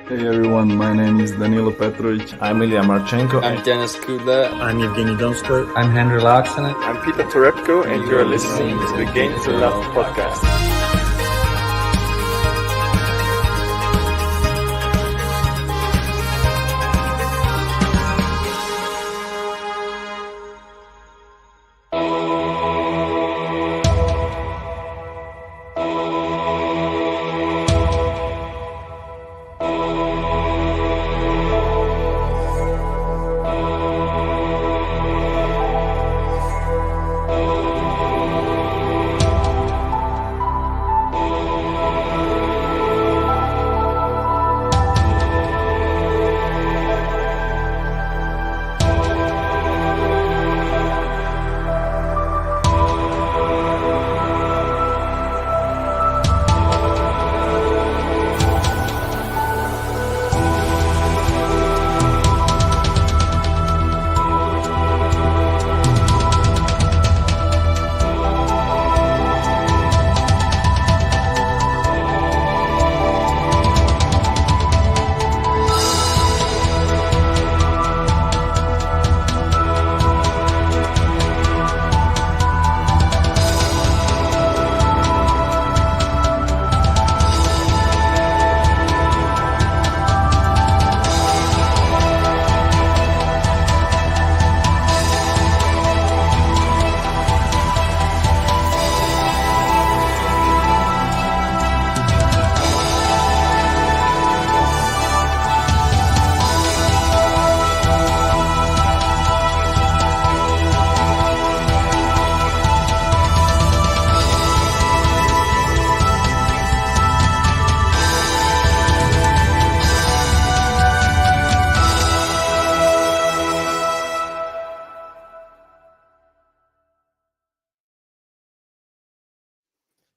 Hey everyone, my name is Danilo Petrovic. I'm Ilya Marchenko. I'm Denis Kudla. I'm Evgeny Donskoy. I'm Henry Laaksonen. I'm Peter Torebko, and you're listening to the Game to Love podcast.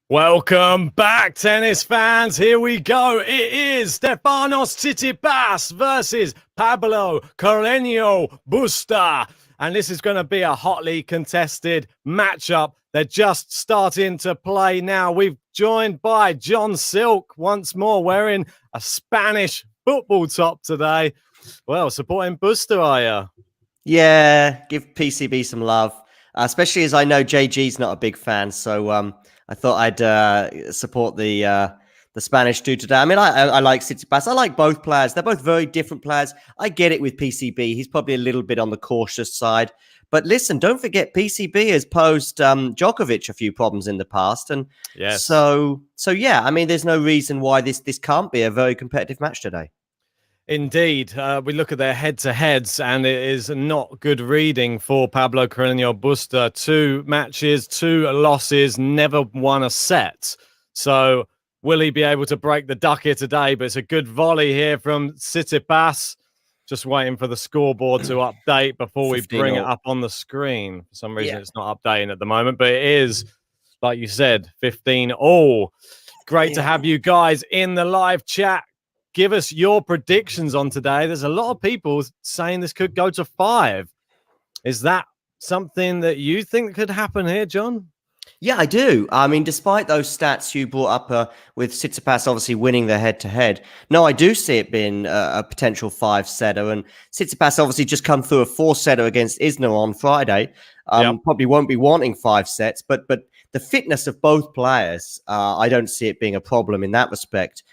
Welcome back, tennis fans. Here we go. It is Stefanos Tsitsipas versus Pablo CARRENO Busta. And this is going to be a hotly contested matchup. They're just starting to play now. We've joined by John Silk once more, wearing a Spanish football top today. Well, supporting Busta, are you? Yeah, give PCB some love, especially as I know JG's not a big fan. So I thought I'd support the Spanish dude today. I mean, I like Tsitsipas. I like both players. They're both very different players. I get it with PCB. He's probably a little bit on the cautious side. But listen, don't forget PCB has posed Djokovic a few problems in the past. And yes. So yeah, I mean, there's no reason why this can't be a very competitive match today. Indeed. We look at their head-to-heads, and it is not good reading for Pablo CARRENO Busta. 2 matches, 2 losses, never won a set. So will he be able to break the duck here today? But it's a good volley here from Tsitsipas. Just waiting for the scoreboard to update before we bring it up on the screen. For some reason, It's not updating at the moment, but it is, like you said, 15-all. Great to have you guys in the live chat. Give us your predictions on today. There's a lot of people saying this could go to 5. Is that something that you think could happen here, John? Yeah, I do. I mean, despite those stats you brought up with Tsitsipas obviously winning the head-to-head, no, I do see it being a potential 5-setter. And Tsitsipas obviously just come through a 4-setter against Isner on Friday. Probably won't be wanting 5 sets, but the fitness of both players, I don't see it being a problem in that respect.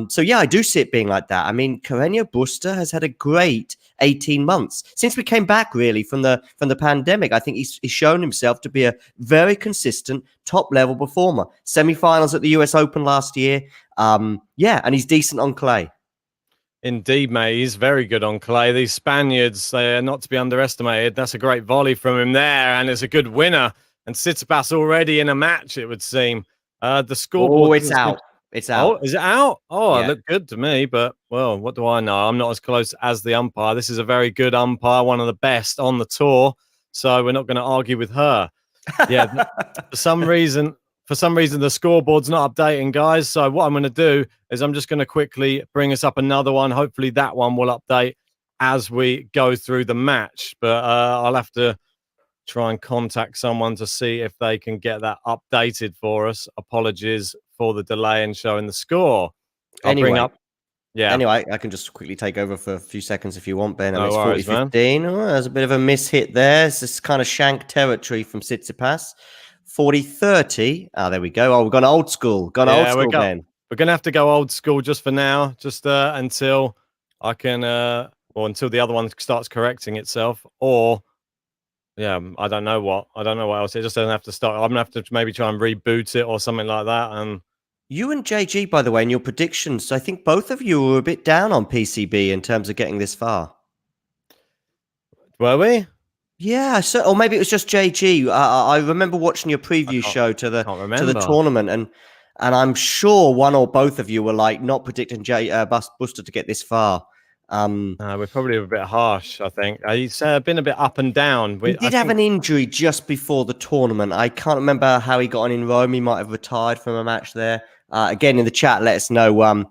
So yeah, I do see it being like that. I mean, CARRENO Busta has had a great 18 months since we came back really from the pandemic. I think he's shown himself to be a very consistent top level performer. Semi-finals at the US Open last year. And he's decent on clay. Indeed, mate. He's very good on clay. These Spaniards, they are not to be underestimated. That's a great volley from him there, and it's a good winner. And Tsitsipas already in a match, it would seem. The scoreboard. Oh, it's out. It's out. Oh, is it out? Oh, Yeah. It looked good to me, but, well, what do I know? I'm not as close as the umpire. This is a very good umpire, one of the best on the tour, so we're not going to argue with her. Yeah, for some reason, the scoreboard's not updating, guys, so what I'm going to do is I'm just going to quickly bring us up another one. Hopefully that one will update as we go through the match, but I'll have to try and contact someone to see if they can get that updated for us. Apologies for the delay in showing the score. I'll bring up Yeah. Anyway, I can just quickly take over for a few seconds if you want, Ben. And No it's worries, man. 40-15. Oh, there's a bit of a miss hit there. It's this kind of shank territory from Tsitsipas. 40-30. Ah, there we go. Oh, we've gone old school. Yeah, Ben. we're gonna have to go old school just for now, just until I can, or until the other one starts correcting itself, or yeah, I don't know what else. It just doesn't have to start. I'm gonna have to maybe try and reboot it or something like that. And You and JG, by the way, in your predictions, I think both of you were a bit down on PCB in terms of getting this far. were we? Yeah, so, or maybe it was just JG. I remember watching your preview show to the tournament, and I'm sure one or both of you were like not predicting Busta to get this far. We're probably a bit harsh, I think. He's been a bit up and down. He did have an injury just before the tournament. I can't remember how he got on in Rome. He might have retired from a match there. Again, in the chat, let us know.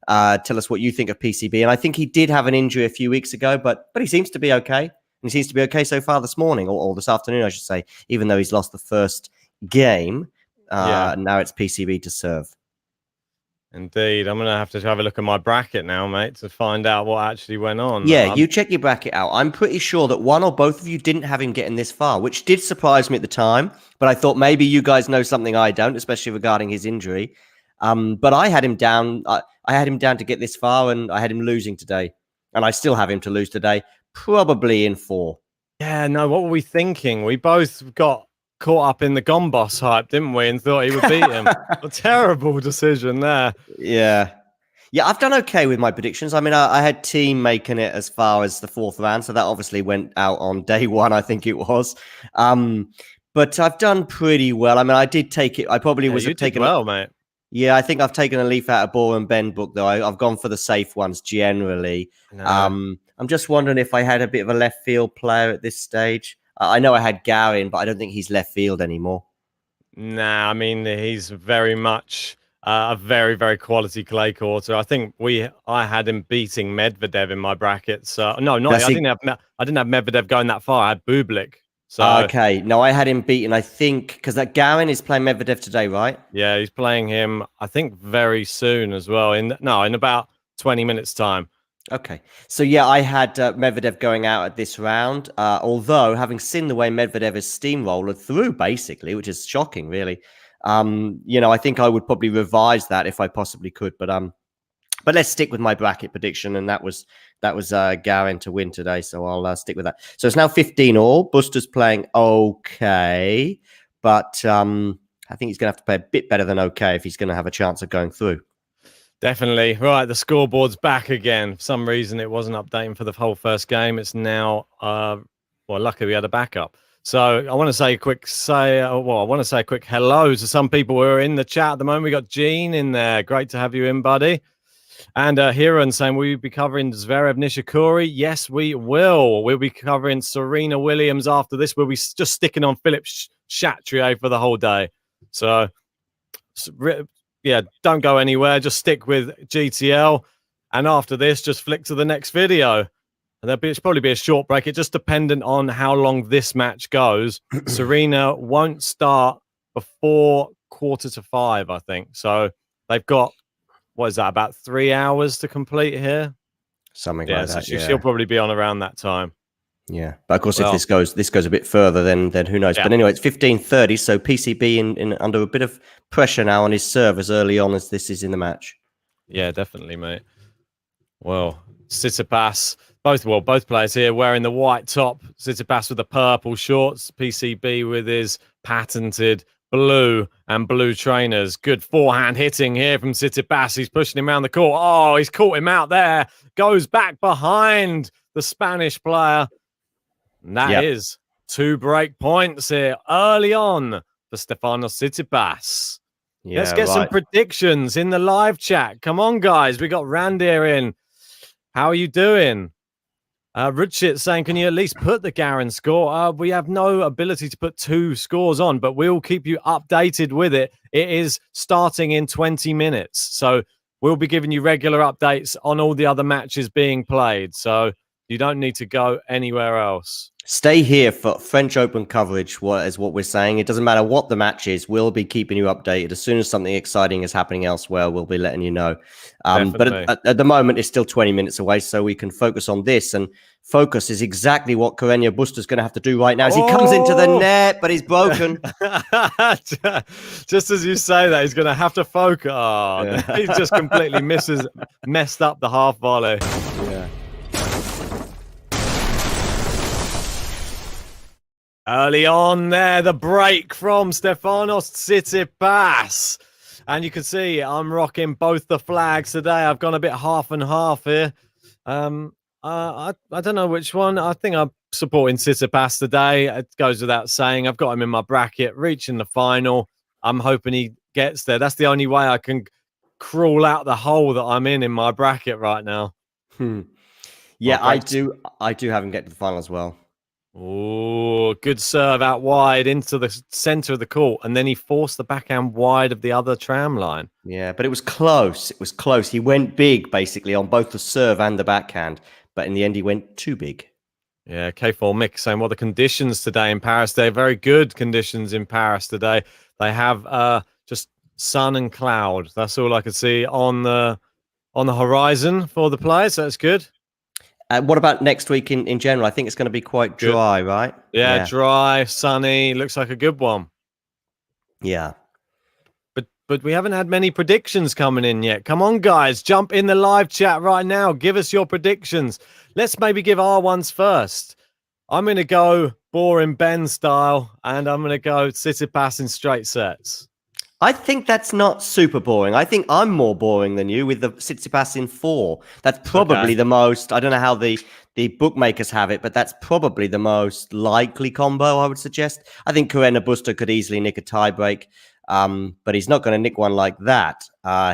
Tell us what you think of PCB. And I think he did have an injury a few weeks ago, but he seems to be okay. And he seems to be okay so far this morning, or this afternoon, I should say, even though he's lost the first game. Now it's PCB to serve. Indeed. I'm going to have a look at my bracket now, mate, to find out what actually went on. Yeah, you check your bracket out. I'm pretty sure that one or both of you didn't have him getting this far, which did surprise me at the time. But I thought maybe you guys know something I don't, especially regarding his injury. But I had him down. I had him down to get this far, and I had him losing today. And I still have him to lose today, probably in 4. Yeah, no, what were we thinking? We both got caught up in the Gombos hype, didn't we? And thought he would beat him. A terrible decision there. Yeah, I've done okay with my predictions. I mean, I had team making it as far as the 4th round, so that obviously went out on day 1, I think it was. But I've done pretty well. I mean, I did take it. I probably was taking well, mate. Yeah, I think I've taken a leaf out of Ball and Ben book, though. I've gone for the safe ones generally. No. I'm just wondering if I had a bit of a left field player at this stage. I know I had Garin, but I don't think he's left field anymore. Nah, I mean, he's very much a very, very quality clay courter. I think I had him beating Medvedev in my brackets. No, I didn't have Medvedev going that far. I had Bublik. So okay, no, I had him beaten. I think because that Garin is playing Medvedev today, right? Yeah, he's playing him. I think very soon as well. In about 20 minutes time. Okay, so yeah, I had Medvedev going out at this round. Although having seen the way Medvedev has steamrolled through, basically, which is shocking, really. I think I would probably revise that if I possibly could. But let's stick with my bracket prediction, and that was Garin to win today. So I'll stick with that. So it's now 15 all. Busta's playing okay, but I think he's going to have to play a bit better than okay if he's going to have a chance of going through. Definitely. Right, the scoreboard's back again. For some reason, it wasn't updating for the whole first game. It's now, luckily we had a backup. So I want to say a quick hello to some people who are in the chat at the moment. We got Gene in there. Great to have you in, buddy. And Hiran saying, will you be covering Zverev Nishikori? Yes, we will. We'll be covering Serena Williams after this. We'll be just sticking on Philip Chatrier for the whole day. So yeah, don't go anywhere. Just stick with GTL. And after this, just flick to the next video. And there'll probably be a short break. It's just dependent on how long this match goes. Serena won't start before 4:45, I think. So they've got, what is that, about 3 hours to complete here? Something like that. So she'll probably be on around that time. Yeah, but of course, if this goes a bit further, then who knows? Yeah. But anyway, it's 15:30, so PCB in under a bit of pressure now on his serve as early on as this is in the match. Yeah, definitely, mate. Well, Tsitsipas, both players here wearing the white top. Tsitsipas with the purple shorts. PCB with his patented blue and blue trainers. Good forehand hitting here from Tsitsipas. He's pushing him around the court. Oh, he's caught him out there. Goes back behind the Spanish player. And that is 2 break points here early on for Stefanos Tsitsipas. Yeah, let's get some predictions in the live chat. Come on, guys. We got Randir in. How are you doing? Richard saying, can you at least put the Garin score? We have no ability to put 2 scores on, but we'll keep you updated with it. It is starting in 20 minutes. So we'll be giving you regular updates on all the other matches being played. So You don't need to go anywhere else. Stay here for French Open coverage, is what we're saying. It doesn't matter what the match is. We'll be keeping you updated. As soon as something exciting is happening elsewhere, we'll be letting you know. But at the moment, it's still 20 minutes away, so we can focus on this. And focus is exactly what Carreño Busta is going to have to do right now as he comes into the net, but he's broken. Just as you say that, he's going to have to focus. Oh, yeah. He just completely messed up the half volley. Yeah. Early on there, the break from Stefanos Tsitsipas. And you can see I'm rocking both the flags today. I've gone a bit half and half here. I don't know which one. I think I'm supporting Tsitsipas today. It goes without saying. I've got him in my bracket, reaching the final. I'm hoping he gets there. That's the only way I can crawl out the hole that I'm in my bracket right now. Yeah, I do have him get to the final as well. Oh, good serve out wide into the center of the court. And then he forced the backhand wide of the other tram line. Yeah, but it was close. It was close. He went big, basically, on both the serve and the backhand. But in the end, he went too big. Yeah, K4 Mick saying, well, the conditions today in Paris, they're very good conditions in Paris today. They have just sun and cloud. That's all I could see on the horizon for the players. So that's good. What about next week in general? I think it's going to be quite dry, right? Yeah, dry, sunny. Looks like a good one. Yeah. But we haven't had many predictions coming in yet. Come on, guys. Jump in the live chat right now. Give us your predictions. Let's maybe give our ones first. I'm going to go boring Ben style, and I'm going to go Tsitsipas in straight sets. I think that's not super boring. I think I'm more boring than you with the Tsitsipas in 4. That's probably the most, I don't know how the bookmakers have it, but that's probably the most likely combo, I would suggest. I think Carreño Busta could easily nick a tiebreak, but he's not going to nick one like that,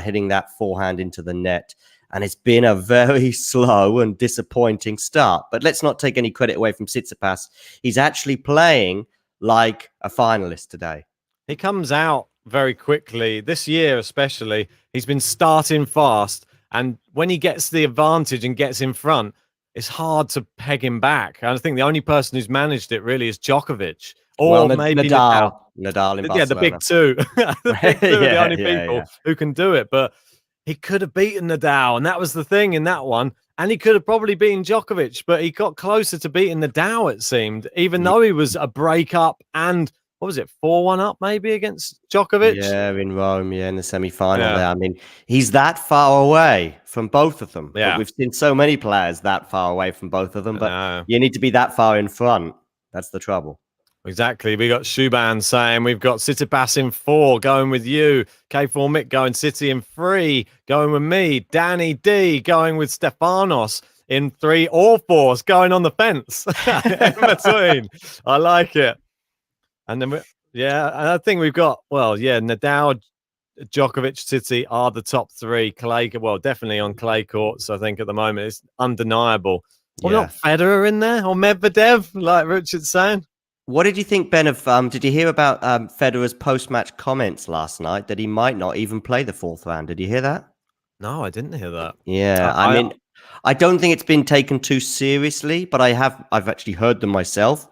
hitting that forehand into the net. And it's been a very slow and disappointing start. But let's not take any credit away from Tsitsipas. He's actually playing like a finalist today. He comes out very quickly this year, especially. He's been starting fast, and when he gets the advantage and gets in front, it's hard to peg him back. I think the only person who's managed it really is Djokovic, or maybe Nadal in Barcelona. Yeah, the big two. The big two are the only people who can do it. But he could have beaten Nadal, and that was the thing in that one. And he could have probably beaten Djokovic, but he got closer to beating Nadal, it seemed, even though he was a break-up and what was it, 4-1 up maybe against Djokovic? Yeah, in Rome, in the semi-final there. I mean, he's that far away from both of them. Yeah. But we've seen so many players that far away from both of them, but you need to be that far in front. That's the trouble. Exactly. We got Shuban saying we've got Tsitsipas in 4, going with you. K4 Mick going City in 3, going with me. Danny D going with Stefanos in 3 or 4, going on the fence in between. I like it. And then, I think we've got, Nadal, Djokovic, City are the top 3. Clay, definitely on clay courts, I think, at the moment. It's undeniable. Well, not Federer in there, or Medvedev, like Richard's saying. What did you think, Ben, of, did you hear about Federer's post-match comments last night that he might not even play the 4th round? Did you hear that? No, I didn't hear that. Yeah, I mean, I don't think it's been taken too seriously, but I've actually heard them myself.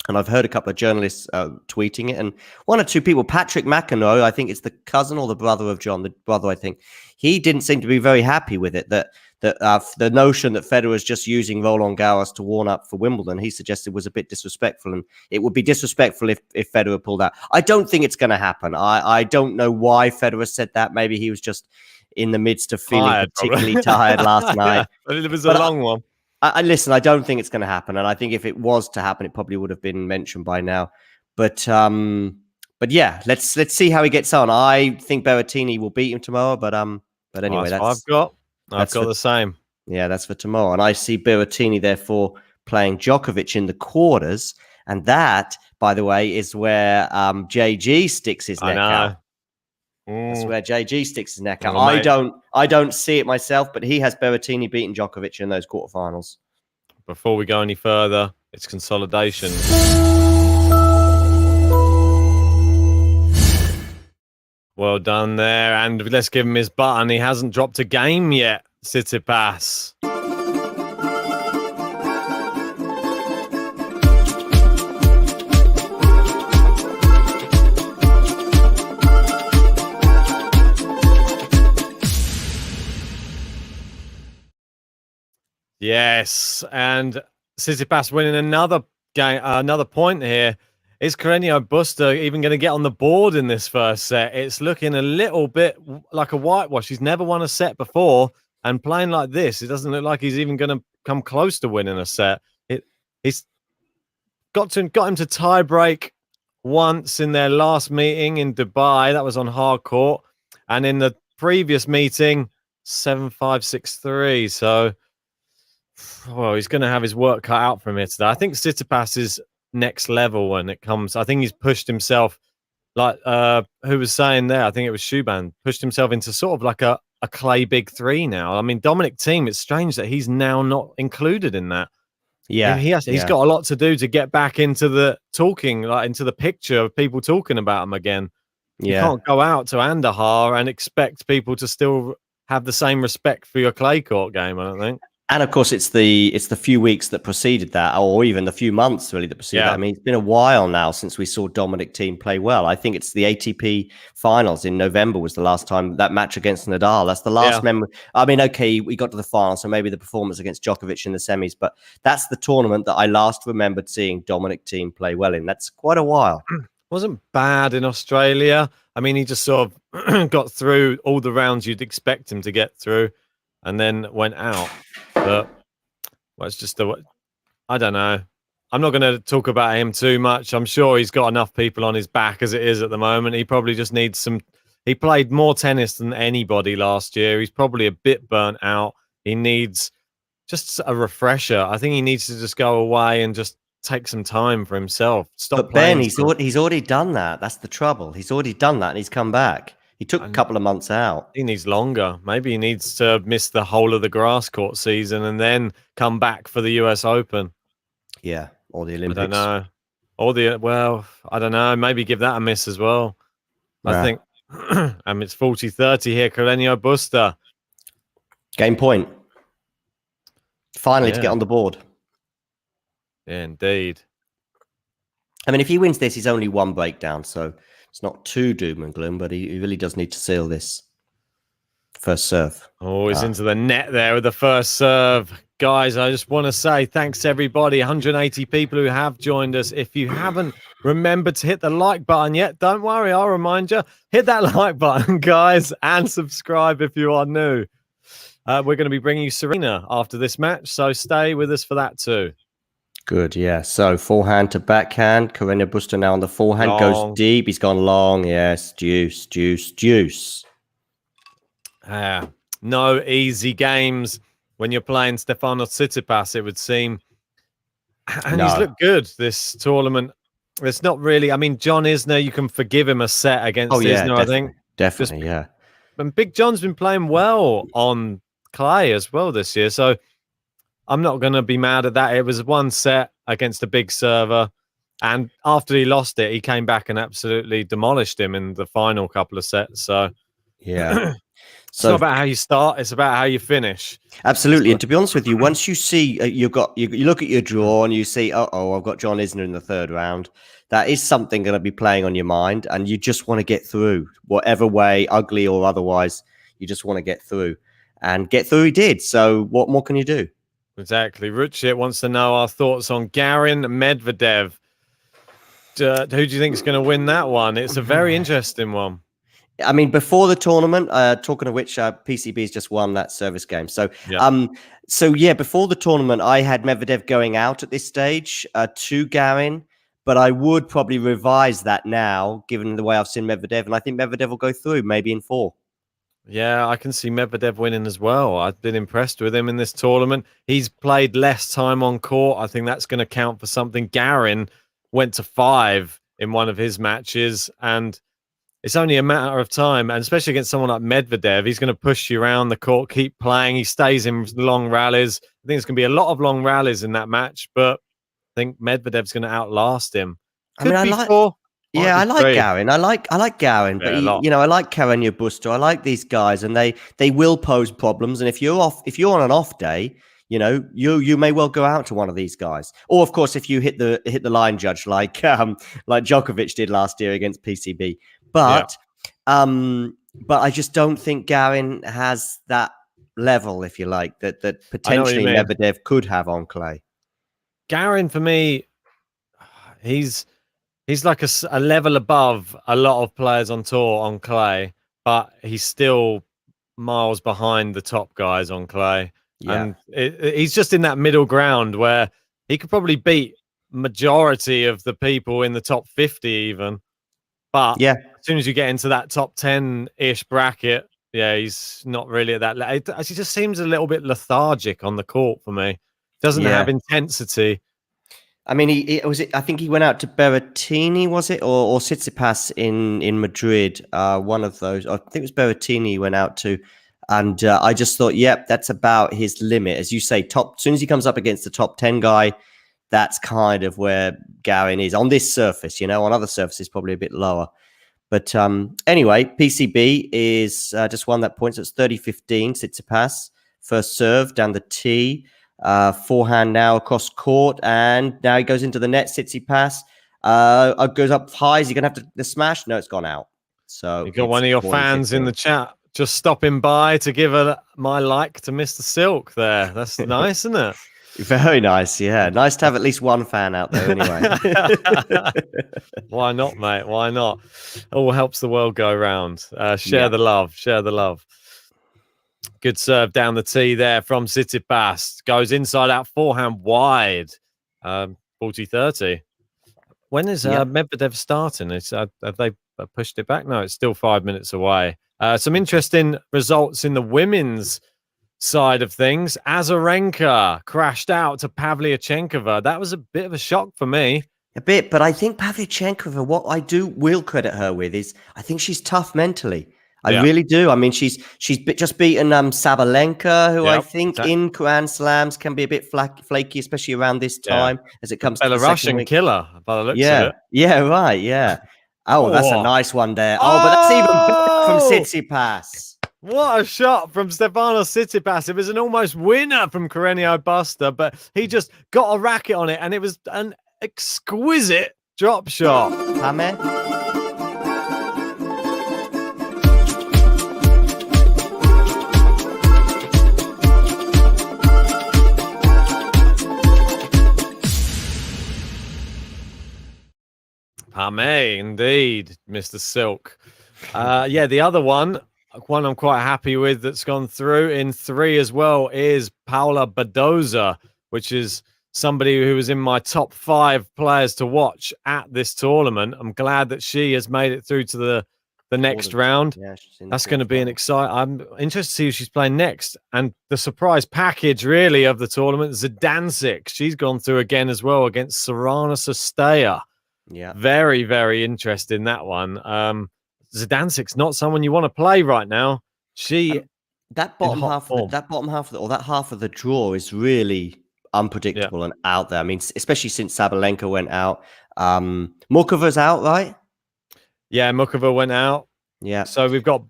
And I've heard a couple of journalists tweeting it, and 1 or 2 people, Patrick McEnroe, I think it's the cousin or the brother of John, the brother, I think, he didn't seem to be very happy with it, that the notion that Federer was just using Roland Garros to warm up for Wimbledon, he suggested was a bit disrespectful, and it would be disrespectful if Federer pulled out. I don't think it's going to happen. I don't know why Federer said that. Maybe he was just in the midst of feeling particularly tired last night. It was a long one. Listen, I don't think it's going to happen, and I think if it was to happen, it probably would have been mentioned by now. But yeah, let's see how he gets on. I think Berrettini will beat him tomorrow, but anyway, I've got the same. Yeah, that's for tomorrow, and I see Berrettini therefore playing Djokovic in the quarters, and that, by the way, is where JG sticks his neck out. That's where JG sticks his neck out. I don't see it myself, but he has Berrettini beating Djokovic in those quarterfinals. Before we go any further, it's consolidation. Well done there, and let's give him his button. He hasn't dropped a game yet, Tsitsipas. Yes, and Tsitsipas winning another game, another point here. Is Carreño Busta even going to get on the board in this first set? It's looking a little bit like a whitewash. He's never won a set before, and playing like this, it doesn't look like he's even going to come close to winning a set. He's got him to tie break once in their last meeting in Dubai. That was on hard court, and in the previous meeting, 7-5, 6-3. So, well, he's going to have his work cut out from here today. I think Tsitsipas is next level when it comes. I think he's pushed himself, like who was saying there? I think it was Shuban, pushed himself into sort of like a clay big three now. I mean, Dominic Thiem, it's strange that he's now not included in that. Yeah, I mean, he's got a lot to do to get back into the talking, like into the picture of people talking about him again. You can't go out to Andahar and expect people to still have the same respect for your clay court game, I don't think. And of course, it's the few weeks that preceded that, or even the few months really that preceded that. I mean, it's been a while now since we saw Dominic Thiem play well. I think it's the ATP finals in November was the last time, that match against Nadal. That's the last memory. I mean, okay, we got to the final, so maybe the performance against Djokovic in the semis, but that's the tournament that I last remembered seeing Dominic Thiem play well in. That's quite a while. Wasn't bad in Australia. I mean, he just sort of got through all the rounds you'd expect him to get through, and then went out. But well, it's just I don't know. I'm not going to talk about him too much. I'm sure he's got enough people on his back as it is at the moment. He probably just needs some. He played more tennis than anybody last year. He's probably a bit burnt out. He needs just a refresher. I think he needs to just go away and just take some time for himself. Stop. But Ben, he's already done that. That's the trouble. He's already done that, and he's come back. He took a couple of months out. He needs longer. Maybe he needs to miss the whole of the grass court season and then come back for the US Open. Yeah, or the Olympics. I don't know. Or I don't know. Maybe give that a miss as well. I think it's 40-30 here. Carreño Busta. Game point. Finally to get on the board. Yeah, indeed. I mean, if he wins this, he's only one breakdown, so it's not too doom and gloom, but he really does need to seal this first serve. Oh, he's into the net there with the first serve. Guys, I just want to say thanks to everybody, 180 people who have joined us. If you haven't remembered to hit the like button yet, don't worry, I'll remind you. Hit that like button, guys, and subscribe if you are new. We're going to be bringing you Serena after this match, so stay with us for that too. Good, yeah. So forehand to backhand. Carreño Busta now on the forehand. Long. Goes deep. He's gone long. Yes, juice. No easy games when you're playing Stefanos Tsitsipas, it would seem. And he's looked good this tournament. It's not really. I mean, John Isner, you can forgive him a set against Isner, I think. Definitely, yeah. And Big John's been playing well on clay as well this year. So I'm not going to be mad at that. It was one set against a big server. And after he lost it, he came back and absolutely demolished him in the final couple of sets. So, yeah. It's not about how you start. It's about how you finish. Absolutely. And to be honest with you, once you see you look at your draw and you see, I've got John Isner in the third round. That is something going to be playing on your mind. And you just want to get through whatever way, ugly or otherwise, you just want to get through. And get through he did. So what more can you do? Exactly. Ruchit wants to know our thoughts on Garin Medvedev. Who do you think is going to win that one? It's a very interesting one. I mean, before the tournament, talking of which, PCB's just won that service game. So, before the tournament, I had Medvedev going out at this stage to Garin, but I would probably revise that now, given the way I've seen Medvedev, and I think Medvedev will go through, maybe in 4. Yeah, I can see Medvedev winning as well. I've been impressed with him in this tournament. He's played less time on court. I think that's going to count for something. Garin went to 5 in one of his matches, and it's only a matter of time, and especially against someone like Medvedev, he's going to push you around the court, keep playing. He stays in long rallies. I think there's going to be a lot of long rallies in that match, but I think Medvedev's going to outlast him. I like 4. Yeah, I like Garin. I like Garin, but I like Carreño Busta. I like these guys, and they will pose problems. And if you're on an off day, you may well go out to one of these guys. Or of course, if you hit the line judge like Djokovic did last year against PCB. But I just don't think Garin has that level, if you like, that I know what you potentially mean. Medvedev could have on clay. Garin, for me, he's like a level above a lot of players on tour on clay, but he's still miles behind the top guys on clay. Yeah. And he's just in that middle ground where he could probably beat majority of the people in the top 50 even. But Yeah. as soon as you get into that top 10-ish bracket, yeah, he's not really at that level. It actually just seems a little bit lethargic on the court for me. Doesn't have intensity. I mean, I think he went out to Berrettini, was it, or Tsitsipas in Madrid? One of those. I think it was Berrettini he went out to, and I just thought, yep, that's about his limit, as you say. As soon as he comes up against the top 10 guy, that's kind of where Garin is on this surface. On other surfaces, probably a bit lower. But anyway, PCB is just won that point. So it's 30-15. Tsitsipas first serve down the tee. Forehand now across court, and now he goes into the net. Tsitsipas goes up high. Is he going to have the smash? No, it's gone out. So you got one of your fans in the chat just stopping by to give my like to Mr. Silk there. That's nice, isn't it? Very nice, yeah. Nice to have at least one fan out there anyway. Why not, mate? Why not? All helps the world go round. Share the love. Share the love. Good serve down the tee there from Tsitsipas. Goes inside out, forehand wide. 40-30. When is Medvedev starting? Have they pushed it back? No, it's still 5 minutes away. Some interesting results in the women's side of things. Azarenka crashed out to Pavlyuchenkova. That was a bit of a shock for me. A bit, but I think Pavlyuchenkova, what I will credit her with is I think she's tough mentally. I really do. I mean, she's just beaten Sabalenka, who I think in Grand Slams can be a bit flaky, especially around this time as it comes to the Belarusian killer by the looks of it. Yeah, right, yeah. Oh, that's a nice one there. Oh, but that's even better from Tsitsipas. What a shot from Stefanos Tsitsipas. It was an almost winner from CARRENO BUSTA, but he just got a racket on it, and it was an exquisite drop shot. Amen. Pame, indeed, Mr. Silk. The other one I'm quite happy with that's gone through in 3 as well is Paula Badoza, which is somebody who was in my top 5 players to watch at this tournament. I'm glad that she has made it through to the next round. Yeah, that's going to be an exciting. I'm interested to see who she's playing next. And the surprise package, really, of the tournament, Zidansek. She's gone through again as well against Sorana Sostea. Yeah, very, very interested in that one. Zidansek's not someone you want to play right now. That bottom half of the draw is really unpredictable and out there. I mean, especially since Sabalenka went out. Mukova's out, right? Yeah, Mukova went out. Yeah. So we've got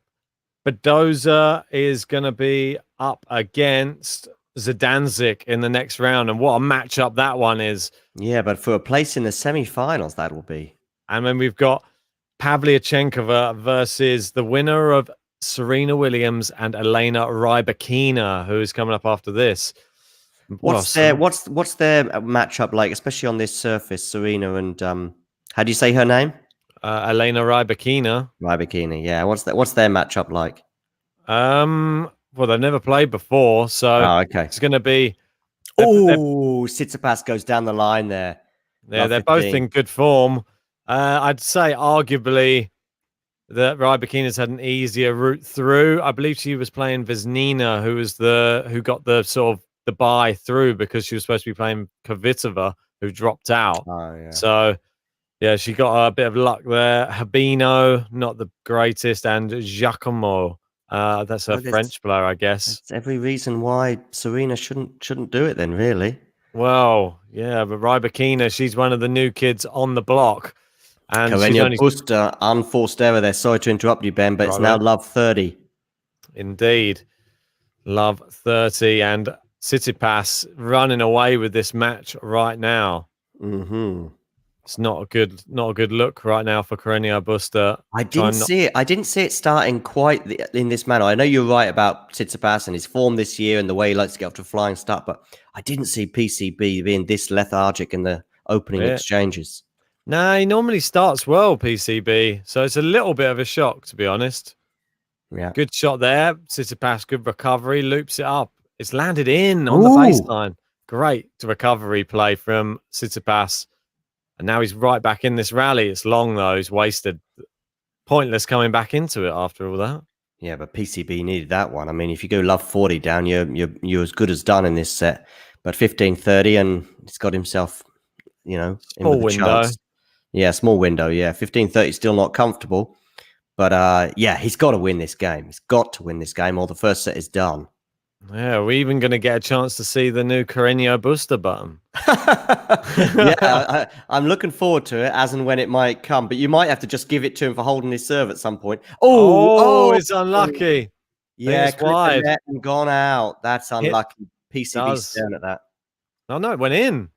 Badoza is going to be up against Zidansek in the next round, and what a matchup that one is. Yeah, but for a place in the semi-finals, that will be. And then we've got Pavlyuchenkova versus the winner of Serena Williams and Elena Rybakina, who is coming up after this. What's their matchup like, especially on this surface? Serena and how do you say her name? Elena Rybakina. Rybakina, yeah. What's their matchup like? Well, they've never played before, so it's going to be. Oh, Tsitsipas goes down the line there. Yeah, they're both in good form. I'd say arguably that Rybakina's had an easier route through. I believe she was playing Vesnina, who got the sort of the bye through because she was supposed to be playing Kvitova, who dropped out. Oh, yeah. So yeah, she got a bit of luck there. Habino, not the greatest, and Giacomo. That's a French player, I guess. That's every reason why Serena shouldn't do it then, really. Well, yeah, but Rybakina, she's one of the new kids on the block. And CARRENO BUSTA, unforced error there. Sorry to interrupt you, Ben, but it's now love 30. Indeed. Love 30. And Tsitsipas running away with this match right now. Mm-hmm. It's not a good look right now for Carreño Busta. I didn't see it. I didn't see it starting quite in this manner. I know you're right about Tsitsipas and his form this year and the way he likes to get off to a flying start, but I didn't see PCB being this lethargic in the opening exchanges. No, he normally starts well, PCB, so it's a little bit of a shock, to be honest. Yeah. Good shot there. Tsitsipas, good recovery, loops it up. It's landed in on the baseline. Great recovery play from Tsitsipas. And now he's right back in this rally. It's long, though. He's wasted. Pointless coming back into it after all that. Yeah, but PCB needed that one. I mean, if you go love 40 down, you're as good as done in this set. But 15-30, and he's got himself, Small window. Chance. Yeah, small window. Yeah, 15-30 still not comfortable. But yeah, he's got to win this game. He's got to win this game, or the first set is done. Yeah, we're even going to get a chance to see the new Carreño Busta button. Yeah, I'm looking forward to it as and when it might come. But you might have to just give it to him for holding his serve at some point. Oh, it's unlucky. Yeah, it's wide and gone out. That's unlucky. PCB staring at that. No, it went in.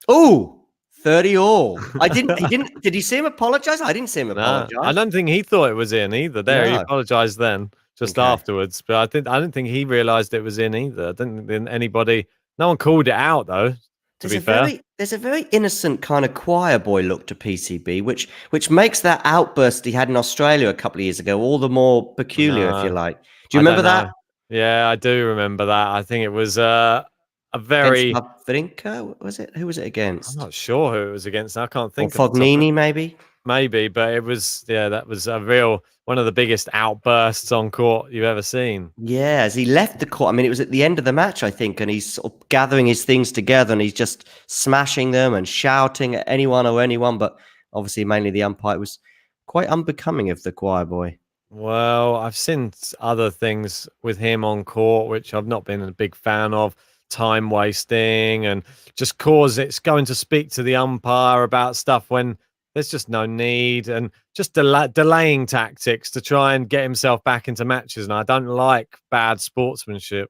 Oh, 30 all. Did he see him apologize? I didn't see him apologize. I don't think he thought it was in either. He apologized then. Just afterwards, but I didn't think he realised it was in either. I didn't think no one called it out though. There's a very innocent kind of choir boy look to PCB, which makes that outburst he had in Australia a couple of years ago all the more peculiar, if you like. Do you remember that? Yeah, I do remember that. I think it was a very Wawrinka, was it? Who was it against? I'm not sure who it was against. I can't think. Or Fognini, maybe. Maybe, but it was that was a real one of the biggest outbursts on court you've ever seen. Yeah, as he left the court, I mean, it was at the end of the match, I think, and he's sort of gathering his things together and he's just smashing them and shouting at anyone, but obviously mainly the umpire. It was quite unbecoming of the choir boy. Well, I've seen other things with him on court, which I've not been a big fan of. Time wasting and just it's going to speak to the umpire about stuff when there's just no need, and just delaying tactics to try and get himself back into matches. And I don't like bad sportsmanship,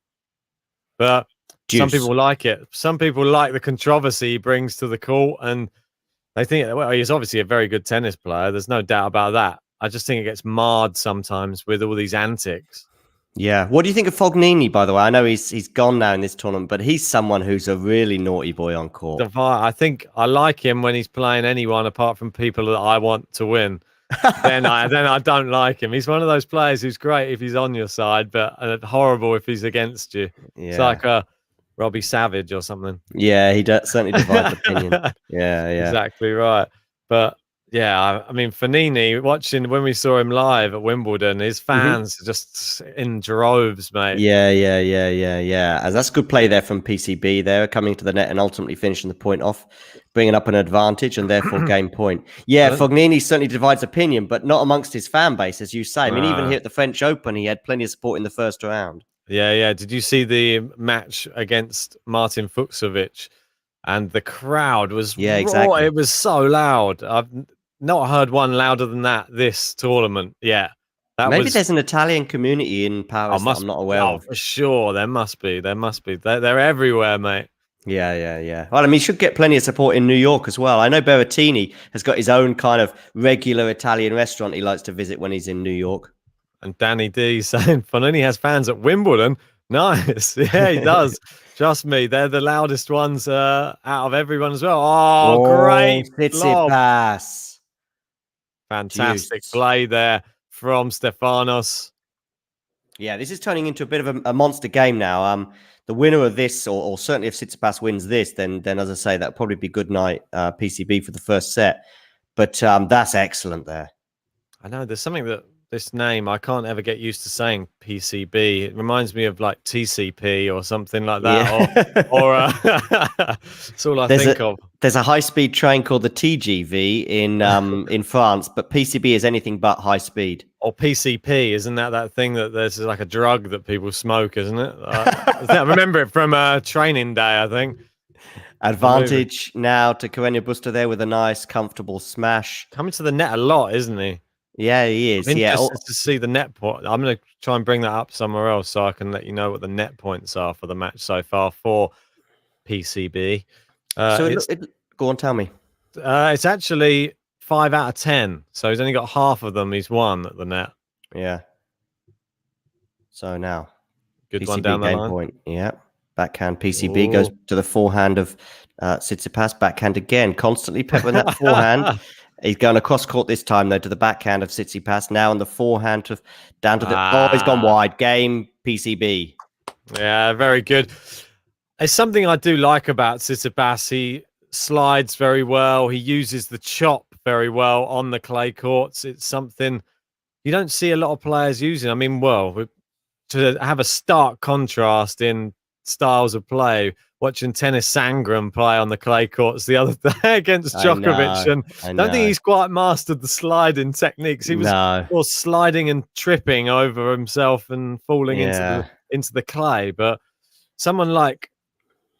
but some people like it. Some people like the controversy he brings to the court, and they think, well, he's obviously a very good tennis player. There's no doubt about that. I just think it gets marred sometimes with all these antics. Yeah. What do you think of Fognini, by the way? I know he's gone now in this tournament, but he's someone who's a really naughty boy on court. I think I like him when he's playing anyone apart from people that I want to win. then I don't like him. He's one of those players who's great if he's on your side, but horrible if he's against you. Yeah. It's like a Robbie Savage or something. Yeah, he certainly divides opinion. Yeah. Exactly right. But yeah, I mean, Fognini, when we saw him live at Wimbledon, his fans just in droves, mate. Yeah. As that's good play there from PCB there, coming to the net and ultimately finishing the point off, bringing up an advantage and therefore game point. Yeah, Fognini certainly divides opinion, but not amongst his fan base, as you say. I mean, even here at the French Open, he had plenty of support in the first round. Yeah. Did you see the match against Martin Fucsovics? And the crowd was exactly. It was so loud. I've not heard one louder than that this tournament. Yeah. Maybe there's an Italian community in Paris that I'm not aware of. For sure. There must be. They're everywhere, mate. Yeah. Well, I mean, he should get plenty of support in New York as well. I know Berrettini has got his own kind of regular Italian restaurant he likes to visit when he's in New York. And Danny D saying Fognini has fans at Wimbledon. Nice. Yeah, he does. Trust me, they're the loudest ones out of everyone as well. Oh, great. Tsitsipas. Fantastic play there from Stefanos. Yeah, this is turning into a bit of a monster game now. The winner of this, or certainly if Tsitsipas wins this, then as I say, that'll probably be good night PCB for the first set. But that's excellent there. I know there's something that this name, I can't ever get used to saying PCB. It reminds me of like TCP or something like that. Yeah. Or that's all I think of. There's a high-speed train called the TGV in France, but PCB is anything but high speed. Or PCP, isn't that thing that there's like a drug that people smoke, isn't it? I remember it from training day, I think. Advantage now to Carreño Busta there with a nice, comfortable smash. Coming to the net a lot, isn't he? Yeah, he is. To see the net point. I'm going to try and bring that up somewhere else so I can let you know what the net points are for the match so far for PCB. Go on, tell me. It's actually 5 out of 10. So he's only got half of them. He's won at the net. Yeah. So now, Good one PCB down the game line. point. Yeah. Backhand PCB goes to the forehand of Tsitsipas. Backhand again, constantly peppering that forehand. He's going across court this time, though, to the backhand of Tsitsipas. Now on the forehand down to the... Oh, he's gone wide. Game, PCB. Yeah, very good. It's something I do like about Tsitsipas. He slides very well. He uses the chop very well on the clay courts. It's something you don't see a lot of players using. I mean, well, to have a stark contrast in styles of play, watching Tennis Sangram play on the clay courts the other day against Djokovic, and I don't think he's quite mastered the sliding techniques. He was more sliding and tripping over himself and falling into the clay. But someone like,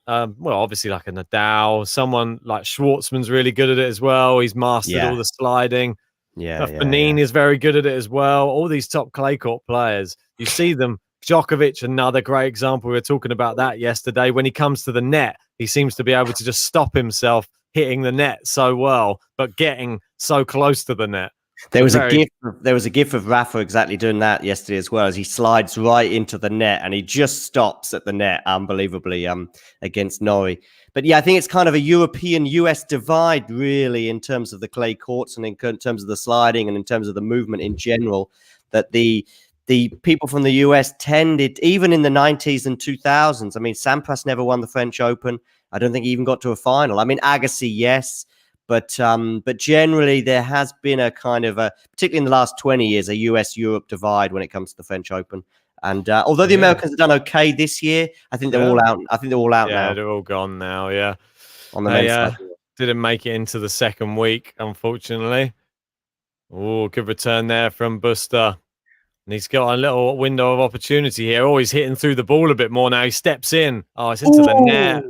well, obviously like a Nadal, someone like Schwartzman's really good at it as well. He's mastered all the sliding. Fanini is very good at it as well. All these top clay court players, you see them. Djokovic, another great example. We were talking about that yesterday. When he comes to the net, he seems to be able to just stop himself hitting the net so well, but getting so close to the net. There was a gif of Rafa exactly doing that yesterday as well, as he slides right into the net and he just stops at the net unbelievably against Norrie. But yeah, I think it's kind of a European-US divide really in terms of the clay courts and in terms of the sliding and in terms of the movement in general, that the people from the US tended, even in the 90s and 2000s. I mean, Sampras never won the French Open. I don't think he even got to a final. I mean, Agassi, yes. But generally, there has been a kind of particularly in the last 20 years, a US-Europe divide when it comes to the French Open. And although the Americans have done okay this year, I think they're all out. I think they're all out now. Yeah, they're all gone now. Yeah, on the men's side. Didn't make it into the second week, unfortunately. Oh, good return there from Busta. And he's got a little window of opportunity here. Oh, he's hitting through the ball a bit more now. He steps in. Oh, it's into the net.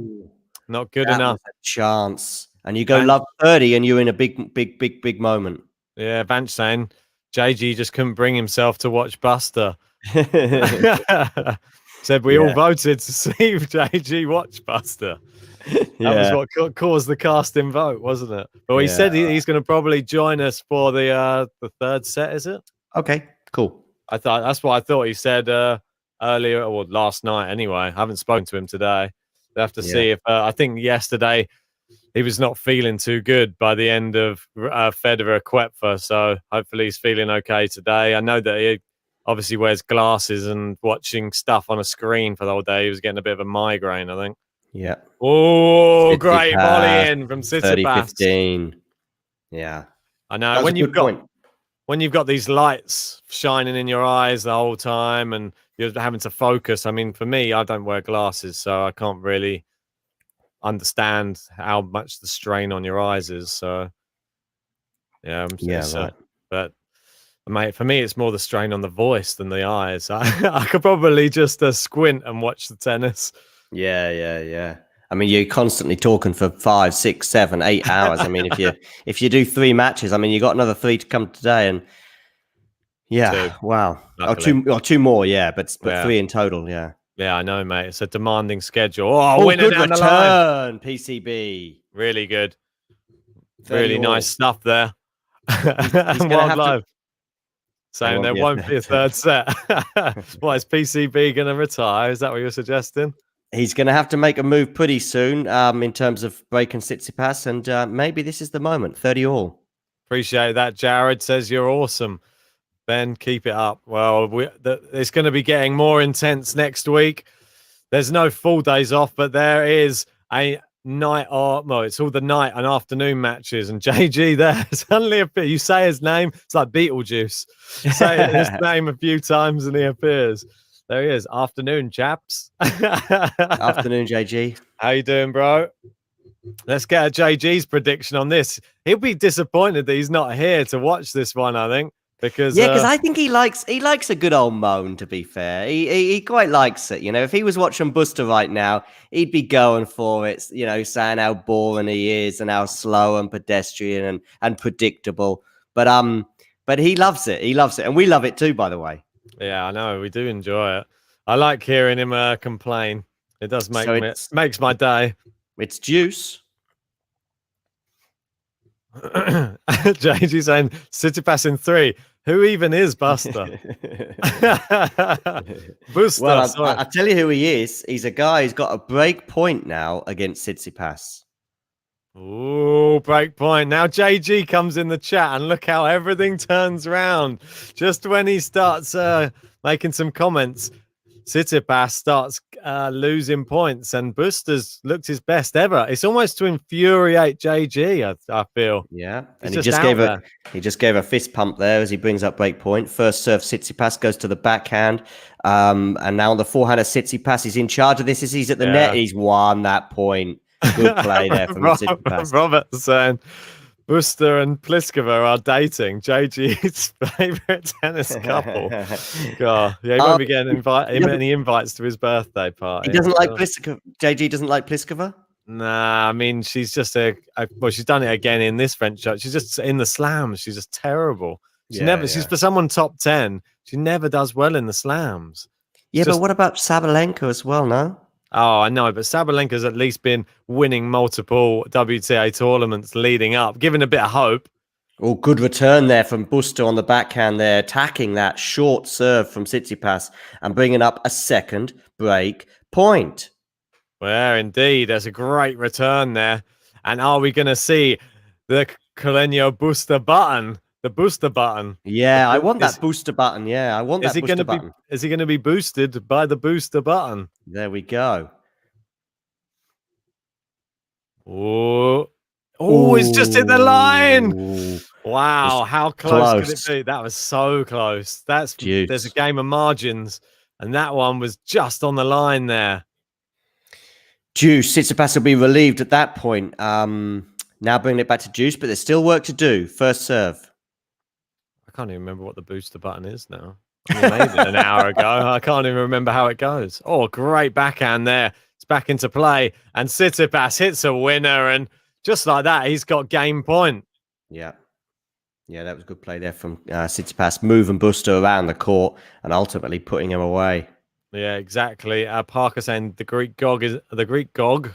Not good enough. Was a chance. And you go love 30 and you're in a big moment. Yeah, Vanch saying JG just couldn't bring himself to watch Busta. Said we all voted to see JG watch Busta. That was what caused the casting vote, wasn't it? But he said he's going to probably join us for the third set, is it? Okay, cool. That's what I thought he said earlier, or last night anyway. I haven't spoken to him today. We'll have to see if I think yesterday he was not feeling too good by the end of Federer Quepfer, so hopefully he's feeling okay today. I know that he obviously wears glasses and watching stuff on a screen for the whole day. He was getting a bit of a migraine, I think. Yeah. Oh, great volley in from Tsitsipas. 30-15. Yeah. I know. When you've got these lights shining in your eyes the whole time and you're having to focus. I mean, for me, I don't wear glasses, so I can't really understand how much the strain on your eyes is. So, right. But, mate, for me, it's more the strain on the voice than the eyes. I could probably just squint and watch the tennis. Yeah. I mean, you're constantly talking for 5, 6, 7, 8 hours. I mean, if you do 3 matches, I mean, you got another 3 to come today, and 2. Wow, two more, but 3 in total, yeah. Yeah, I know, mate. It's a demanding schedule. Oh, winner down the line. PCB, really good, really nice stuff there. And Wildlife saying there won't be a third set. What, is PCB going to retire? Is that what you're suggesting? He's going to have to make a move pretty soon in terms of breaking Tsitsipas, and maybe this is the moment. 30 all. Appreciate that. Jared says you're awesome. Ben, keep it up. Well, it's going to be getting more intense next week. There's no full days off, but there is a night or well, it's all the night and afternoon matches. And JG there suddenly appears. You say his name, it's like Beetlejuice. Say his name a few times and he appears. There he is. Afternoon, chaps. Afternoon, JG. How you doing, bro? Let's get a JG's prediction on this. He'll be disappointed that he's not here to watch this one, I think. Because I think he likes a good old moan, to be fair. He quite likes it. You know, if he was watching Busta right now, he'd be going for it, you know, saying how boring he is and how slow and pedestrian and predictable. But he loves it. He loves it. And we love it too, by the way. Yeah, I know. We do enjoy it. I like hearing him complain. It does makes my day. It's juice. JG saying Tsitsipas in 3. Who even is Busta? Busta, Well, sorry. I'll tell you who he is. He's a guy who's got a break point now against Tsitsipas. Ooh, break point. Now JG comes in the chat and look how everything turns round. Just when he starts making some comments, Tsitsipas starts losing points and Busta's looked his best ever. It's almost to infuriate JG, I feel. Yeah, and He's he just gave a fist pump there as he brings up break point. First serve, Tsitsipas goes to the backhand, and now on the forehand of Tsitsipas, he's in charge of this. As he's at the net, he's won that point. Good play there from Tsitsipas. Robert saying Busta and Pliskova are dating JG's favorite tennis couple. God, yeah, he won't be getting any invites to his birthday party. He doesn't like Pliskova. JG doesn't like Pliskova. Nah, I mean, she's just well, she's done it again in this French show. She's just in the slams. She's just terrible. She's for someone top 10. She never does well in the slams. But what about Sabalenka as well, no? Oh, I know, but Sabalenka's at least been winning multiple WTA tournaments leading up, giving a bit of hope. Oh, good return there from Busta on the backhand there, attacking that short serve from Tsitsipas and bringing up a second break point. Well, indeed, there's a great return there. And are we going to see the Carreño Busta button? The booster button. Yeah, I want that booster button. Yeah, I want that booster button. Is he going to be boosted by the booster button? There we go. Oh, it's just hit the line. Wow, how close could it be? That was so close. There's a game of margins, and that one was just on the line there. Juice, Tsitsipas will be relieved at that point. Now bringing it back to Juice, but there's still work to do. First serve. I can't even remember what the booster button is now. I mean, maybe an hour ago. I can't even remember how it goes. Oh, great backhand there. It's back into play. And Tsitsipas hits a winner. And just like that, he's got game point. Yeah. Yeah, that was good play there from Tsitsipas, moving Busta around the court and ultimately putting him away. Yeah, exactly. Parker saying the Greek god is the Greek god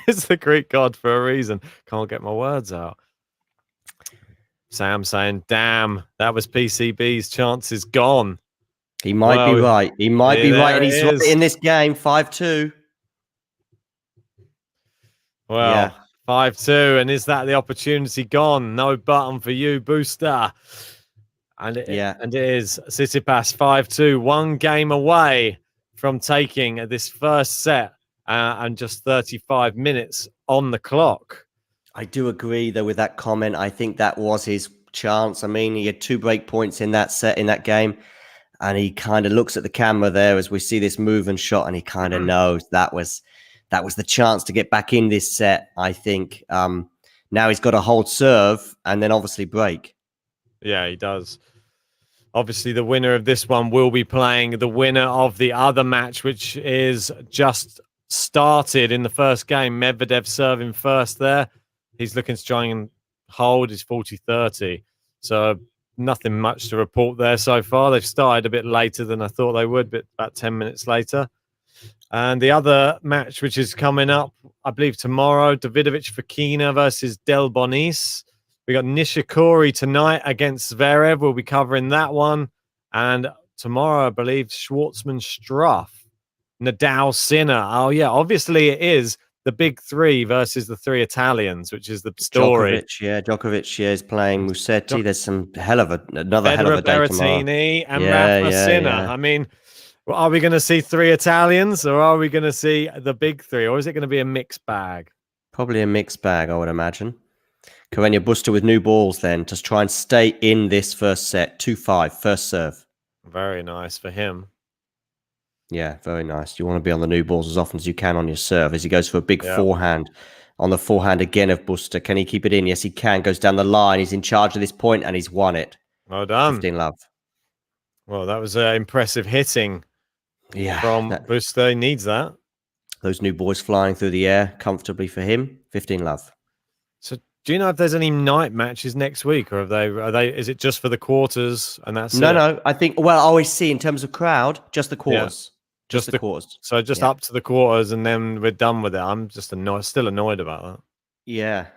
is the Greek god for a reason. Can't get my words out. Sam saying, damn, that was PCB's chances gone. He might be right. He might be right. And he's right in this game, 5-2. Well, 5-2. And is that the opportunity gone? No button for you, Booster. And it is Tsitsipas 5-2. One game away from taking this first set and just 35 minutes on the clock. I do agree, though, with that comment. I think that was his chance. I mean, he had 2 break points in that set, in that game, and he kind of looks at the camera there as we see this move and shot, and he kind of knows that was the chance to get back in this set, I think. Now he's got to hold serve and then obviously break. Yeah, he does. Obviously, the winner of this one will be playing the winner of the other match, which is just started in the first game. Medvedev serving first there. He's looking to try and hold his 40-30. So nothing much to report there so far. They've started a bit later than I thought they would, but about 10 minutes later. And the other match, which is coming up, I believe tomorrow, Davidovich Fokina versus Del Bonis. We got Nishikori tonight against Zverev. We'll be covering that one. And tomorrow, I believe, Schwartzman Struff. Nadal Sinner. Oh, yeah. Obviously, it is the big 3 versus the 3 Italians, which is the story. Djokovic is playing Musetti. There's some hell of another hell of a day Berrettini and Rafa Sinner. I mean, are we going to see 3 Italians or are we going to see the big 3? Or is it going to be a mixed bag? Probably a mixed bag, I would imagine. Carreño Busta with new balls then to try and stay in this first set. 2-5, first serve. Very nice for him. Yeah, very nice. You want to be on the new balls as often as you can on your serve as he goes for a big forehand. On the forehand again of Busta. Can he keep it in? Yes, he can. Goes down the line. He's in charge of this point and he's won it. Well done. 15 love. Well, that was impressive hitting from Busta. He needs that. Those new boys flying through the air comfortably for him. 15 love. So do you know if there's any night matches next week, or are they? Is it just for the quarters and that's No. I think. Well, I always see in terms of crowd, just the quarters, just the quarters. So just up to the quarters, and then we're done with it. I'm just still annoyed about that. Yeah.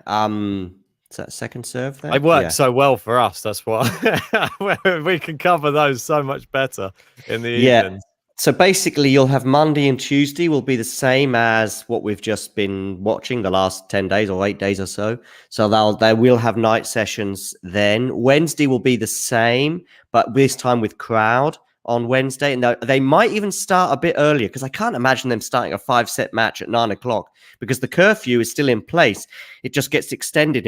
Is that second serve there? They work so well for us. That's why we can cover those so much better in the evenings. So basically, you'll have Monday and Tuesday will be the same as what we've just been watching the last 10 days or 8 days or so. So they will have night sessions then. Wednesday will be the same, but this time with crowd on Wednesday. And they might even start a bit earlier because I can't imagine them starting a 5-set match at 9 o'clock because the curfew is still in place. It just gets extended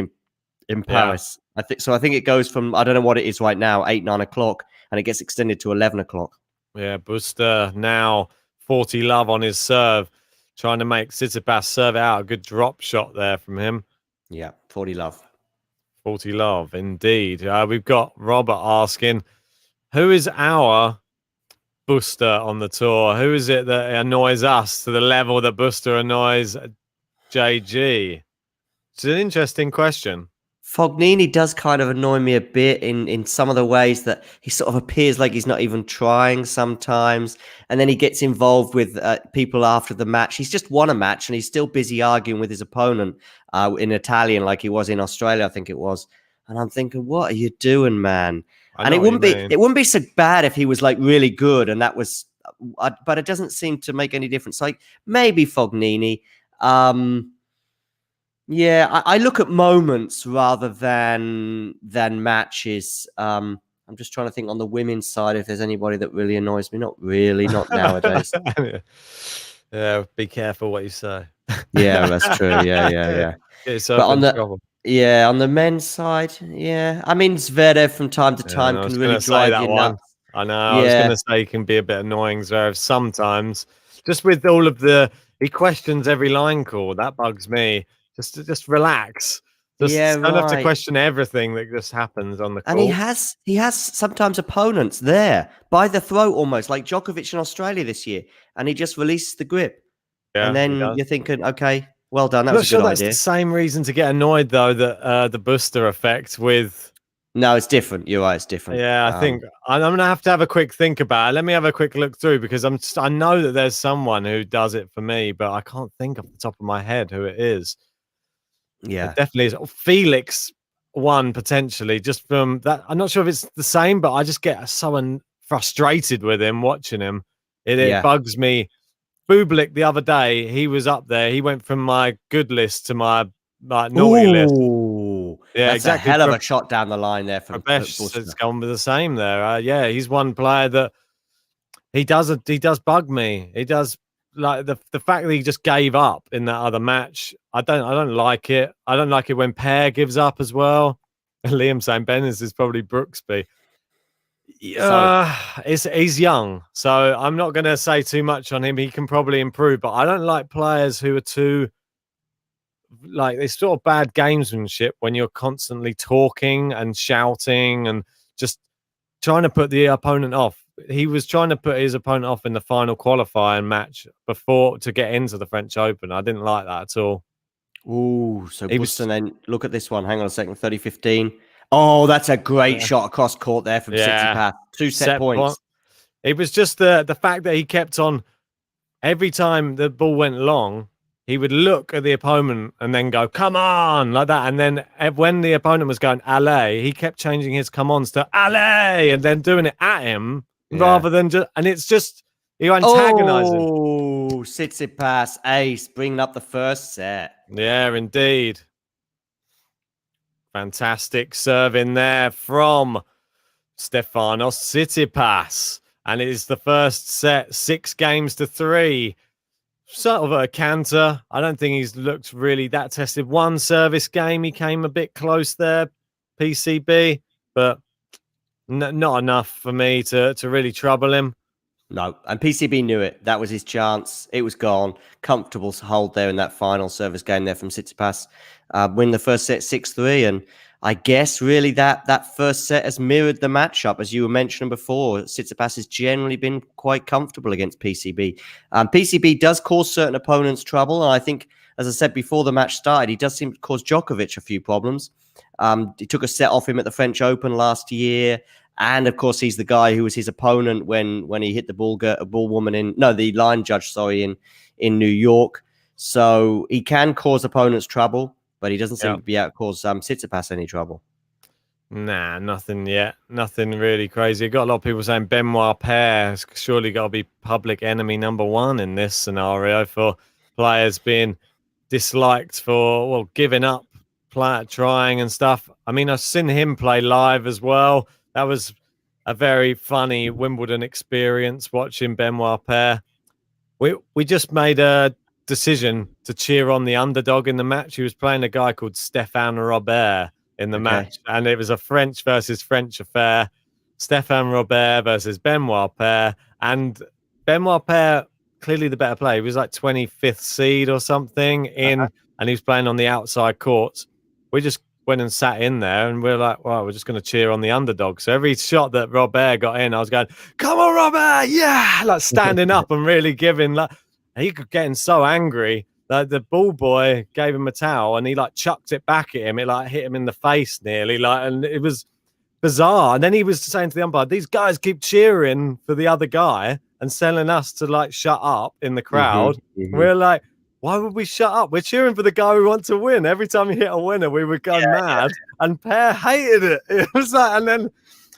in Paris. I think it goes from, I don't know what it is right now, 8, 9 o'clock, and it gets extended to 11 o'clock. Yeah, Busta now 40 love on his serve, trying to make Tsitsipas serve out. A good drop shot there from him. Yeah, 40 love. 40 love, indeed. We've got Robert asking, who is our Busta on the tour? Who is it that annoys us to the level that Busta annoys JG? It's an interesting question. Fognini does kind of annoy me a bit in some of the ways that he sort of appears like he's not even trying sometimes. And then he gets involved with people after the match. He's just won a match and he's still busy arguing with his opponent in Italian like he was in Australia, I think it was. And I'm thinking, what are you doing, man? And it wouldn't be so bad if he was like really good. And that was, but it doesn't seem to make any difference. Like maybe Fognini. Yeah, I look at moments rather than matches. I'm just trying to think on the women's side if there's anybody that really annoys me. Not really, not nowadays. Yeah, be careful what you say. Yeah, that's true. Yeah. But on the men's side, yeah. I mean, Zverev from time to time can really drive you nuts. I know. I was going to say he can be a bit annoying, Zverev, sometimes. Just with all of he questions every line call. That bugs me. Just relax. Don't have to question everything that just happens on the court. And he has sometimes opponents there by the throat almost, like Djokovic in Australia this year, and he just releases the grip. Yeah, and then you're thinking, okay, well done. That was a good idea. That's the same reason to get annoyed though that the Busta effect with. No, it's different. You're right, it's different. Yeah, I think I'm gonna have to have a quick think about it. Let me have a quick look through because I know that there's someone who does it for me, but I can't think off the top of my head who it is. Yeah, it definitely is. Felix one potentially just from that. I'm not sure if it's the same, but I just get so frustrated with him watching him. It bugs me. Bublik the other day, he was up there. He went from my good list to my naughty list. Yeah, that's exactly. A hell of a shot down the line there from Busta. It's gone with the same there. Yeah, he's one player that he does bug me. He does. Like the fact that he just gave up in that other match, I don't like it. I don't like it when Pear gives up as well. Liam saying Bennis is probably Brooksby. He's young, so I'm not going to say too much on him. He can probably improve, but I don't like players who are too it's sort of bad gamesmanship when you're constantly talking and shouting and just trying to put the opponent off. He was trying to put his opponent off in the final qualifying match before to get into the French Open. I didn't like that at all. Ooh, so Busta, then look at this one. Hang on a second, 30-15. Oh, that's a great shot across court there from Tsitsipas. 2 set points. It was just the fact that he kept on every time the ball went long, he would look at the opponent and then go, come on, like that. And then when the opponent was going, allez, he kept changing his come ons to allez and then doing it at him. Rather than just, and it's just you antagonize him. Oh, Tsitsipas ace bringing up the first set. Yeah, indeed. Fantastic serve in there from Stefanos Tsitsipas, and it is the first set, 6-3. Sort of a canter. I don't think he's looked really that tested. One service game, he came a bit close there, PCB, but. Not enough for me to really trouble him. No, and PCB knew it. That was his chance. It was gone. Comfortable hold there in that final service game there from Tsitsipas. Win the first set 6-3. And I guess really that first set has mirrored the matchup. As you were mentioning before, Tsitsipas has generally been quite comfortable against PCB. PCB does cause certain opponents trouble. And I think, as I said before the match started, he does seem to cause Djokovic a few problems. He took a set off him at the French Open last year. And of course, he's the guy who was his opponent when he hit the line judge, in New York. So he can cause opponents trouble. but he doesn't seem to be able to cause Tsitsipas any trouble. Nah, nothing yet. Nothing really crazy. Got a lot of people saying Benoit Paire has surely got to be public enemy #1 in this scenario for players being disliked for, well, giving up, trying and stuff. I mean, I've seen him play live as well. That was a very funny Wimbledon experience watching Benoit Paire. We just made a decision to cheer on the underdog in the match. He was playing a guy called Stéphane Robert in the match, and it was a French versus French affair. Stéphane Robert versus Benoit Paire, and Benoit Paire, clearly the better player. He was like 25th seed or something and he was playing on the outside courts. We just went and sat in there, and we're like, well, we're just going to cheer on the underdog. So every shot that Robert got in, I was going, come on, Robert, yeah, like standing up and really giving. Like, he could getting so angry. Like, the ball boy gave him a towel, and he like chucked it back at him. It like hit him in the face nearly, like, and it was bizarre. And then he was saying to the umpire, these guys keep cheering for the other guy and telling us to like shut up in the crowd. We're like, why would we shut up? We're cheering for the guy we want to win. Every time he hit a winner, we would go mad. And Paire hated it. It was like, and then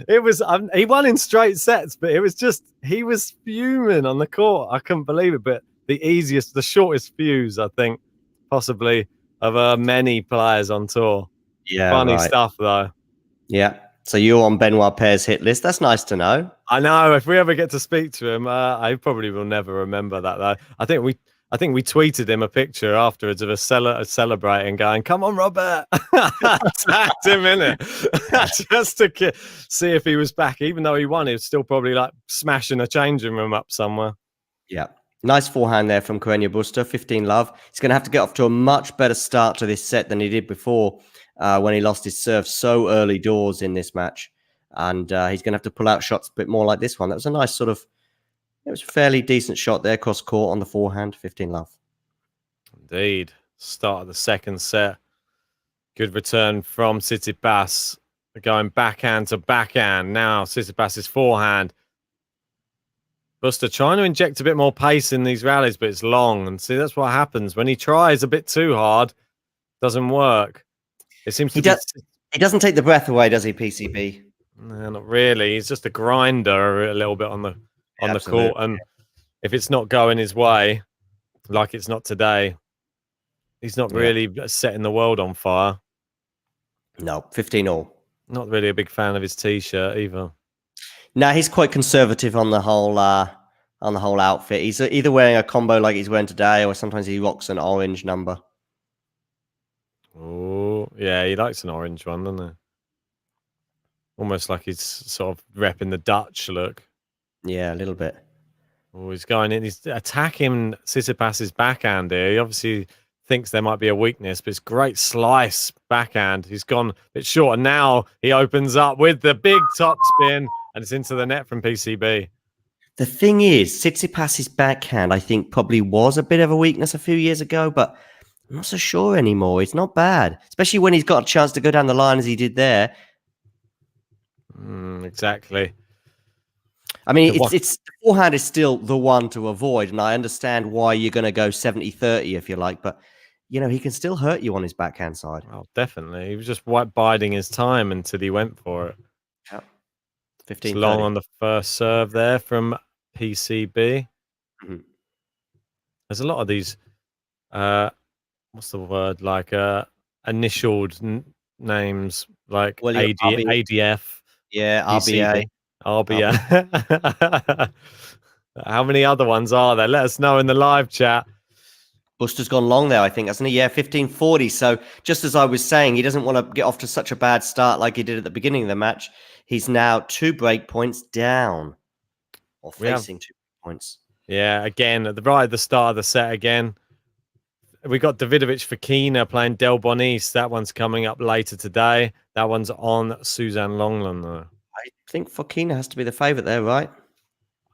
it was, he won in straight sets, but it was just, he was fuming on the court. I couldn't believe it. But the shortest fuse, I think, possibly of many players on tour. Yeah, funny stuff though. Yeah. So you're on Benoit Paire's hit list. That's nice to know. I know. If we ever get to speak to him, I probably will never remember that though. I think we tweeted him a picture afterwards of celebrating, going, "Come on, Robert!" Tagged him in it just to see if he was back. Even though he won, he was still probably like smashing a changing room up somewhere. Yeah. Nice forehand there from Carreno Busta, 15-love. He's going to have to get off to a much better start to this set than he did before when he lost his serve so early doors in this match. And he's going to have to pull out shots a bit more like this one. That was a nice sort of, it was a fairly decent shot there, cross court on the forehand, 15-love. Indeed. Start of the second set. Good return from Tsitsipas. Going backhand to backhand. Now Tsitsipas's forehand. Busta trying to inject a bit more pace in these rallies, but it's long. And see, that's what happens when he tries a bit too hard. Doesn't work. It seems he doesn't take the breath away, does he, PCB? No, not really. He's just a grinder a little bit on the court. And if it's not going his way, like it's not today, he's not really setting the world on fire. No, 15-all. Not really a big fan of his t-shirt either. No, he's quite conservative on the whole outfit. He's either wearing a combo like he's wearing today, or sometimes he rocks an orange number. Oh, yeah, he likes an orange one, doesn't he? Almost like he's sort of repping the Dutch look. Yeah, a little bit. Oh, he's going in. He's attacking Tsitsipas's backhand here. He obviously thinks there might be a weakness, but it's great slice backhand. He's gone a bit short, and now he opens up with the big top spin, and it's into the net from PCB. The thing is, Tsitsipas's backhand, I think, probably was a bit of a weakness a few years ago, but I'm not so sure anymore. It's not bad, especially when he's got a chance to go down the line as he did there. Exactly. I mean, it's the forehand is still the one to avoid, and I understand why you're going to go 70-30 if you like, but you know, he can still hurt you on his backhand side. Oh, definitely. He was just biding his time until he went for it. Yep. 15 long on the first serve there from PCB. There's a lot of these what's the word, like initialed names, like ADF. Yeah, RBA. How many other ones are there? Let us know in the live chat. Busta's gone long there, I think, hasn't he? Yeah, 15-40. So just as I was saying, he doesn't want to get off to such a bad start like he did at the beginning of the match. He's now 2 break points down, or facing 2 points. Yeah, again, at the start of the set again. We got Davidovich Fokina playing Del Bonis. That one's coming up later today. That one's on Suzanne Longland, though. I think Fokina has to be the favourite there, right?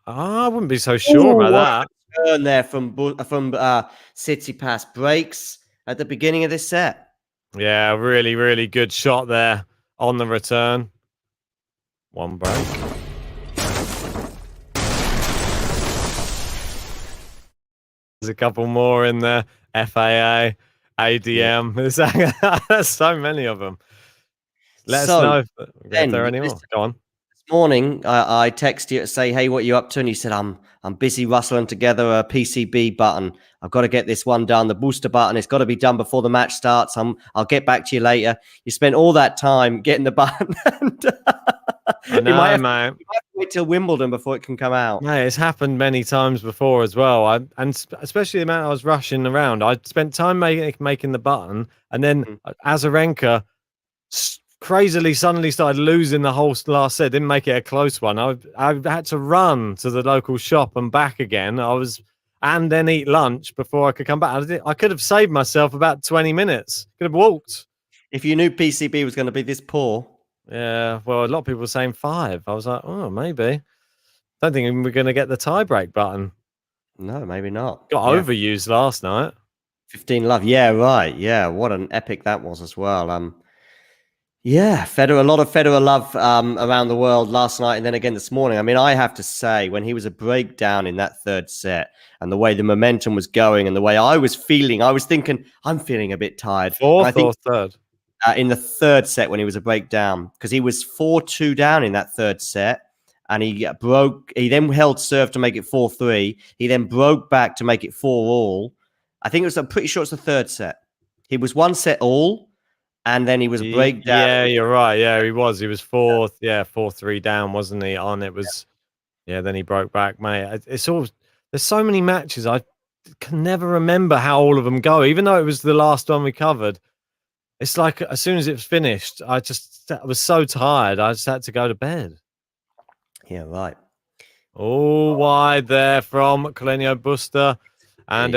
I wouldn't be so sure about that. Turn there from Tsitsipas, breaks at the beginning of this set. Yeah, really, really good shot there on the return. One break. There's a couple more in the FAA. ADM. There's so many of them. Let us know if there are any more. Go on. This morning, I text you to say, "Hey, what are you up to?" And you said, "I'm busy rustling together a PCB button. I've got to get this one done. The booster button. It's got to be done before the match starts. I'll get back to you later." You spent all that time getting the button. I know, you might have man. to wait till Wimbledon before it can come out. Yeah, it's happened many times before as well. Especially the amount I was rushing around. I spent time making the button, and then Azarenka crazily suddenly started losing the whole last set. Didn't make it a close one. I had to run to the local shop and back again. And then eat lunch before I could come back. I could have saved myself about 20 minutes. Could have walked. If you knew PCB was going to be this poor. Yeah, well, a lot of people were saying 5. I was like, oh, maybe. Don't think we're going to get the tiebreak button. No, maybe not. Got overused last night. 15 love. Yeah, right. Yeah, what an epic that was as well. Yeah, Federer, a lot of Federer love around the world last night and then again this morning. I mean, I have to say, when he was a breakdown in that third set and the way the momentum was going and the way I was feeling, I was thinking, I'm feeling a bit tired. Fourth or third? In the third set when he was a breakdown, because he was 4-2 down in that third set. And he then held serve to make it 4-3. He then broke back to make it 4-all. I think I'm pretty sure it's the third set. He was 1 set all. And then he was breakdown. Yeah, you're right. Yeah, he was. He was 4-3 down, wasn't he? Then he broke back, mate. There's so many matches. I can never remember how all of them go, even though it was the last one we covered. It's like as soon as it was finished, I was so tired. I just had to go to bed. Yeah, right. All wide there from Carreno Busta. And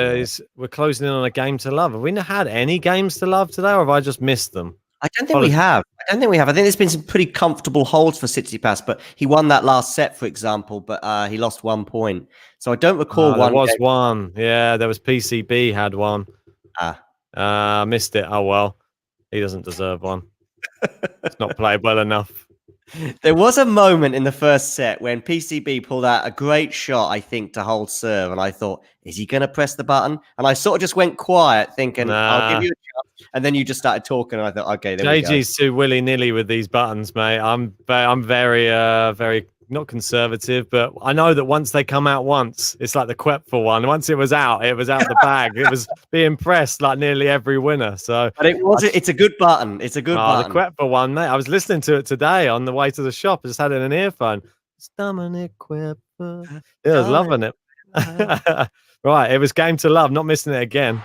we're closing in on a game to love. Have we had any games to love today, or have I just missed them? I don't think we have. I think there's been some pretty comfortable holds for Tsitsipas, but he won that last set, for example, but he lost 1 point. So I don't recall one. There was one. Yeah, there was PCB had one. Missed it. Oh, well. He doesn't deserve one. It's not played well enough. There was a moment in the first set when PCB pulled out a great shot, I think, to hold serve. And I thought, is he going to press the button? And I sort of just went quiet thinking, I'll give you a chance. And then you just started talking. And I thought, okay, there we go. JG's too willy-nilly with these buttons, mate. I'm very, very not conservative, but I know that once they come out once, it's like the Quepfer one. Once it was out the bag. It was being pressed like nearly every winner. So, but it's a good button. It's a good button. The Quepfer one, mate. I was listening to it today on the way to the shop. I just had it in an earphone. It's Dominic Quepfer. Yeah, I was loving it. Right, it was game to love. Not missing it again.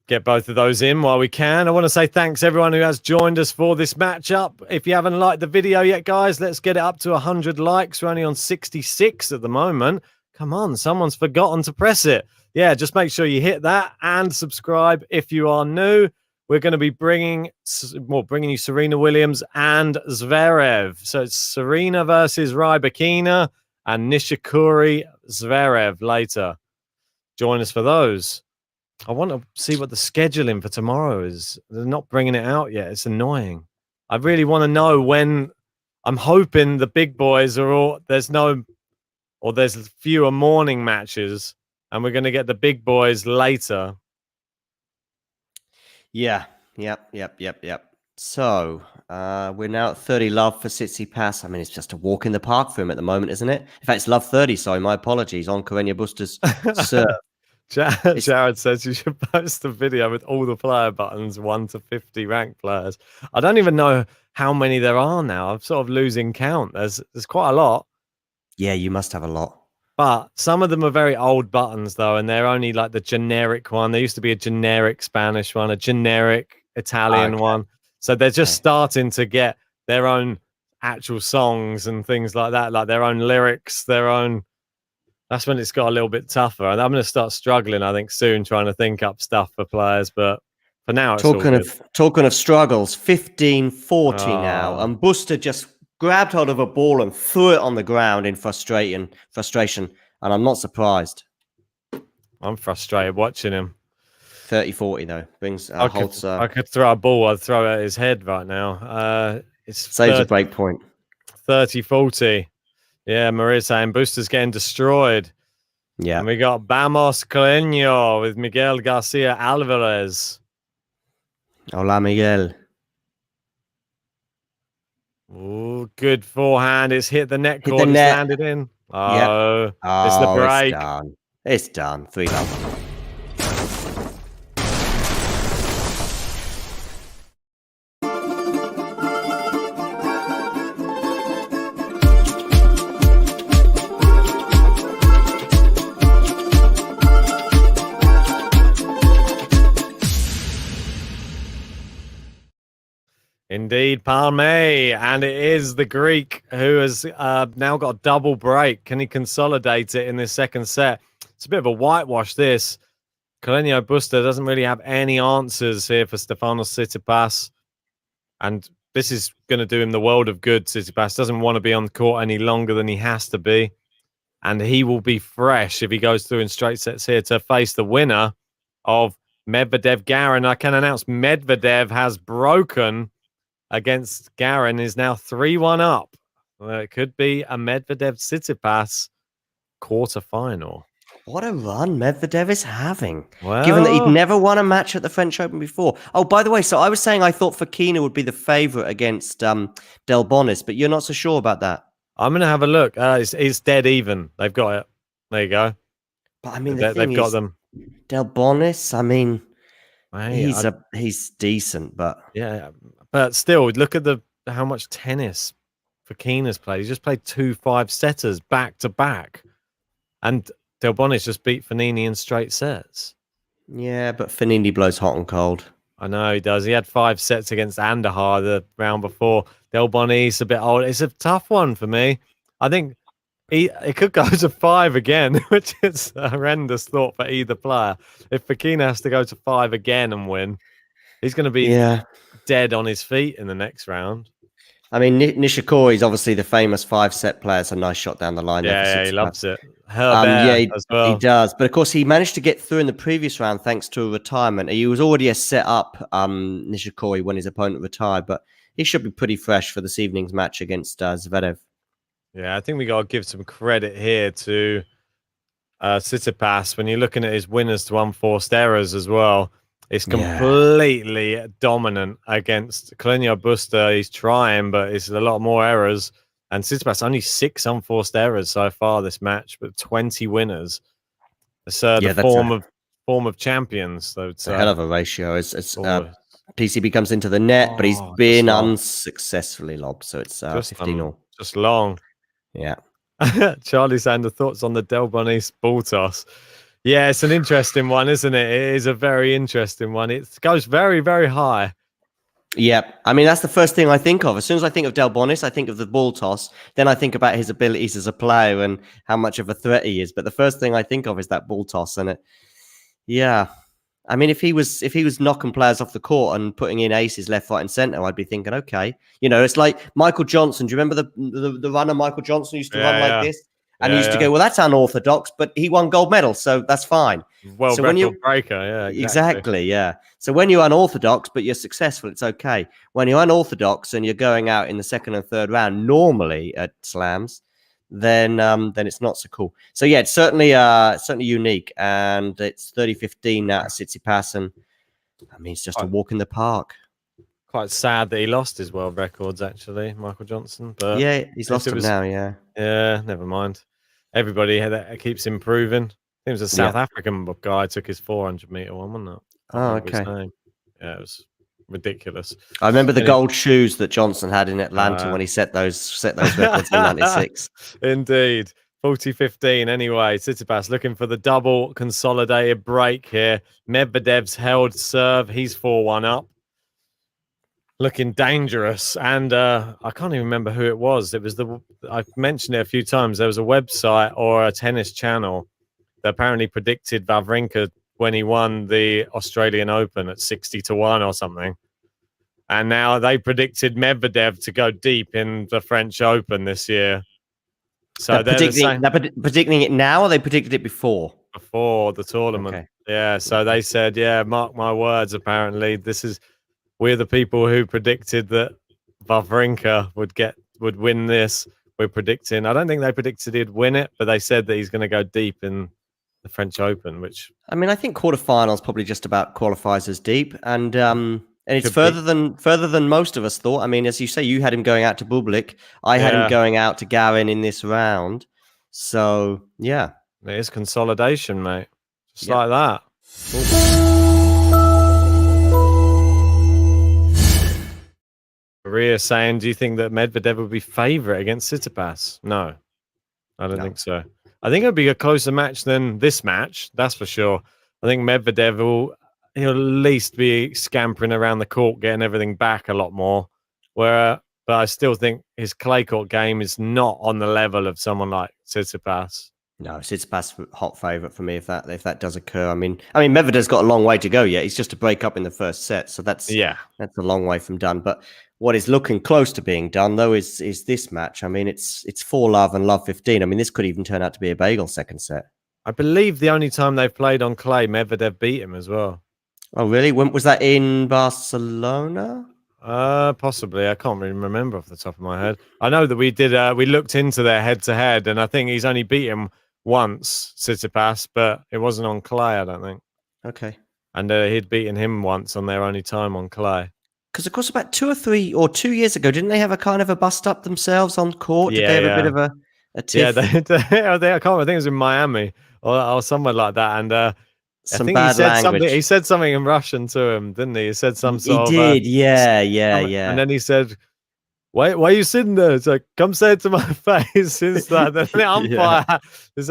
Get both of those in while we can. I want to say thanks everyone who has joined us for this matchup. If you haven't liked the video yet, guys, let's get it up to 100 likes. We're only on 66 at the moment. Come on, someone's forgotten to press it. Yeah, just make sure you hit that and subscribe if you are new. We're going to be bringing you Serena Williams and Zverev. So it's Serena versus Rybakina and Nishikori Zverev later. Join us for those. I want to see what the scheduling for tomorrow is. They're not bringing it out yet. It's annoying. I really want to know when. I'm hoping the big boys there's fewer morning matches and we're going to get the big boys later. Yeah. Yep. So we're now at 30 love for Tsitsipas. I mean, it's just a walk in the park for him at the moment, isn't it? In fact, it's love 30. Sorry, my apologies on Carreno Busta's serve. Jared says you should post a video with all the player buttons, 1 to 50 ranked players. I don't even know how many there are now. I'm sort of losing count. There's quite a lot. Yeah, you must have a lot. But some of them are very old buttons, though, and they're only like the generic one. There used to be a generic Spanish one, a generic Italian one. So they're just starting to get their own actual songs and things like that, like their own lyrics, their own... That's when it's got a little bit tougher. And I'm going to start struggling, I think, soon, trying to think up stuff for players. But for now, it's talking of struggles, 15-40 now. And Busta just grabbed hold of a ball and threw it on the ground in frustration. And I'm not surprised. I'm frustrated watching him. 30-40 though. Brings I could throw a ball. I'd throw it at his head right now. It's saves a break point. 30-40. Yeah, Maria's saying Busta's getting destroyed. Yeah. And we got Vamos Carreño with Miguel Garcia Alvarez. Hola, Miguel. Ooh, good forehand. It's hit the net cord. It's landed in. Oh, it's the break. It's done. 3-love. Indeed, Palme, and it is the Greek who has now got a double break. Can he consolidate it in this second set? It's a bit of a whitewash, this. Carreño Busta doesn't really have any answers here for Stefanos Tsitsipas, and this is going to do him the world of good. Tsitsipas doesn't want to be on the court any longer than he has to be, and he will be fresh if he goes through in straight sets here to face the winner of Medvedev-Garin. I can announce Medvedev has broken against Garin, is now 3-1 up. Well, it could be a Medvedev-Tsitsipas quarterfinal. What a run Medvedev is having, given that he'd never won a match at the French Open before. Oh, by the way, so I was saying I thought Fokina would be the favourite against Delbonis, but you're not so sure about that. I'm going to have a look. It's dead even. They've got it. There you go. But I mean, they've got them. Delbonis, I mean, Mate, he's decent, but yeah, but still, look at how much tennis Fokina's played. He's just played 2 5-setters back to back, and Delbonis just beat Fognini in straight sets. Yeah, but Fognini blows hot and cold. I know he does. He had 5 sets against Andahar the round before. Delbonis a bit old. It's a tough one for me. I think it could go to 5 again, which is a horrendous thought for either player. If Fokina has to go to 5 again and win, he's going to be dead on his feet in the next round. I mean, Nishikori is obviously the famous 5-set player. It's a nice shot down the line. Yeah, he loves it. He does. But of course, he managed to get through in the previous round thanks to a retirement. He was already a set up Nishikori when his opponent retired, but he should be pretty fresh for this evening's match against Zverev. Yeah, I think we got to give some credit here to Tsitsipas when you're looking at his winners to unforced errors as well. It's completely dominant against Carreño Busta. He's trying, but it's a lot more errors. And Tsitsipas only 6 unforced errors so far this match, but 20 winners. It's the form of champions. So it's a hell of a ratio. PCB comes into the net, but he's been unsuccessfully lobbed. So it's 15-all. Just long. Yeah. Charlie Sander, thoughts on the Delbonis ball toss? Yeah, it's an interesting one, isn't it? It is a very interesting one. It goes very, very high. Yeah, I mean, that's the first thing I think of. As soon as I think of Delbonis, I think of the ball toss. Then I think about his abilities as a player and how much of a threat he is. But the first thing I think of is that ball toss. And I mean, if he was knocking players off the court and putting in aces left, right, and centre, I'd be thinking, okay, it's like Michael Johnson. Do you remember the runner Michael Johnson used to run like this? And he used to go, well, that's unorthodox, but he won gold medals, so that's fine. Well, so when you're breaker, yeah, exactly, yeah. So when you're unorthodox, but you're successful, it's okay. When you're unorthodox and you're going out in the second and third round, normally at slams, then it's not so cool. So yeah, it's certainly unique, and it's 30-15 now at Tsitsipas, and I mean, it's just a walk in the park. Quite sad that he lost his world records, actually, Michael Johnson. But yeah, he's lost them now. Yeah, never mind. Everybody keeps improving. It was a South African guy took his 400-meter one, wasn't it? Oh, okay. Yeah, it was ridiculous. I remember the gold shoes that Johnson had in Atlanta when he set those records in '96. Indeed. 40-15 anyway. Tsitsipas looking for the double consolidated break here. Medvedev's held serve. He's 4-1 up. Looking dangerous, and I can't even remember who it was. It was I've mentioned it a few times. There was a website or a tennis channel that apparently predicted Wawrinka when he won the Australian Open at 60-1 or something, and now they predicted Medvedev to go deep in the French Open this year. So they're predicting it now, or they predicted it before? Before the tournament. Okay. Yeah, so they said, yeah, mark my words, apparently. We're the people who predicted that Wawrinka would win this. We're predicting. I don't think they predicted he'd win it, but they said that he's going to go deep in the French Open, which I mean, I think quarterfinals probably just about qualifies as deep, and it's Could further than most of us thought. I mean, as you say, you had him going out to Bublik. I had him Yeah. going out to Garin in this round. So yeah, it is consolidation, mate. Just Yep. like that. Maria saying, do you think that Medvedev would be favourite against Tsitsipas? No, I don't think so. I think it'll be a closer match than this match. That's for sure. I think Medvedev he'll at least be scampering around the court, getting everything back a lot more. But I still think his clay court game is not on the level of someone like Tsitsipas. No, Tsitsipas hot favourite for me if that does occur. I mean, Medvedev's got a long way to go yet. He's just a break up in the first set, so that's a long way from done. But what is looking close to being done though is this match. I mean, it's 4-love and love 15. I mean, this could even turn out to be a bagel second set. I believe the only time they've played on clay, Medvedev beat him as well. Oh, really? When was that, in Barcelona? Possibly. I can't really remember off the top of my head. I know that we did. We looked into their head-to-head, and I think he's only beat him once, Tsitsipas, but it wasn't on clay, I don't think. Okay. And he'd beaten him once on their only time on clay. Because, of course, about 2 years ago, didn't they have a kind of a bust-up themselves on court? Did they have a bit of a tiff? Yeah, I can't. I think it was in Miami or somewhere like that. And I think bad language. He said something in Russian to him, didn't he? He said some sort of. He did, yeah. And then he said, why are you sitting there? It's like, come say it to my face. It's like the umpire. It's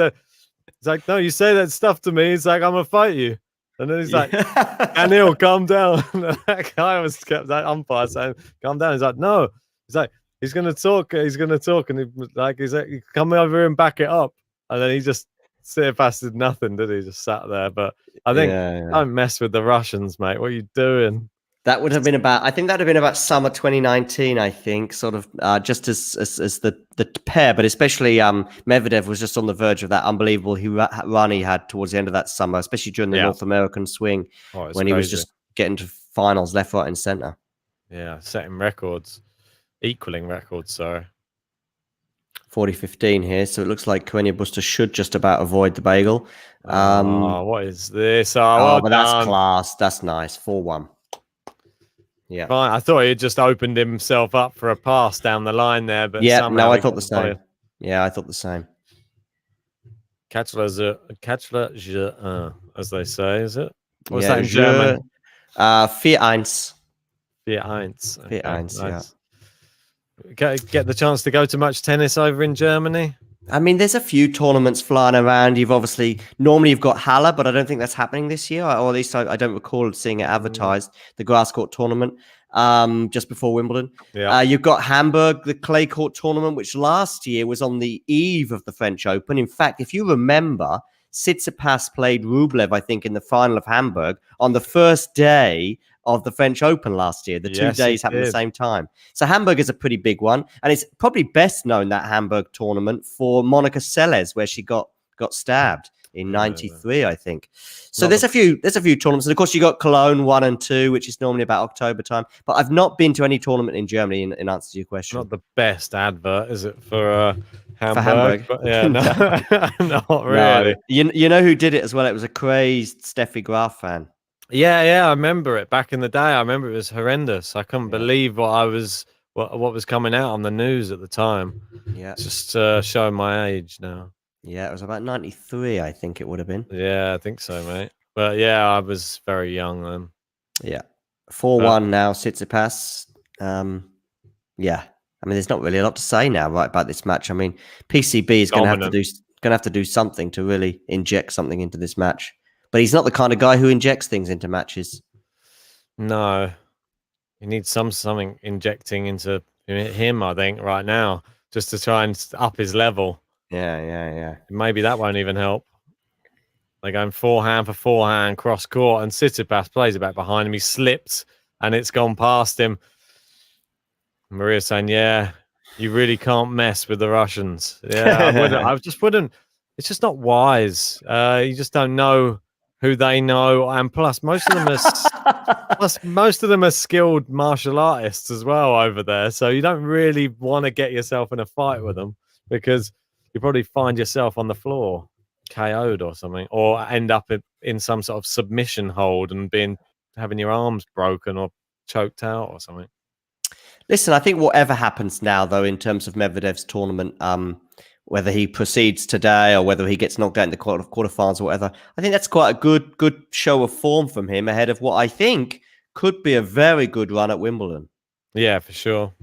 like, no, you say that stuff to me. It's like, I'm gonna fight you. And then he's like, Anil, calm down. That umpire saying, calm down. He's like, no. He's like, he's gonna talk. He's gonna talk, and he's like, come over here and back it up. And then he just Tsitsipas did nothing, did he? Just sat there. But I think don't mess with the Russians, mate. What are you doing? That would have been about summer 2019, I think, sort of just as the pair, but especially Medvedev was just on the verge of that unbelievable run he had towards the end of that summer, especially during the North American swing when crazy. He was just getting to finals left, right, and center. Yeah, setting records, equaling records. Sorry. 40-15 here, so it looks like CARRENO BUSTA should just about avoid the bagel. What is this? But that's class. That's nice. 4-1. Yeah. Fine. I thought he just opened himself up for a pass down the line there, but I thought the same. Yeah, I thought the same. Catchler, as they say, is it? What's that in German? 4-1. 4-1. Okay, 4-1, nice. Get the chance to go to much tennis over in Germany? I mean, there's a few tournaments flying around. Normally you've got Halle, but I don't think that's happening this year, or at least I don't recall seeing it advertised, the grass court tournament, just before Wimbledon. Yeah. You've got Hamburg, the clay court tournament, which last year was on the eve of the French Open. In fact, if you remember, Tsitsipas played Rublev, I think, in the final of Hamburg on the first day of the French Open last year. The 2 days happened at the same time. So Hamburg is a pretty big one. And it's probably best known, that Hamburg tournament, for Monica Seles, where she got stabbed in 93, I think. So there's a few tournaments. And of course, you got Cologne 1 and 2, which is normally about October time. But I've not been to any tournament in Germany, in answer to your question. Not the best advert, is it, for Hamburg? For Hamburg. But yeah, not really. No. You know who did it as well? It was a crazed Steffi Graf fan. Yeah, I remember it back in the day. I remember it was horrendous. I couldn't believe what was coming out on the news at the time. Yeah, it's just showing my age now. Yeah, it was about 93, I think it would have been. Yeah, I think so, mate. But yeah, I was very young then. Yeah, 4-1 now, Tsitsipas. Yeah, I mean, there's not really a lot to say now, right, about this match. I mean, PCB is going to have to do something to really inject something into this match. But he's not the kind of guy who injects things into matches. No. He needs something injecting into him, I think, right now, just to try and up his level. Yeah. Maybe that won't even help. They're going forehand for forehand, cross court, and Tsitsipas plays it back behind him. He slipped, and it's gone past him. Maria's saying, yeah, you really can't mess with the Russians. Yeah, I just wouldn't. It's just not wise. You just don't know who they know, and plus most of them are skilled martial artists as well over there. So you don't really want to get yourself in a fight with them because you probably find yourself on the floor, KO'd or something, or end up in some sort of submission hold and having your arms broken or choked out or something. Listen, I think whatever happens now, though, in terms of Medvedev's tournament, whether he proceeds today or whether he gets knocked out in the quarterfinals or whatever, I think that's quite a good show of form from him ahead of what I think could be a very good run at Wimbledon. Yeah, for sure.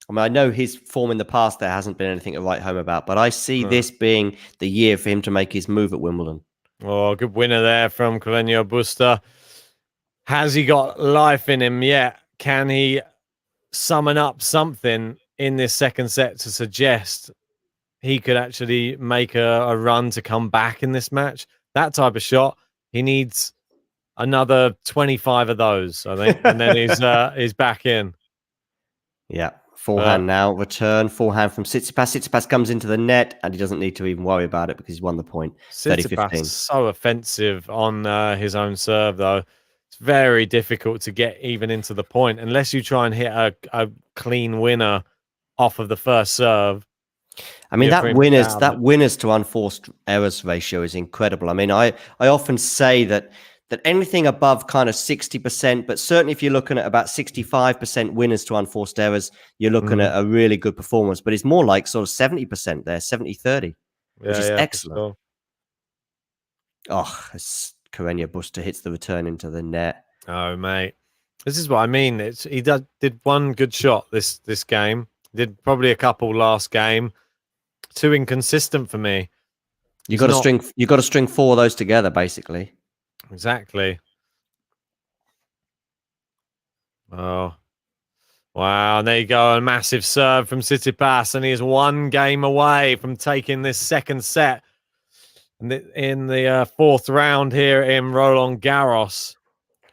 I mean, I know his form in the past there hasn't been anything to write home about, but I see this being the year for him to make his move at Wimbledon. Oh, good winner there from Carreño Busta. Has he got life in him yet? Can he summon up something in this second set to suggest he could actually make a run to come back in this match? That type of shot, he needs another 25 of those, I think, and then he's back in. Yeah, forehand now, return, forehand from Tsitsipas. Tsitsipas comes into the net, and he doesn't need to even worry about it because he's won the point. 30-15. So offensive on his own serve, though. It's very difficult to get even into the point unless you try and hit a clean winner off of the first serve. I mean, that winners to unforced errors ratio is incredible. I mean, I often say that anything above kind of 60%, but certainly if you're looking at about 65% winners to unforced errors, you're looking at a really good performance. But it's more like sort of 70% there, 70-30, which is excellent. Sure. Oh, Carreño Busta hits the return into the net. Oh, mate. This is what I mean. He did one good shot this game. Did probably a couple last game. Too inconsistent for me. You got to string four of those together, basically. Exactly. Oh, wow! And there you go, a massive serve from Tsitsipas, and he is one game away from taking this second set in the fourth round here in Roland Garros.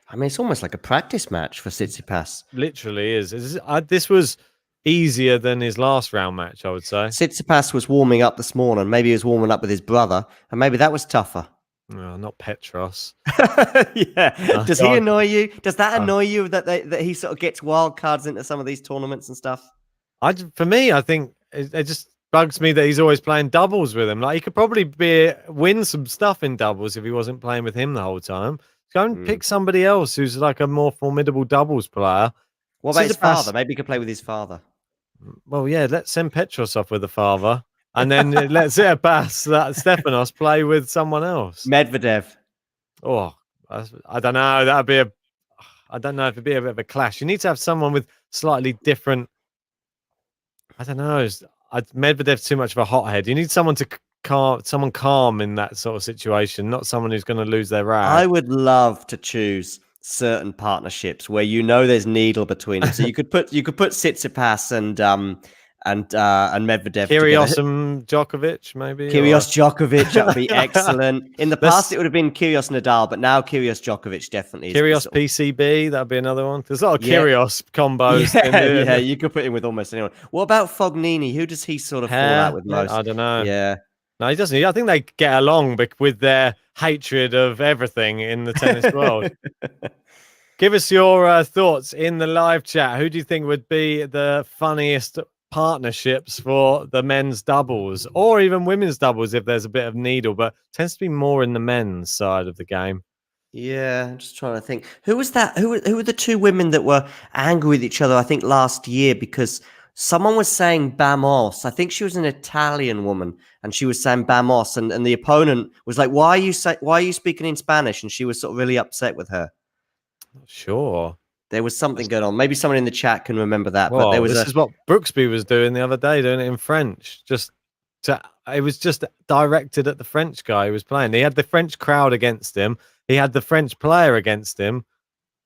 I mean, it's almost like a practice match for Tsitsipas. Literally is. This was easier than his last round match, I would say. Tsitsipas was warming up this morning. Maybe he was warming up with his brother, and maybe that was tougher. No, not Petros. Yeah. Does he annoy you? Does that annoy you that he sort of gets wild cards into some of these tournaments and stuff? For me, I think it just bugs me that he's always playing doubles with him. Like, he could probably win some stuff in doubles if he wasn't playing with him the whole time. Go and pick somebody else who's like a more formidable doubles player. What about his father? Maybe he could play with his father. Well, yeah, let's send Petros off with the father. And then let's Stefanos play with someone else. Medvedev. Oh, I don't know. I don't know if it'd be a bit of a clash. You need to have someone with slightly different. I don't know. Medvedev's too much of a hothead. You need someone calm in that sort of situation, not someone who's going to lose their rag. I would love to choose certain partnerships where there's needle between them. So you could put Tsitsipas and Medvedev. Kyrgios and Djokovic, maybe. Kyrgios Djokovic, that would be excellent. In the past, it would have been Kyrgios Nadal, but now Kyrgios Djokovic definitely is. Kyrgios PCB, that'd be another one. There's a lot of Kyrgios combos. Yeah, you could put him with almost anyone. What about Fognini? Who does he sort of fall out with most? I don't know. Yeah. No, he doesn't. I think they get along with their hatred of everything in the tennis world. Give us your thoughts in the live chat. Who do you think would be the funniest partnerships for the men's doubles or even women's doubles if there's a bit of needle, but tends to be more in the men's side of the game? Yeah, I'm just trying to think. Who was that? Who were the two women that were angry with each other, I think, last year because someone was saying Bamos. I think she was an Italian woman, and she was saying Bamos, and the opponent was like, "Why are you speaking in Spanish?" And she was sort of really upset with her. Sure. There was something going on. Maybe someone in the chat can remember that. Well, but this is what Brooksby was doing the other day, doing it in French. It was just directed at the French guy who was playing. He had the French crowd against him. He had the French player against him.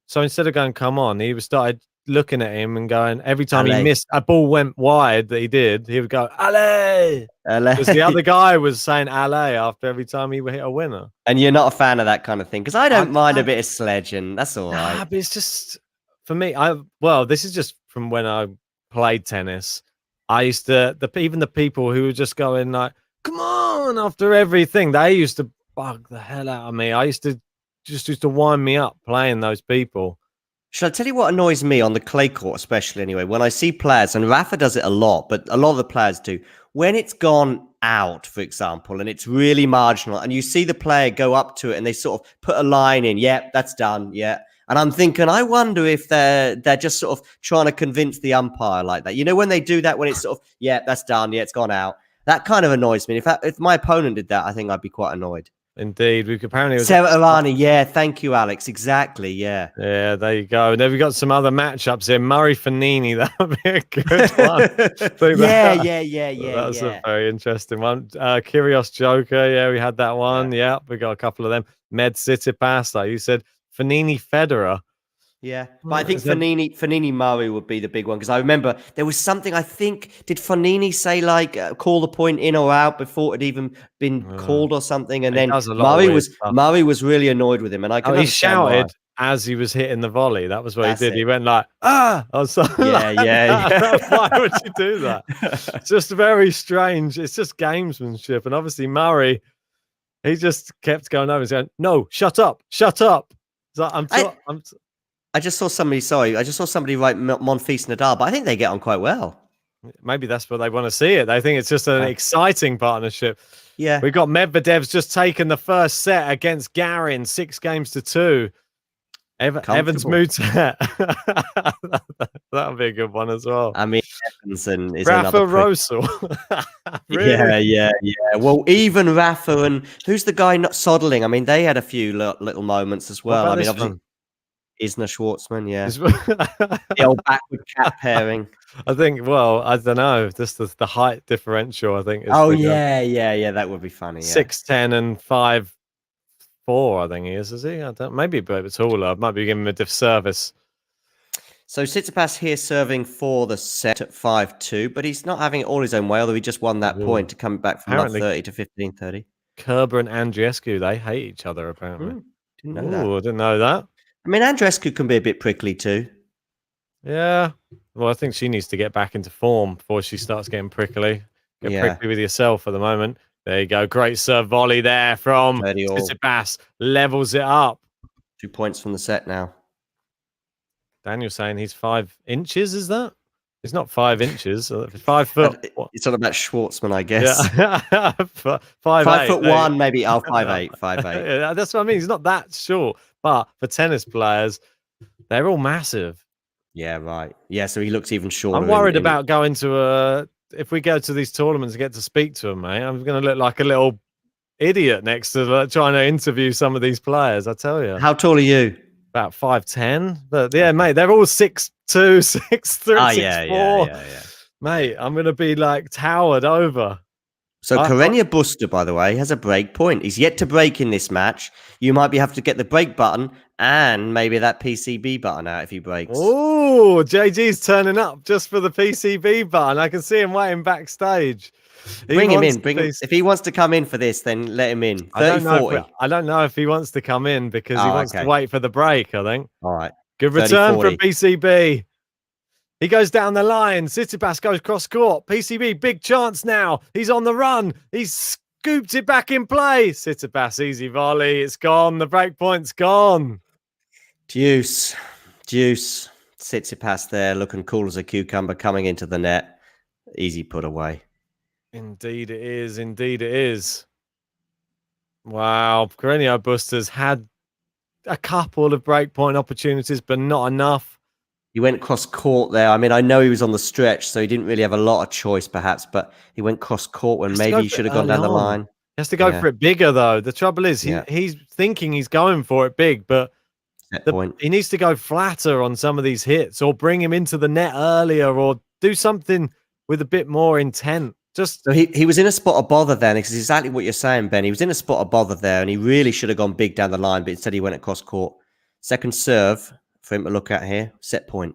So instead of going, "Come on," he started looking at him and going, every time he missed a ball went wide that he would go, "Allez!" Because the other guy was saying "Allez" after every time he hit a winner. And you're not a fan of that kind of thing? Because I don't mind a bit of sledging. That's all right. But it's just, for me, this is just from when I played tennis. I used to, even the people who were just going like, "Come on," after everything, they used to bug the hell out of me. I used to wind me up playing those people. Shall I tell you what annoys me on the clay court, especially anyway, when I see players, and Rafa does it a lot, but a lot of the players do, when it's gone out, for example, and it's really marginal, and you see the player go up to it and they sort of put a line in, yeah, that's done, yeah. And I'm thinking, I wonder if they're just sort of trying to convince the umpire like that. You know, when they do that, when it's sort of, yeah, that's done, yeah, it's gone out. That kind of annoys me. If my opponent did that, I think I'd be quite annoyed. Indeed, we apparently Sarah Arani, yeah, thank you, Alex. Exactly, yeah. Yeah, there you go. And then we got some other matchups here. Murray Fanini, that would be a good one. That's a very interesting one. Kyrgios Joker, yeah, we had that one. Yeah, we got a couple of them. Med Tsitsipas, like you said. Fanini Federer. Yeah, but I think Fanini Murray would be the big one, because I remember there was something, I think, did Fanini say like call the point in or out before it had even been called or something, and then Murray was really annoyed with him, and I can he shouted as he was hitting the volley. That was what he did. He went like, ah! I was like, yeah. Why would you do that? It's just very strange. It's just gamesmanship, and obviously Murray, he just kept going over and saying, "No, shut up, shut up." So I just saw somebody write Monfils Nadal, but I think they get on quite well. Maybe that's what they want to see it. They think it's just an exciting partnership. Yeah. We got Medvedev's just taken the first set against Garin, 6-2. Evans Mutet. That'll be a good one as well. I mean, Evanson is Rafa Rosal. Really? Yeah. Well, even Rafa and who's the guy not Soderling? I mean, they had a few little moments as well. I mean, obviously, Isner Schwartzman, yeah. The old backward cat pairing. I think, well, I don't know. Just the height differential, I think. Yeah. That would be funny. 6'10" and 5'4", I think he is he? I don't. Maybe a bit taller. Might be giving him a disservice. So Tsitsipas here serving for the set at 5-2, but he's not having it all his own way, although he just won that point to come back from 30 to 15-30. Kerber and Andreescu, they hate each other, apparently. Didn't know that. I didn't know that. I mean, Andreescu can be a bit prickly too. Yeah. Well, I think she needs to get back into form before she starts getting prickly. Get prickly with yourself at the moment. There you go. Great serve volley there from Tsitsipas. Levels it up. 2 points from the set now. Daniel saying he's 5 inches, is that? He's not 5 inches. 5 foot. It's all about Schwartzman, I guess. Yeah. 5'1", maybe. 5'8", 5'8". Yeah, that's what I mean. He's not that short. But for tennis players, they're all massive. Yeah, right. Yeah, so he looks even shorter. I'm worried about going to if we go to these tournaments and get to speak to them, mate, I'm going to look like a little idiot next to trying to interview some of these players, I tell you. How tall are you? About 5'10". But yeah, mate, they're all 6'2", 6'3", 6'4". Yeah. Mate, I'm going to be like towered over. So CARRENO Busta, by the way, has a break point. He's yet to break in this match. You might have to get the break button and maybe that PCB button out if he breaks. Oh, JG's turning up just for the PCB button. I can see him waiting backstage. Bring him in. If he wants to come in for this, then let him in. 30-40. I don't know if he wants to come in because he wants to wait for the break, I think. All right. Good return from PCB. He goes down the line. Tsitsipas goes cross court. PCB, big chance now. He's on the run. He's scooped it back in play. Tsitsipas, easy volley. It's gone. The break point's gone. Deuce. Tsitsipas there looking cool as a cucumber coming into the net. Easy put away. Indeed it is. Indeed it is. Wow. CARRENO Busta's had a couple of breakpoint opportunities, but not enough. He went cross court there. I mean, I know he was on the stretch, so he didn't really have a lot of choice, perhaps, but he went cross court when maybe he should have gone down the line. He has to go for it bigger, though. The trouble is, he's thinking he's going for it big, but he needs to go flatter on some of these hits or bring him into the net earlier or do something with a bit more intent. So he was in a spot of bother then, because exactly what you're saying, Ben. He was in a spot of bother there, and he really should have gone big down the line, but instead he went across court. Second serve for him to look at here. Set point.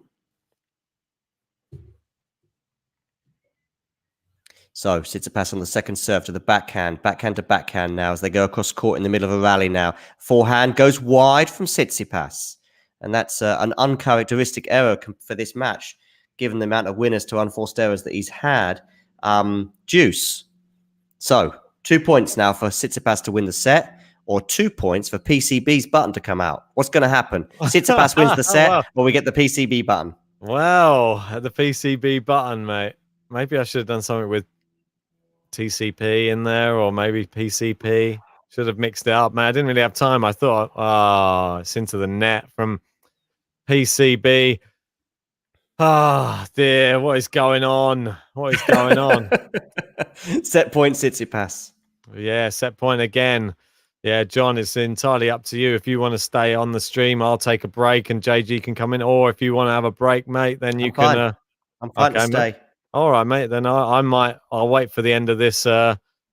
So Tsitsipas on the second serve to the backhand to backhand now as they go across court in the middle of a rally now. Forehand goes wide from Tsitsipas. And that's an uncharacteristic error for this match, given the amount of winners to unforced errors that he's had. Deuce. So 2 points now for Tsitsipas to win the set. or 2 points for PCB's button to come out. What's going to happen? Tsitsipas wins the set, Wow. or we get the PCB button? Well, the PCB button, mate. Maybe I should have done something with TCP in there, or maybe PCP. Should have mixed it up, man. I didn't really have time. I thought, it's into the net from PCB. Ah, dear, what is going on? What is going on? Set point, Tsitsipas. Yeah, set point again. Yeah, John, it's entirely up to you. If you want to stay on the stream, I'll take a break and JG can come in. Or if you want to have a break, mate, then you can. I'm fine to stay. Mate. All right, mate. Then I'll wait for the end of this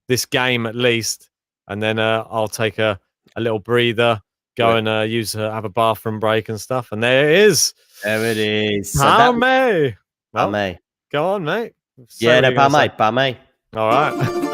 this game at least, and then I'll take a little breather, go and have a bathroom break and stuff. And there it is. There it is. So Pame. Well, go on, mate. Yeah, no, Pame. All right.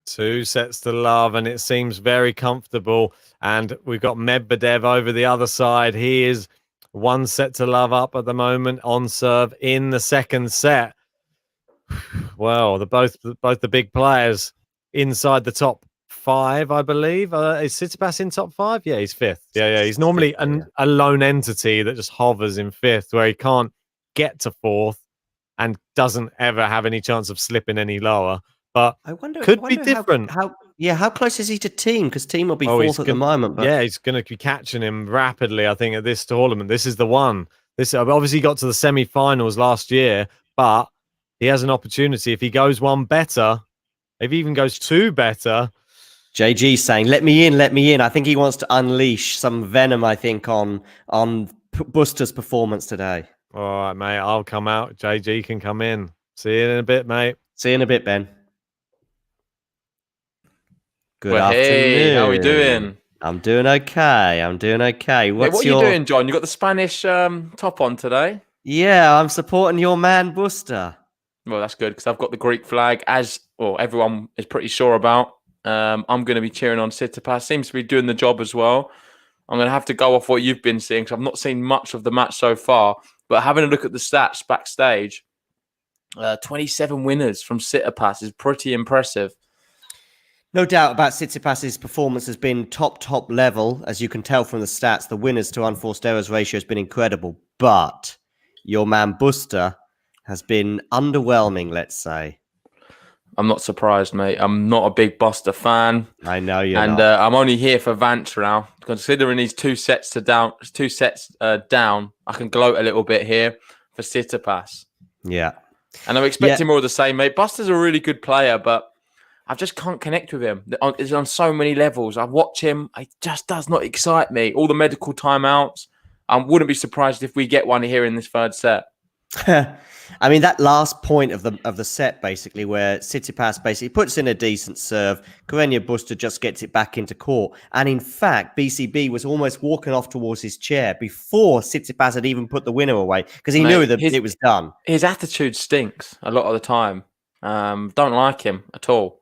Two sets to love, and it seems very comfortable. And we've got Medvedev over the other side. He is 1 set to love up at the moment on serve in the second set. Well, both the big players inside the top 5, I believe. Is Tsitsipas in top 5? Yeah, he's 5th. Yeah. He's normally a lone entity that just hovers in 5th, where he can't get to 4th and doesn't ever have any chance of slipping any lower. But I wonder be different. How close is he to Team? Because Team will be 4th at the moment. But... Yeah, he's going to be catching him rapidly, I think, at this tournament. This is the one. This obviously got to the semi-finals last year, but he has an opportunity. If he goes one better, if he even goes 2 better. JG saying, let me in. I think he wants to unleash some venom, I think, on Busta's performance today. All right, mate. I'll come out. JG can come in. See you in a bit, mate. See you in a bit, Ben. Good afternoon. Hey, how are we doing? I'm doing okay. What are you doing, John? You got the Spanish top on today? Yeah, I'm supporting your man Busta. Well, that's good because I've got the Greek flag, as everyone is pretty sure about. I'm going to be cheering on Tsitsipas. Seems to be doing the job as well. I'm going to have to go off what you've been seeing because I've not seen much of the match so far. But having a look at the stats backstage, 27 winners from Tsitsipas is pretty impressive. No doubt about Tsitsipas's performance has been top level. As you can tell from the stats, the winners to unforced errors ratio has been incredible. But your man Busta has been underwhelming, let's say. I'm not surprised, mate. I'm not a big Busta fan. I know you're not. And I'm only here for Vance now. Considering he's 2 sets down, I can gloat a little bit here for Tsitsipas. Yeah. And I'm expecting more of the same, mate. Busta's a really good player, but I just can't connect with him. It's on so many levels. I watch him. It just does not excite me. All the medical timeouts. I wouldn't be surprised if we get one here in this third set. I mean, that last point of the set, basically, where Tsitsipas basically puts in a decent serve. Carreño Busta just gets it back into court. And in fact, BCB was almost walking off towards his chair before Tsitsipas had even put the winner away because he knew that it was done. His attitude stinks a lot of the time. Don't like him at all.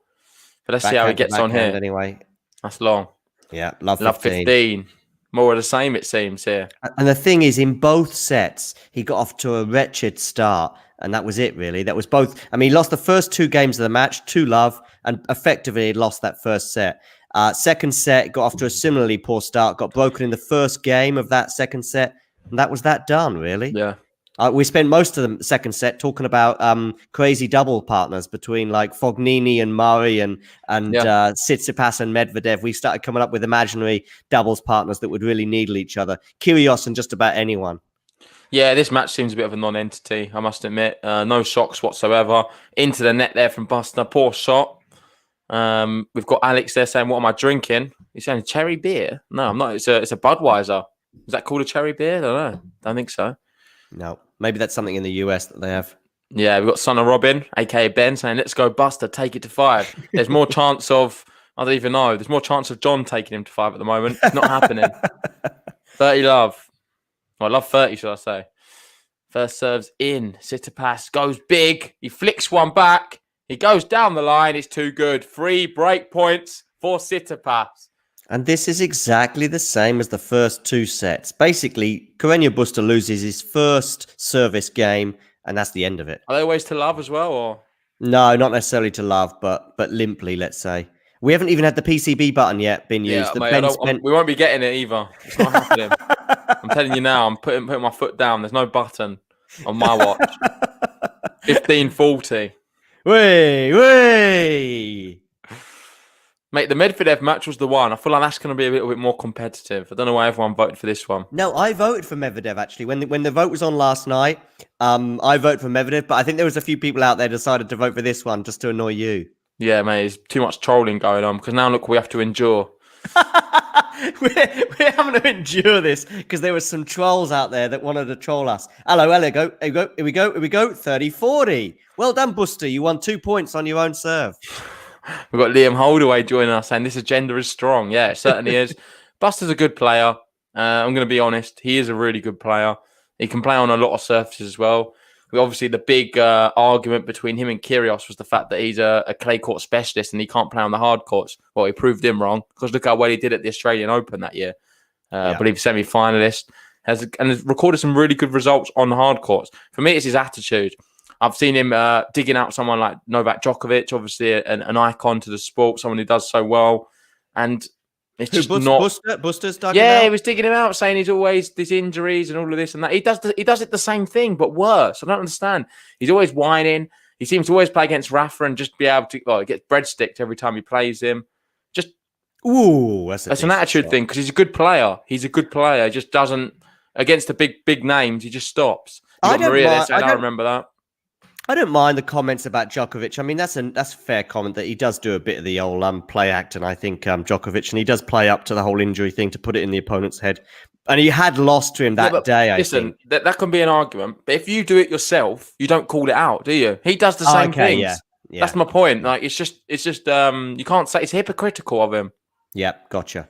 But let's see how he gets on here. Anyway, that's long. Yeah, love 15. More of the same, it seems, here. And the thing is, in both sets, he got off to a wretched start. And that was it, really. That was both. I mean, he lost the first 2 games of the match, 2-love, and effectively he lost that first set. Second set, got off to a similarly poor start, got broken in the first game of that second set. And that was that done, really. Yeah. We spent most of the second set talking about crazy double partners between like Fognini and Murray and Tsitsipas and Medvedev. We started coming up with imaginary doubles partners that would really needle each other. Kyrgios and just about anyone. Yeah, this match seems a bit of a non-entity, I must admit. No shocks whatsoever. Into the net there from Busta. Poor shot. We've got Alex there saying, what am I drinking? He's saying cherry beer? No, I'm not. It's a Budweiser. Is that called a cherry beer? I don't know. Don't think so. No, maybe that's something in the US that they have. Yeah, we've got Son of Robin, a.k.a. Ben, saying, let's go Busta, take it to 5. There's more chance of, I don't even know, there's more chance of John taking him to 5 at the moment. It's not happening. 30 love. Well, love 30, should I say. First serves in. Tsitsipas goes big. He flicks one back. He goes down the line. It's too good. 3 break points for Tsitsipas. And this is exactly the same as the first 2 sets. Basically, Carreño Busta loses his first service game, and that's the end of it. Are there ways to love as well, or? No, not necessarily to love, but limply, let's say. We haven't even had the PCB button yet been used. Yeah, mate, we won't be getting it either. It's not happening. I'm telling you now, I'm putting my foot down. There's no button on my watch. 15:40. Way. Mate, the Medvedev match was the one. I feel like that's going to be a little bit more competitive. I don't know why everyone voted for this one. No, I voted for Medvedev, actually. When the vote was on last night, I voted for Medvedev, but I think there was a few people out there decided to vote for this one just to annoy you. Yeah, mate, there's too much trolling going on because now look, we have to endure. we're having to endure this because there were some trolls out there that wanted to troll us. Hello, here we go. 30-40. Well done, Busta. You won 2 points on your own serve. We've got Liam Holdaway joining us saying this agenda is strong. Yeah, it certainly is. Busta's a good player. I'm going to be honest. He is a really good player. He can play on a lot of surfaces as well. Obviously, the big argument between him and Kyrgios was the fact that he's a clay court specialist and he can't play on the hard courts. Well, he proved him wrong because look how well he did at the Australian Open that year. I believe semi-finalist. Has recorded some really good results on the hard courts. For me, it's his attitude. I've seen him digging out someone like Novak Djokovic, obviously an icon to the sport, someone who does so well. And it's just Busta's dug him out? he was digging him out, saying he's always these injuries and all of this and that. He does it the same thing, but worse. I don't understand. He's always whining. He seems to always play against Rafa and just be able to get breadsticked every time he plays him. Just that's an attitude thing because he's a good player. He's a good player. He just doesn't against the big names. He just stops. I remember that. I don't mind the comments about Djokovic. I mean, that's a fair comment that he does do a bit of the old play act, and I think Djokovic, and he does play up to the whole injury thing to put it in the opponent's head. And he had lost to him that day. Listen, that can be an argument, but if you do it yourself, you don't call it out, do you? He does the same things. Yeah. That's my point. Like it's just you can't say it's hypocritical of him. Yep, gotcha.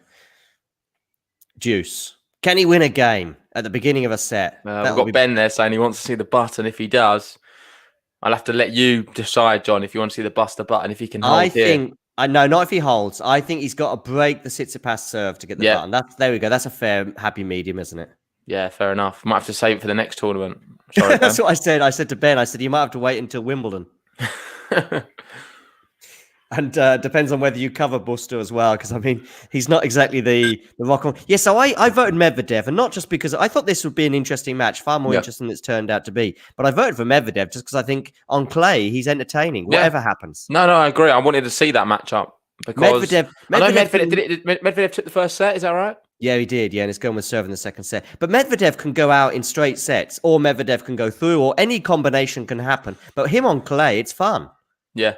Juice. Can he win a game at the beginning of a set? We've got Ben there saying he wants to see the button. If he does, I'll have to let you decide, John, if you want to see the Busta button, if he can hold No, not if he holds. I think he's got to break the Tsitsipas serve to get the button. There we go. That's a fair, happy medium, isn't it? Yeah, fair enough. Might have to save it for the next tournament. Sorry, that's what I said. I said to Ben, you might have to wait until Wimbledon. And depends on whether you cover Busta as well, because I mean he's not exactly the rock on. Yeah, so I voted Medvedev, and not just because I thought this would be an interesting match, far more interesting than it's turned out to be. But I voted for Medvedev just because I think on clay he's entertaining, whatever happens. No, I agree. I wanted to see that matchup because Medvedev took the first set. Is that right? Yeah, he did. Yeah, and it's going with serve in the second set. But Medvedev can go out in straight sets, or Medvedev can go through, or any combination can happen. But him on clay, it's fun. Yeah.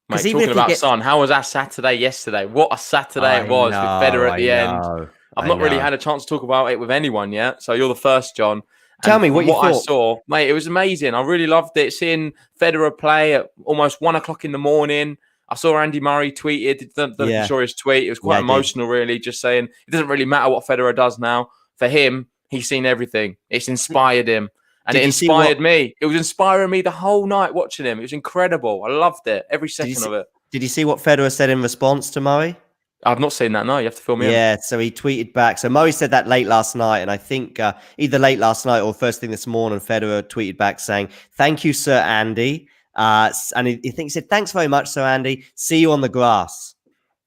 Mate, talking about Son, how was our Saturday yesterday? What a Saturday it was with Federer at the end. I've not really had a chance to talk about it with anyone yet, so you're the first, John. Tell me what you thought. I saw, mate, it was amazing. I really loved it. Seeing Federer play at almost 1 o'clock in the morning. I saw Andy Murray tweeted, the Joyous tweet. It was quite emotional, really, just saying it doesn't really matter what Federer does now. For him, he's seen everything. It's inspired him. And it inspired me. It was inspiring me the whole night watching him. It was incredible. I loved it. Every second of it. Did you see what Federer said in response to Murray? I've not seen that, no. You have to fill me in. Yeah, so he tweeted back. So Murray said that late last night, and I think either late last night or first thing this morning, Federer tweeted back saying, "Thank you, Sir Andy." And he said, "Thanks very much, Sir Andy. See you on the grass."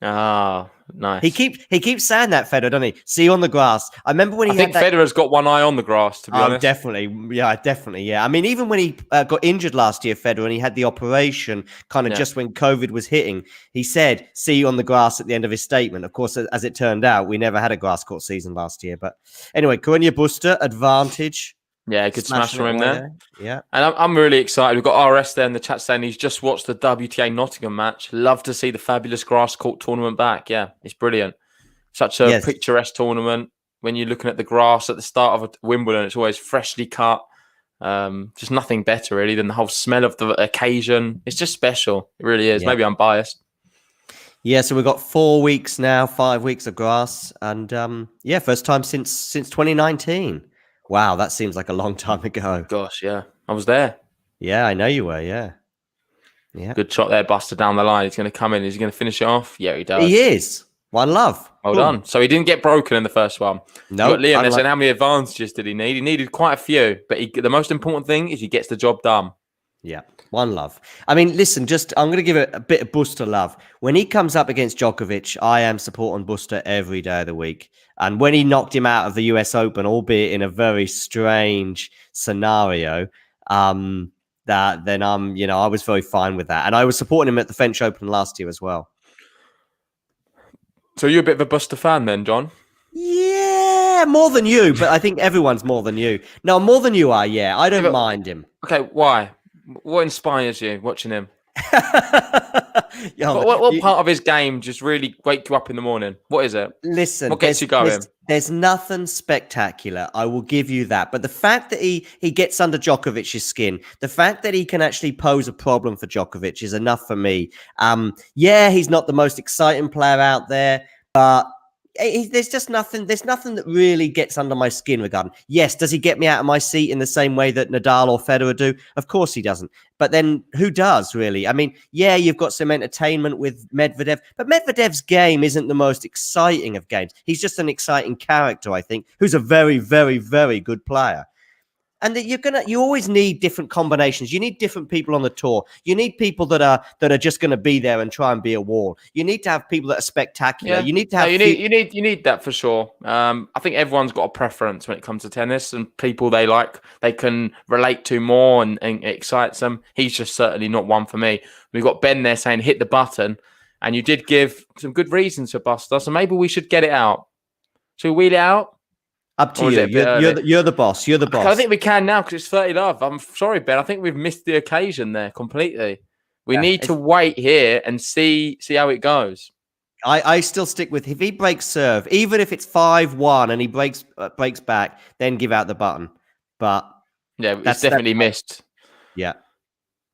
Ah, nice. He keeps saying that, Federer, doesn't he? See you on the grass. I remember when I think Federer's got one eye on the grass, to be honest. Definitely. Yeah. I mean, even when he got injured last year, Federer, and he had the operation kind of just when COVID was hitting, he said, "See you on the grass" at the end of his statement. Of course, as it turned out, we never had a grass court season last year. But anyway, Carreño Busta, advantage. Yeah, good smash from him there. Yeah. And I'm really excited. We've got RS there in the chat saying he's just watched the WTA Nottingham match. Love to see the fabulous grass court tournament back. Yeah, it's brilliant. Such a picturesque tournament. When you're looking at the grass at the start of Wimbledon, it's always freshly cut. Just nothing better, really, than the whole smell of the occasion. It's just special. It really is. Yeah. Maybe I'm biased. Yeah, so we've got 4 weeks now, 5 weeks of grass. And first time since 2019. Wow, that seems like a long time ago. Gosh, yeah. I was there. Yeah, I know you were, yeah. Good shot there, Busta down the line. He's going to come in. Is he going to finish it off? Yeah, he does. He is. One love. Well Boom. done. So he didn't get broken in the first one. No. Got Liam, they're saying how many advantages did he need? He needed quite a few, but the most important thing is he gets the job done. Yeah, one love. I mean, listen, I'm going to give it a bit of Busta love. When he comes up against Djokovic, I am supporting Busta every day of the week. And when he knocked him out of the US Open, albeit in a very strange scenario, I was very fine with that. And I was supporting him at the French Open last year as well. So you're a bit of a Busta fan then, John? Yeah, more than you, but I think everyone's more than you. No, more than you are, yeah. I don't mind him. Okay, why? What inspires you watching him? Yo, what part of his game just really wake you up in the morning? What is it? Listen, what gets you going? There's nothing spectacular. I will give you that. But the fact that he gets under Djokovic's skin, the fact that he can actually pose a problem for Djokovic is enough for me. Yeah, he's not the most exciting player out there, but there's just nothing. There's nothing that really gets under my skin regarding. Yes, does he get me out of my seat in the same way that Nadal or Federer do? Of course he doesn't. But then who does really? I mean, yeah, you've got some entertainment with Medvedev, but Medvedev's game isn't the most exciting of games. He's just an exciting character, I think, who's a very, very, very good player. And that you always need different combinations. You need different people on the tour. You need people that are just going to be there and try and be a wall. You need to have people that are spectacular. Yeah. You need to have. You need that for sure. I think everyone's got a preference when it comes to tennis, and people they can relate to more and it excites them. He's just certainly not one for me. We've got Ben there saying hit the button, and you did give some good reasons for Busta, so maybe we should get it out. Should we wheel it out? Up to you. You're the boss. You're the boss. I think we can now because it's 30 love. I'm sorry, Ben. I think we've missed the occasion there completely. We need to wait here and see how it goes. I still stick with if he breaks serve, even if it's 5-1 and he breaks back, then give out the button. But yeah, it's definitely missed. Yeah.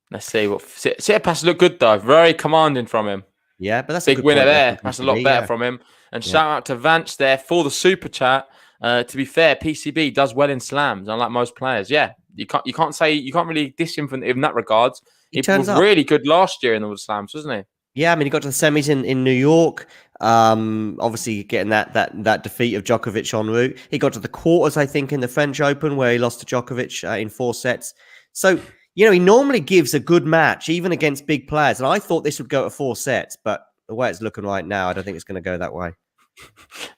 Let's see what Tsitsipas looked good though. Very commanding from him. Yeah, but that's big a good winner point there. That's a lot better from him. And shout out to Vance there for the super chat. To be fair, PCB does well in slams, unlike most players. Yeah, you can't really diss him in that regards. He was really good last year in the slams, wasn't he? Yeah, I mean, he got to the semis in New York. Obviously, getting that defeat of Djokovic en route. He got to the quarters, I think, in the French Open where he lost to Djokovic in 4 sets. So, he normally gives a good match, even against big players. And I thought this would go to 4 sets, but the way it's looking right now, I don't think it's going to go that way.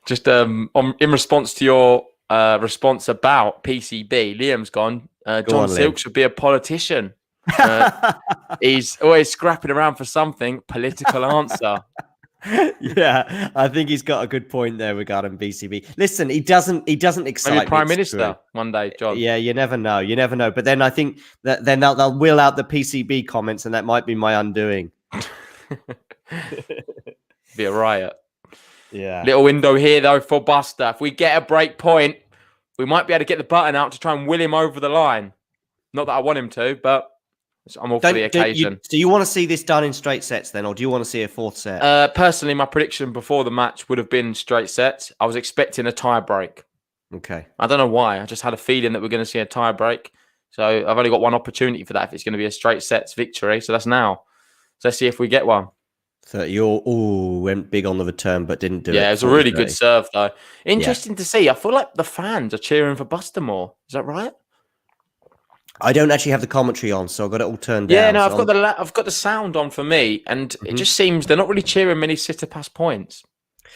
Just in response to your response about PCB, Liam's gone. John Silk should be a politician. He's always scrapping around for something. Political answer. Yeah, I think he's got a good point there regarding PCB. Listen, he doesn't excite maybe Prime Minister one day, John. Yeah, you never know. But then I think that then they'll wheel out the PCB comments, and that might be my undoing. Be a riot. Yeah. Little window here though for Busta. If we get a break point, we might be able to get the button out to try and will him over the line. Not that I want him to, but I'm all for the occasion. Do you want to see this done in straight sets then, or do you want to see a 4th set? Personally, my prediction before the match would have been straight sets. I was expecting a tie break. Okay. I don't know why. I just had a feeling that we're going to see a tie break. So I've only got one opportunity for that if it's going to be a straight sets victory. So that's now. So let's see if we get one. So went big on the return, but didn't do it. Yeah, it was a really good serve, though. Interesting to see. I feel like the fans are cheering for Busta more. Is that right? I don't actually have the commentary on, so I've got it all turned down. Yeah, no, I've got the sound on for me, and it just seems they're not really cheering many Tsitsipas points.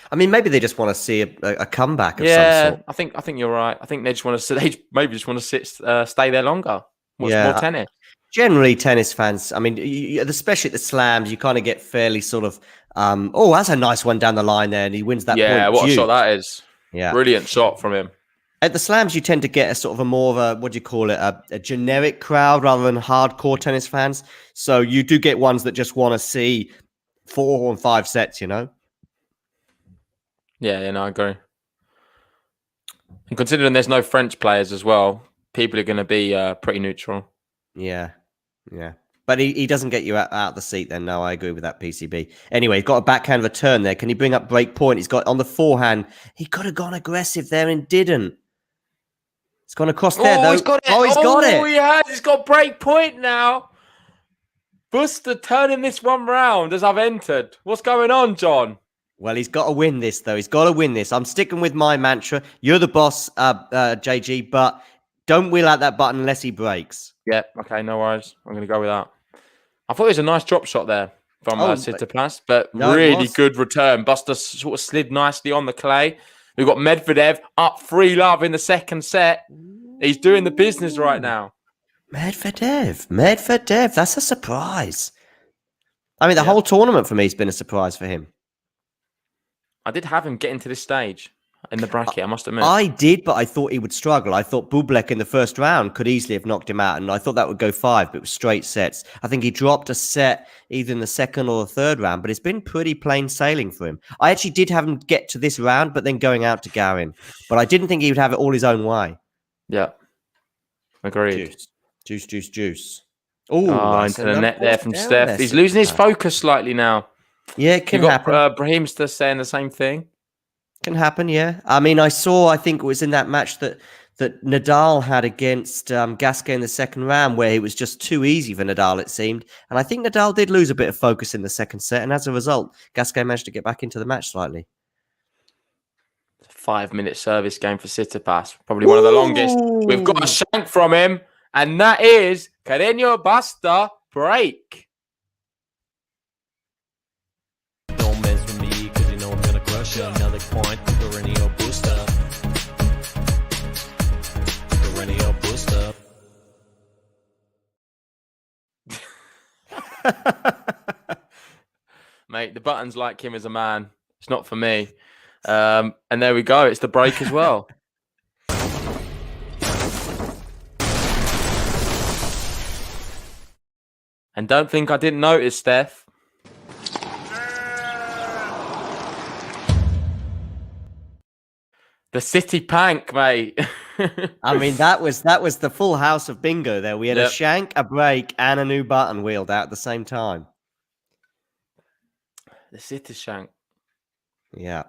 I mean, maybe they just want to see a comeback of some sort. I think you're right. I think they just want to stay there longer. Watch more tennis. Generally, tennis fans, I mean, especially at the slams, you kind of get fairly sort of, that's a nice one down the line there, and he wins that point. Yeah, what a shot that is. Yeah. Brilliant shot from him. At the slams, you tend to get a sort of a more of a, what do you call it, a generic crowd rather than hardcore tennis fans. So you do get ones that just want to see 4 and 5 sets, Yeah, I agree. And considering there's no French players as well, people are going to be pretty neutral. Yeah. But he doesn't get you out of the seat then. No, I agree with that, PCB. Anyway, he's got a backhand return there. Can he bring up break point? He's got on the forehand. He could have gone aggressive there and didn't. It's gone across there, though. He's got it. He's got it. Oh, yeah. He's got break point now. Busta turning this one round as I've entered. What's going on, John? Well, he's got to win this, though. He's got to win this. I'm sticking with my mantra. You're the boss, JG, but don't wheel out that button unless he breaks. Yeah, okay, no worries. I'm going to go with that. I thought it was a nice drop shot there from Tsitsipas, but no, really good return. Busta sort of slid nicely on the clay. We've got Medvedev up 3-love in the second set. He's doing the business right now. Medvedev. That's a surprise. I mean, the whole tournament for me has been a surprise for him. I did have him getting to this stage in the bracket, I must admit. I did, but I thought he would struggle. I thought Bublik in the first round could easily have knocked him out, and I thought that would go 5, but it was straight sets. I think he dropped a set either in the second or the third round, but it's been pretty plain sailing for him. I actually did have him get to this round, but then going out to Garin. But I didn't think he would have it all his own way. Yeah. Agreed. Juice. Oh, into the net there from Steph. He's losing his focus slightly now. Yeah, it can happen. Brahim's still saying the same thing. Can happen, yeah. I mean, I think it was in that match that Nadal had against Gasquet in the second round, where it was just too easy for Nadal, it seemed. And I think Nadal did lose a bit of focus in the second set, and as a result, Gasquet managed to get back into the match slightly. 5-minute service game for Tsitsipas. Probably one of the longest. We've got a shank from him, and that is Carreño Busta break. Don't mess with me, because you know I'm gonna crush you. Another point, Carreño Busta. Carreño Busta. Mate, the buttons like him as a man. It's not for me. And there we go. It's the break as well. And don't think I didn't notice, Steph. The City Pank, mate. I mean, that was the full house of bingo there. We had a shank, a break, and a new button wheeled out at the same time. The City Shank. Yeah.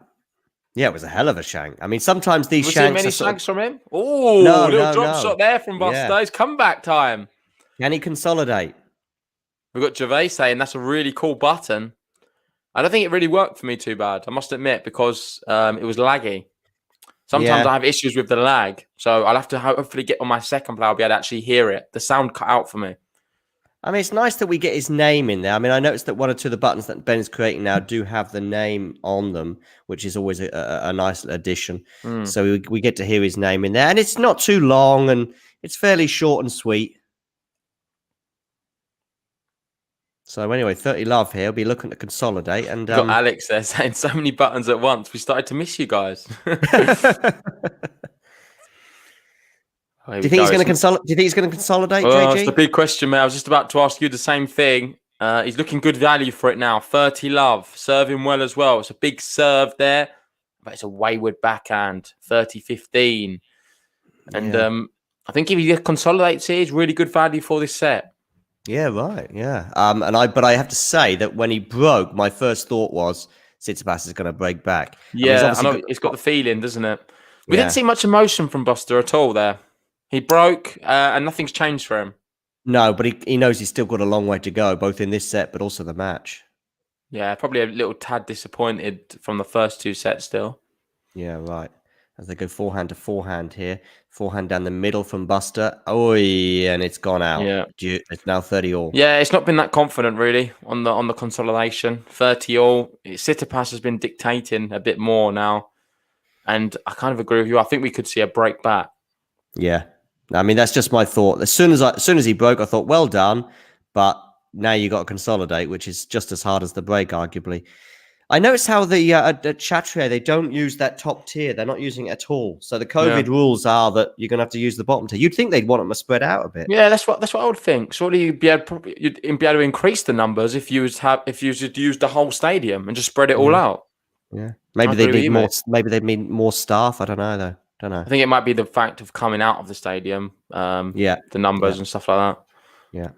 Yeah, it was a hell of a shank. I mean, sometimes these Was shanks many are sort shanks from him? Oh, little drop shot there from Busta. Yeah. It's comeback time. Can he consolidate? We've got Gervais saying that's a really cool button. I don't think it really worked for me too bad, I must admit, because it was laggy. Sometimes I have issues with the lag, so I'll have to hopefully get on my second play. I'll be able to actually hear it. The sound cut out for me. I mean, it's nice that we get his name in there. I mean, I noticed that one or two of the buttons that Ben is creating now do have the name on them, which is always a nice addition. So we get to hear his name in there. And it's not too long, and it's fairly short and sweet. So anyway, 30-love here. We'll be looking to consolidate. And got Alex there saying so many buttons at once. We started to miss you guys. Do you think he's going to consolidate? Do you think he's going to consolidate, well, JG? It's the big question, mate. I was just about to ask you the same thing. He's looking good value for it now. 30-love, serving well as well. It's a big serve there, but it's a wayward backhand. 30-15, and I think if he consolidates here, it's really good value for this set. Yeah, right. Yeah. But I have to say that when he broke, my first thought was Tsitsipas is going to break back. Yeah, I know. It's got the feeling, doesn't it? We didn't see much emotion from Busta at all there. He broke, and nothing's changed for him. No, but he knows he's still got a long way to go, both in this set, but also the match. Yeah, probably a little tad disappointed from the first two sets still. Yeah, right. As they go forehand to forehand here. Forehand down the middle from Busta. And it's gone out. Yeah. It's now 30-all. Yeah, it's not been that confident, really, on the consolidation. 30-all. Tsitsipas has been dictating a bit more now. And I kind of agree with you. I think we could see a break back. Yeah. I mean, that's just my thought. As soon as he broke, I thought, well done. But now you got to consolidate, which is just as hard as the break, arguably. I noticed how the Chatrier, they don't use that top tier. They're not using it at all. So the COVID rules are that you're going to have to use the bottom tier. You'd think they'd want them to spread out a bit. Yeah, that's what I would think. Surely you'd be able to increase the numbers if you should use the whole stadium and just spread it all out. Yeah, maybe they need more. Maybe they need more staff. I don't know though. Don't know. I think it might be the fact of coming out of the stadium. The numbers and stuff like that. Yeah.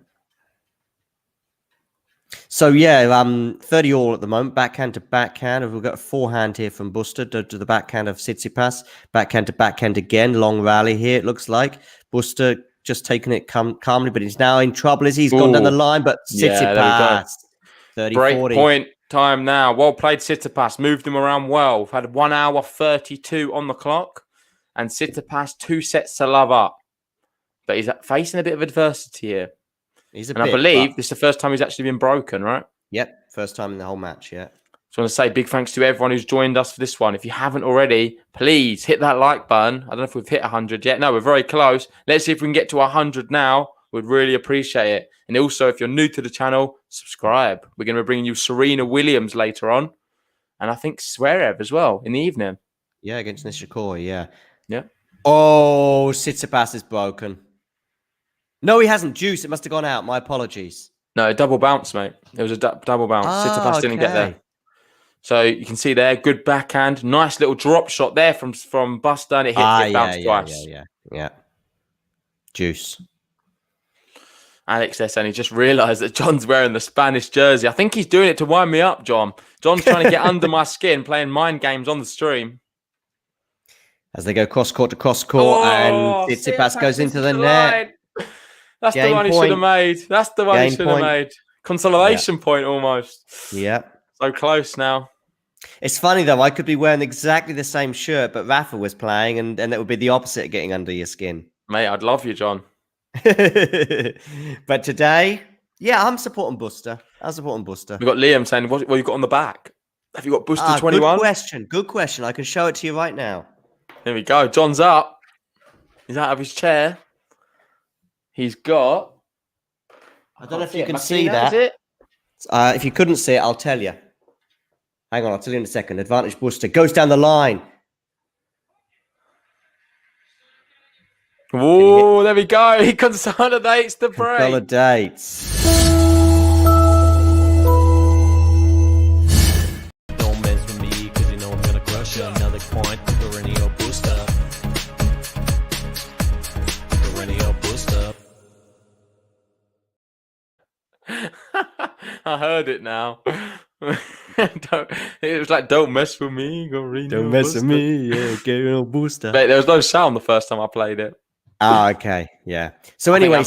So 30-all at the moment, backhand to backhand. We've got a forehand here from Busta to the backhand of Tsitsipas, backhand to backhand again. Long rally here, it looks like. Busta just taking it calmly, but he's now in trouble as he's gone down the line. But Tsitsipas, 30-40. Break point. time now. Well played, Tsitsipas. Moved him around well. We've had 1 hour 32 on the clock. And Tsitsipas 2 sets to love up. But he's facing a bit of adversity here. I believe this is the first time he's actually been broken, right? Yep, first time in the whole match, yeah. So I want to say big thanks to everyone who's joined us for this one. If you haven't already, please hit that like button. I don't know if we've hit 100 yet. No, we're very close. Let's see if we can get to 100 now. We'd really appreciate it. And also, if you're new to the channel, subscribe. We're going to be bringing you Serena Williams later on. And I think Zverev as well in the evening. Yeah, against Nishikori, yeah. Yeah. Oh, Tsitsipas is broken. No, he hasn't. Juice, it must have gone out. My apologies. No, double bounce, mate. It was a double bounce. Tsitsipas didn't get there. So you can see there, good backhand. Nice little drop shot there from Busta, and it bounced twice. Yeah. Juice. Alex there saying he just realised that John's wearing the Spanish jersey. I think he's doing it to wind me up, John. John's trying to get under my skin, playing mind games on the stream. As they go cross court to cross court, and Tsitsipas goes into the net. That's the one he should have made. That's the one he should have made. Consolidation point almost. Yeah. So close now. It's funny, though. I could be wearing exactly the same shirt, but Rafa was playing, and that would be the opposite of getting under your skin. Mate, I'd love you, John. But today, yeah, I'm supporting Busta. We've got Liam saying, what you got on the back? Have you got Busta 21? Good question. I can show it to you right now. Here we go. John's up. He's out of his chair. He's got... I don't know if you can see that. If you couldn't see it, I'll tell you. Hang on, I'll tell you in a second. Advantage Busta goes down the line. Oh, there we go. He consolidates the break. Consolidates. Don't mess with me, cause you know I'm gonna crush you. Another point, CARRENO BUSTA. CARRENO BUSTA. I heard it now. It was like, don't mess with me. Don't mess with me. Yeah, CARRENO BUSTA. Mate, there was no sound the first time I played it. Okay, yeah. So anyway, I've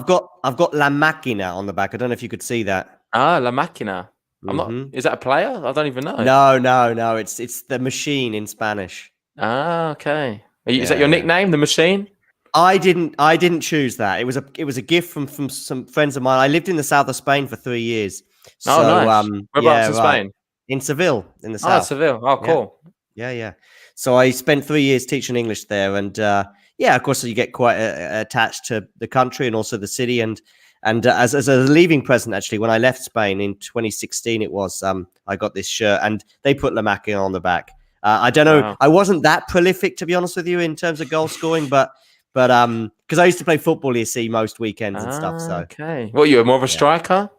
got La Máquina on the back. I don't know if you could see that. Ah, La Máquina. I'm not. Is that a player? I don't even know. No. It's the machine in Spanish. Ah, okay. Is that your nickname, the machine? I didn't choose that. It was a gift from some friends of mine. I lived in the south of Spain for 3 years. Oh, nice. Whereabouts in Spain? In Seville, in the south. Oh, Seville. Oh, cool. Yeah. So I spent 3 years teaching English there, and of course, you get quite attached to the country and also the city. And as a leaving present, actually, when I left Spain in 2016, it was I got this shirt, and they put La Máquina on the back. I don't know. Wow. I wasn't that prolific, to be honest with you, in terms of goal scoring, but because I used to play football, you see, most weekends and stuff. So okay, what, you were more of a striker?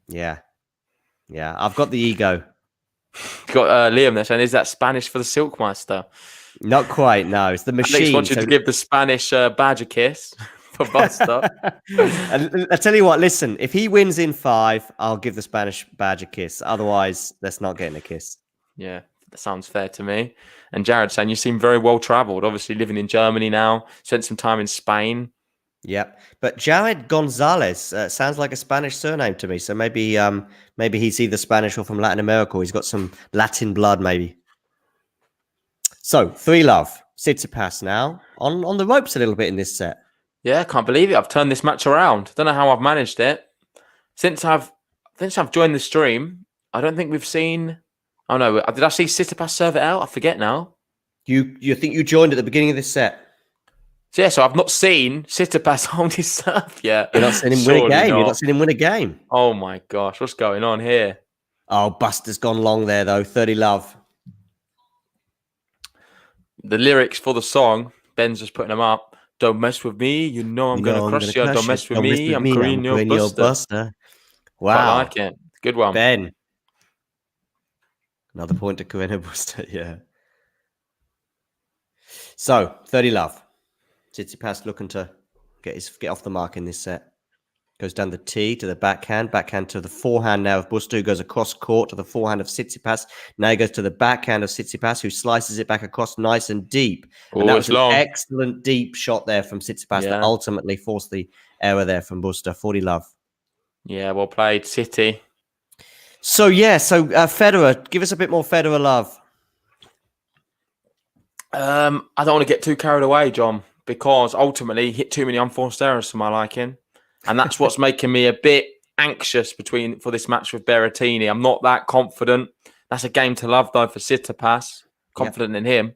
Yeah. I've got the ego. You got Liam there saying, "Is that Spanish for the Silkmeister?" Not quite. No, it's the machine. Alex wants you to give the Spanish badge a kiss for Busta. And I tell you what. Listen, if he wins in 5, I'll give the Spanish badge a kiss. Otherwise, that's not getting a kiss. Yeah, that sounds fair to me. And Jared saying, you seem very well travelled. Obviously, living in Germany now. Spent some time in Spain. Yep. But Jared Gonzalez sounds like a Spanish surname to me. So maybe he's either Spanish or from Latin America. Or he's got some Latin blood, maybe. So 3-love. Tsitsipas now on the ropes a little bit in this set. Yeah, I can't believe it. I've turned this match around. Don't know how I've managed it. Since I've joined the stream, I don't think we've seen... Oh, no. Did I see Tsitsipas serve it out? I forget now. You think you joined at the beginning of this set? So, yeah, so I've not seen Tsitsipas hold his serve yet. You're not seeing him win a game. You're not seeing him win a game. Oh, my gosh. What's going on here? Oh, Busta's gone long there, though. 30-love. The lyrics for the song, Ben's just putting them up. Don't mess with me. You know I'm going to crush you. Don't mess with me. I'm CARRENO BUSTA. Wow. I like it. Good one. Ben. Another point to CARRENO BUSTA, yeah. So, 30-love. Tsitsipas looking to get off the mark in this set. Goes down the tee to the backhand to the forehand now of Busta, who goes across court to the forehand of Tsitsipas. Now he goes to the backhand of Tsitsipas, who slices it back across nice and deep. And that was an excellent deep shot there from Tsitsipas that ultimately forced the error there from Busta. 40-love. Yeah, well played, City. So Federer, give us a bit more Federer love. I don't want to get too carried away, John, because ultimately he hit too many unforced errors for my liking, and that's what's making me a bit anxious for this match with Berrettini. I'm not that confident. That's a game to love though for Tsitsipas. Confident in him.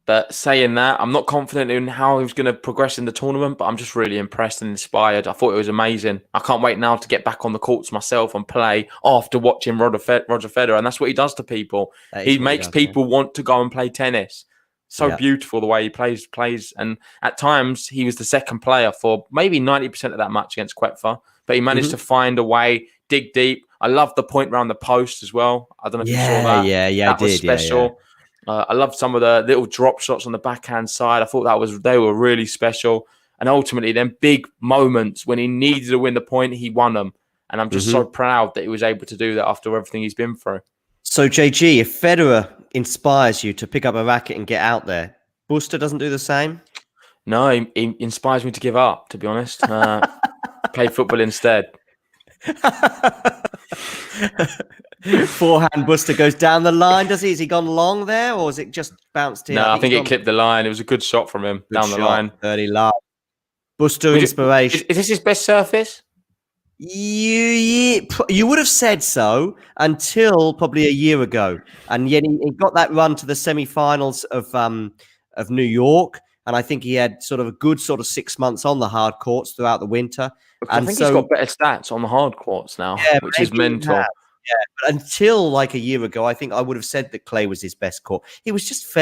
But saying that, I'm not confident in how he was going to progress in the tournament, but I'm just really impressed and inspired. I thought it was amazing. I can't wait now to get back on the courts myself and play after watching Roger Federer. And that's what he does to people. He makes people want to go and play tennis. So beautiful the way he plays. And at times, he was the second player for maybe 90% of that match against Koepfer. But he managed to find a way, dig deep. I love the point around the post as well. I don't know if you saw that. That was special. I loved some of the little drop shots on the backhand side. I thought they were really special. And ultimately, them big moments when he needed to win the point, he won them. And I'm just so proud that he was able to do that after everything he's been through. So, JG, if Federer inspires you to pick up a racket and get out there, Busta doesn't do the same? No, he inspires me to give up, to be honest. Play football instead. Forehand Busta goes down the line, does he? Has he gone long there, or is it just bounced in? No, I think it clipped the line. It was a good shot from him down the line. 30 love. Busta inspiration. Is this his best surface? You would have said so until probably a year ago, and yet he got that run to the semi-finals of New York, and I think he had sort of a good 6 months on the hard courts throughout the winter. And I think he's got better stats on the hard courts now, which is mental. But until like a year ago, I think I would have said that clay was his best court. He was just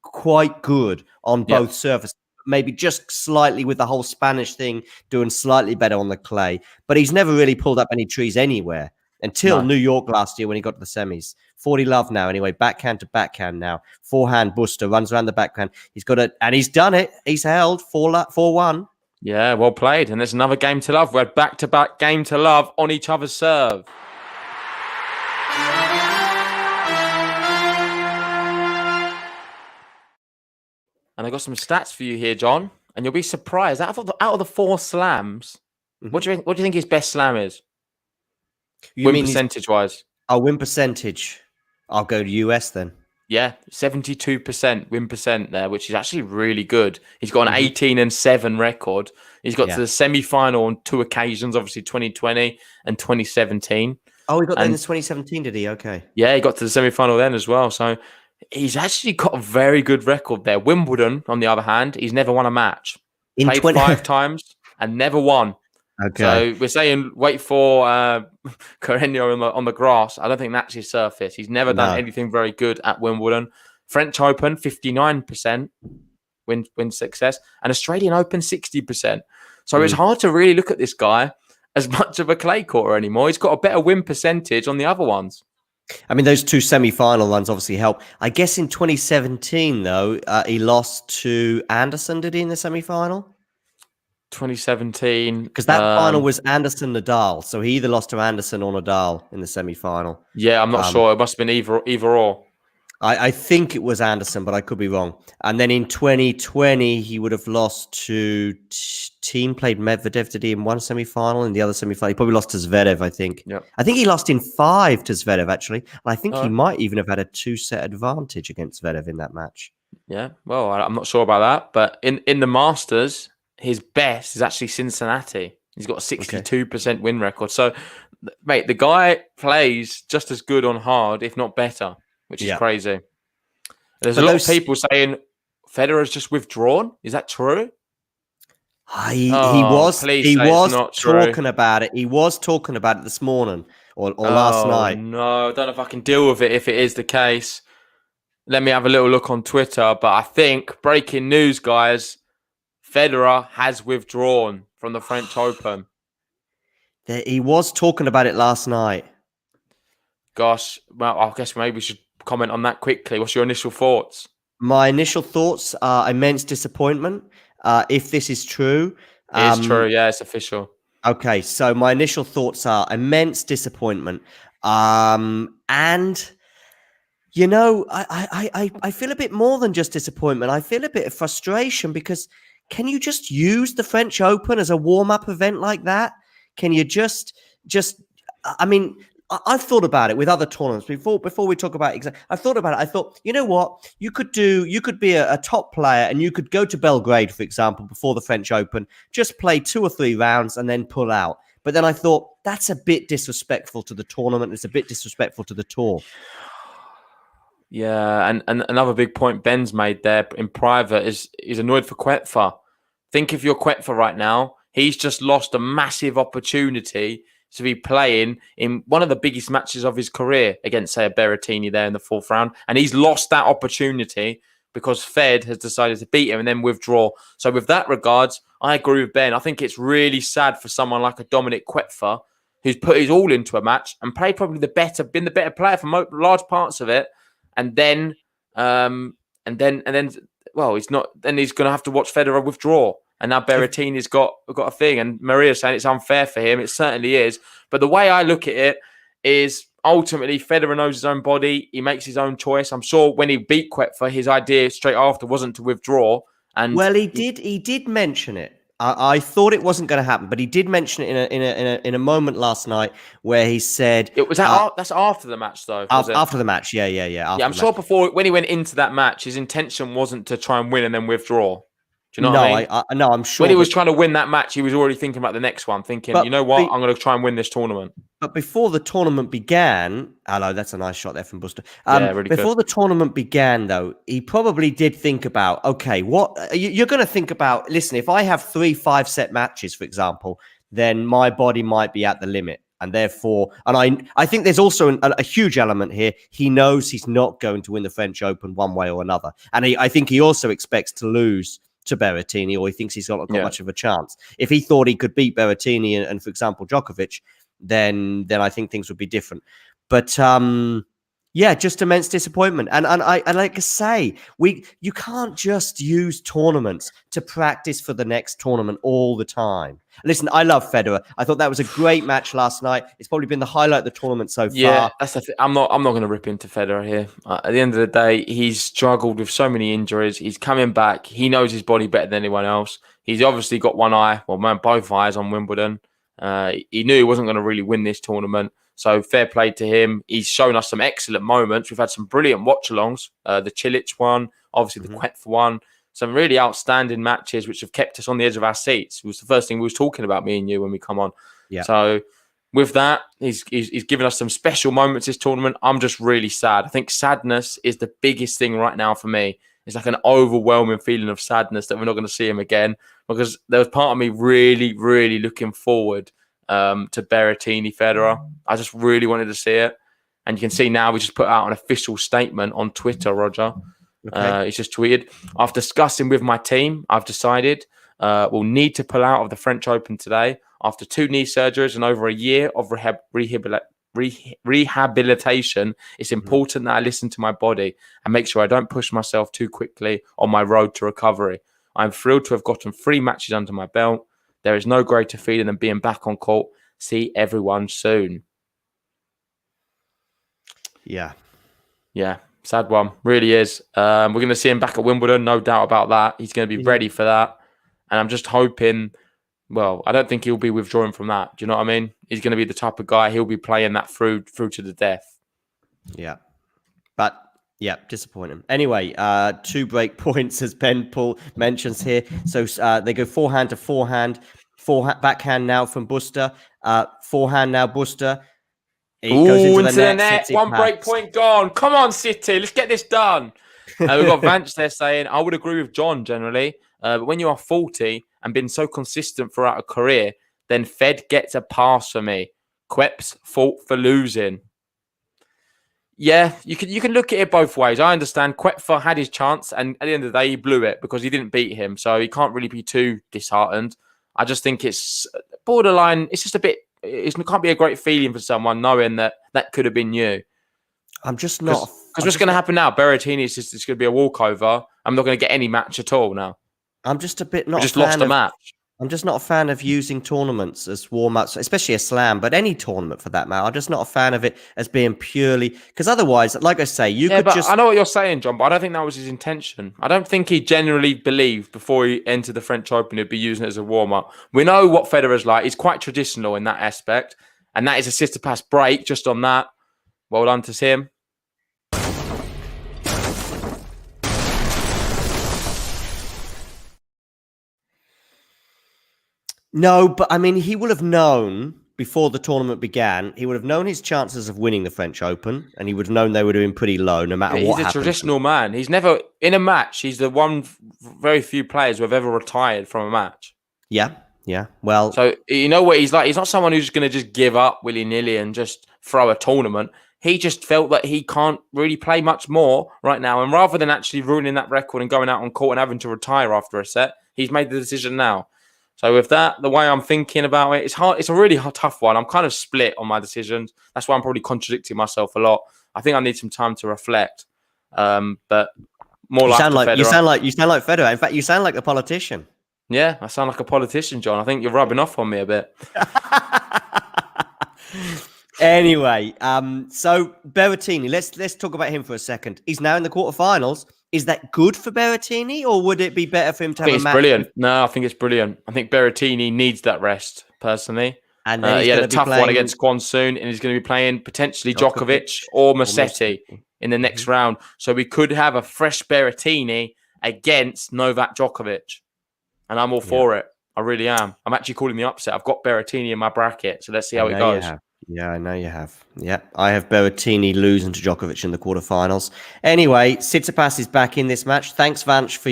quite good on both surfaces. Maybe just slightly with the whole Spanish thing, doing slightly better on the clay. But he's never really pulled up any trees anywhere until New York last year when he got to the semis. 40 love now anyway, backhand to backhand now. Forehand Busta runs around the backhand. He's got it, and he's done it. He's held 4-1. Yeah, well played. And there's another game to love. We're back-to-back game to love on each other's serve. And I got some stats for you here, John, and you'll be surprised. Out of the 4 slams, what do you think his best slam is? Win percentage-wise. Oh, win percentage. I'll go to US then. Yeah, 72% win percent there, which is actually really good. He's got an 18-7 record. He's got to the semi-final on 2 occasions, obviously 2020 and 2017. Oh, he got there in 2017, did he? Okay. Yeah, he got to the semi-final then as well. So he's actually got a very good record there. Wimbledon, on the other hand, he's never won a match. Played 5 times and never won. Okay. So we're saying wait for Carreno on the grass. I don't think that's his surface. He's never done anything very good at Wimbledon. French Open, 59% win success. And Australian Open, 60%. So it's hard to really look at this guy as much of a clay courter anymore. He's got a better win percentage on the other ones. I mean, those 2 semi-final ones obviously help. I guess in 2017, though, he lost to Anderson, did he, in the semi-final? 2017. Because that final was Anderson-Nadal. So he either lost to Anderson or Nadal in the semi-final. Yeah, I'm not sure. It must have been either or. I think it was Anderson, but I could be wrong. And then in 2020, he would have lost to Team played Medvedev, did he, in one semi-final? In the other semi-final, he probably lost to Zverev, I think. Yep. I think he lost in 5 to Zverev, actually. And I think he might even have had a 2-set advantage against Zverev in that match. Yeah, well, I'm not sure about that. But in the Masters, his best is actually Cincinnati. He's got a 62% win record. So, mate, the guy plays just as good on hard, if not better, which is crazy. There's a lot of people saying Federer's just withdrawn. Is that true? He was talking about it. He was talking about it this morning or last night. No, I don't know if I can deal with it if it is the case. Let me have a little look on Twitter. But I think, breaking news, guys, Federer has withdrawn from the French Open. He was talking about it last night. Gosh, well, I guess maybe we should comment on that quickly. What's your initial thoughts? My initial thoughts are immense disappointment. If this is true. It is true, yeah, it's official. Okay, so my initial thoughts are immense disappointment. And You know, I feel a bit more than just disappointment. I feel a bit of frustration because can you just use the French Open as a warm-up event like that? Can you just I mean, I've thought about it with other tournaments before we talk about I've thought about it. I thought, you know what? You could be a top player and you could go to Belgrade, for example, before the French Open, just play 2 or 3 rounds and then pull out. But then I thought that's a bit disrespectful to the tournament. It's a bit disrespectful to the tour. Yeah, and another big point Ben's made there in private is he's annoyed for Quetfa. Think if you're Quetfa right now, he's just lost a massive opportunity to be playing in one of the biggest matches of his career against, say, a Berrettini there in the 4th round. And he's lost that opportunity because Fed has decided to beat him and then withdraw. So with that regards, I agree with Ben. I think it's really sad for someone like a Dominic Quetfa who's put his all into a match and played probably been the better player for large parts of it. And then, well, he's not. Then he's going to have to watch Federer withdraw. And now Berrettini's got a thing. And Maria's saying it's unfair for him. It certainly is. But the way I look at it is ultimately Federer knows his own body. He makes his own choice. I'm sure when he beat Quetfa, his idea straight after wasn't to withdraw. And well, he did mention it. I thought it wasn't going to happen, but he did mention it in a moment last night where he said it was that's after the match though. After the match, yeah. I'm sure before when he went into that match, his intention wasn't to try and win and then withdraw. Do you know what I mean? No, I'm sure. When he was trying to win that match, he was already thinking about the next one, thinking, you know what, I'm going to try and win this tournament. But before the tournament began, hello, that's a nice shot there from Busta. Yeah, really before the tournament began, though, he probably did think about, okay, what you're going to think about. Listen, if I have 3 5-set matches, for example, then my body might be at the limit. And therefore, I think there's also a huge element here. He knows he's not going to win the French Open one way or another. And I think he also expects to lose to Berrettini, or he thinks he's not got much of a chance. If he thought he could beat Berrettini and for example, Djokovic, then I think things would be different. But yeah, just immense disappointment. And I like to say, you can't just use tournaments to practice for the next tournament all the time. Listen, I love Federer. I thought that was a great match last night. It's probably been the highlight of the tournament so far. Yeah, that's the thing. I'm not going to rip into Federer here. At the end of the day, he's struggled with so many injuries. He's coming back. He knows his body better than anyone else. He's obviously got one eye, both eyes on Wimbledon. He knew he wasn't going to really win this tournament. So fair play to him. He's shown us some excellent moments. We've had some brilliant watch-alongs. The Cilic one, obviously the Quetfa one. Some really outstanding matches which have kept us on the edge of our seats. It was the first thing we was talking about, me and you, when we come on. Yeah. So with that, he's given us some special moments this tournament. I'm just really sad. I think sadness is the biggest thing right now for me. It's like an overwhelming feeling of sadness that we're not going to see him again, because there was part of me really, really looking forward to Berrettini Federer. I just really wanted to see it. And you can see now we just put out an official statement on Twitter, Roger. Okay. He's just tweeted, after discussing with my team, I've decided we'll need to pull out of the French Open today after 2 knee surgeries and over a year of rehabilitation. It's important that I listen to my body and make sure I don't push myself too quickly on my road to recovery. I'm thrilled to have gotten 3 matches under my belt. There is no greater feeling than being back on court. See everyone soon. Yeah. Sad one. Really is. We're going to see him back at Wimbledon. No doubt about that. He's going to be ready for that. And I'm just hoping, well, I don't think he'll be withdrawing from that. Do you know what I mean? He's going to be the type of guy, he'll be playing that through to the death. Yeah. But, yeah, disappointing. Anyway, 2 break points, as Ben Paul mentions here. So they go forehand to forehand. Backhand now from Busta. Forehand now, Busta. He goes into the net. One break point gone. Come on, City. Let's get this done. We've got Vance there saying, I would agree with John generally. But when you are 40 and been so consistent throughout a career, then Fed gets a pass for me. Quep's fault for losing. Yeah, you can look at it both ways. I understand Quetfa had his chance, and at the end of the day, he blew it because he didn't beat him. So he can't really be too disheartened. I just think it's borderline. It's just a bit. It can't be a great feeling for someone knowing that could have been you. I'm just not. Because what's going to happen now? Berrettini is just going to be a walkover. I'm not going to get any match at all now. I'm just a bit not. We just lost a match. I'm just not a fan of using tournaments as warm-ups, especially a slam, but any tournament for that matter. I'm just not a fan of it as being purely because otherwise, like I say, you could but just. I know what you're saying, John, but I don't think that was his intention. I don't think he genuinely believed before he entered the French Open he'd be using it as a warm-up. We know what Federer's like. He's quite traditional in that aspect, and that is a Tsitsipas break just on that. Well done to him. No, but I mean, he will have known before the tournament began. He would have known his chances of winning the French Open, and he would have known they would have been pretty low, no matter what happened. He's a traditional man. He's never in a match. He's the one very few players who have ever retired from a match. Yeah. Well, so you know what he's like. He's not someone who's going to just give up willy nilly and just throw a tournament. He just felt that he can't really play much more right now, and rather than actually ruining that record and going out on court and having to retire after a set, he's made the decision now. So with that, the way I'm thinking about it, it's hard. It's a really tough one. I'm kind of split on my decisions. That's why I'm probably contradicting myself a lot. I think I need some time to reflect. But more you like sound like Federer. you sound like Federer. In fact, you sound like a politician. Yeah, I sound like a politician, John. I think you're rubbing off on me a bit. Anyway, so Berrettini, let's talk about him for a second. He's now in the quarterfinals. Is that good for Berrettini, or would it be better for him to have a match? Brilliant. No, I think it's brilliant. I think Berrettini needs that rest, personally. And then he had a tough one against Kwon soon, and he's going to be playing potentially Djokovic or Musetti in the next round. So we could have a fresh Berrettini against Novak Djokovic. And I'm all for it. I really am. I'm actually calling the upset. I've got Berrettini in my bracket, so let's see how it goes. Yeah, I know you have. Yeah, I have Berrettini losing to Djokovic in the quarterfinals. Anyway, Tsitsipas is back in this match. Thanks, Vanch, for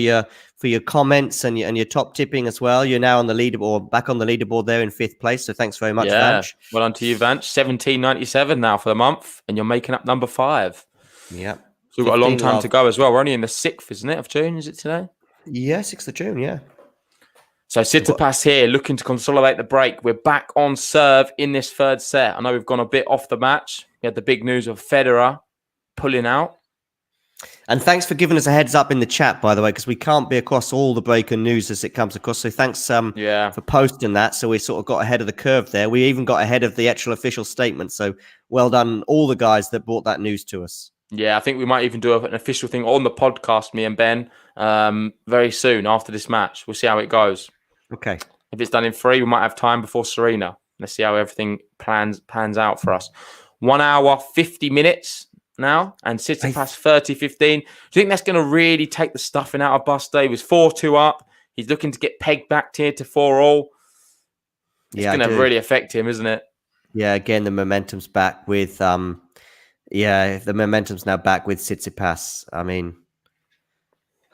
your comments and your top tipping as well. You're now on the leaderboard, back on the leaderboard there in 5th place. So thanks very much, Vanch. Well done to you, Vanch. 17.97 now for the month, and you're making up number 5. Yeah. So we've got a long time to go as well. We're only in the 6th, isn't it, of June? Is it today? Yeah, 6th of June, yeah. So Tsitsipas here looking to consolidate the break. We're back on serve in this 3rd set. I know we've gone a bit off the match. We had the big news of Federer pulling out. And thanks for giving us a heads up in the chat, by the way, because we can't be across all the breaking news as it comes across. So thanks for posting that. So we sort of got ahead of the curve there. We even got ahead of the actual official statement. So well done, all the guys that brought that news to us. Yeah, I think we might even do an official thing on the podcast, me and Ben, very soon after this match. We'll see how it goes. Okay. If it's done in 3, we might have time before Serena. Let's see how everything pans out for us. 1 hour, 50 minutes now, and Tsitsipas 30-15. Do you think that's going to really take the stuffing out of Busta? He was 4-2 up. He's looking to get pegged back here to 4-all. It's going to really affect him, isn't it? Yeah, again, the momentum's back with... the momentum's now back with Tsitsipas. I mean...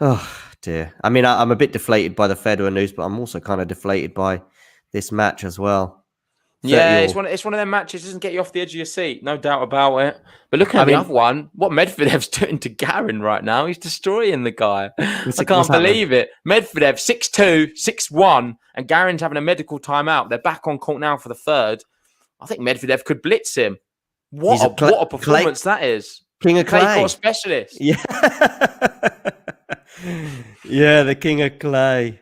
Oh, dear. I mean, I'm a bit deflated by the Federer news, but I'm also kind of deflated by this match as well. Yeah, it's one of them matches. It doesn't get you off the edge of your seat, no doubt about it. But looking at the other one, what Medvedev's doing to Garin right now, he's destroying the guy. I can't believe it. Medvedev 6-2, 6-1, and Garin's having a medical timeout. They're back on court now for the 3rd. I think Medvedev could blitz him. What a performance that is. King of clay court specialist. Yeah. Yeah, the king of clay.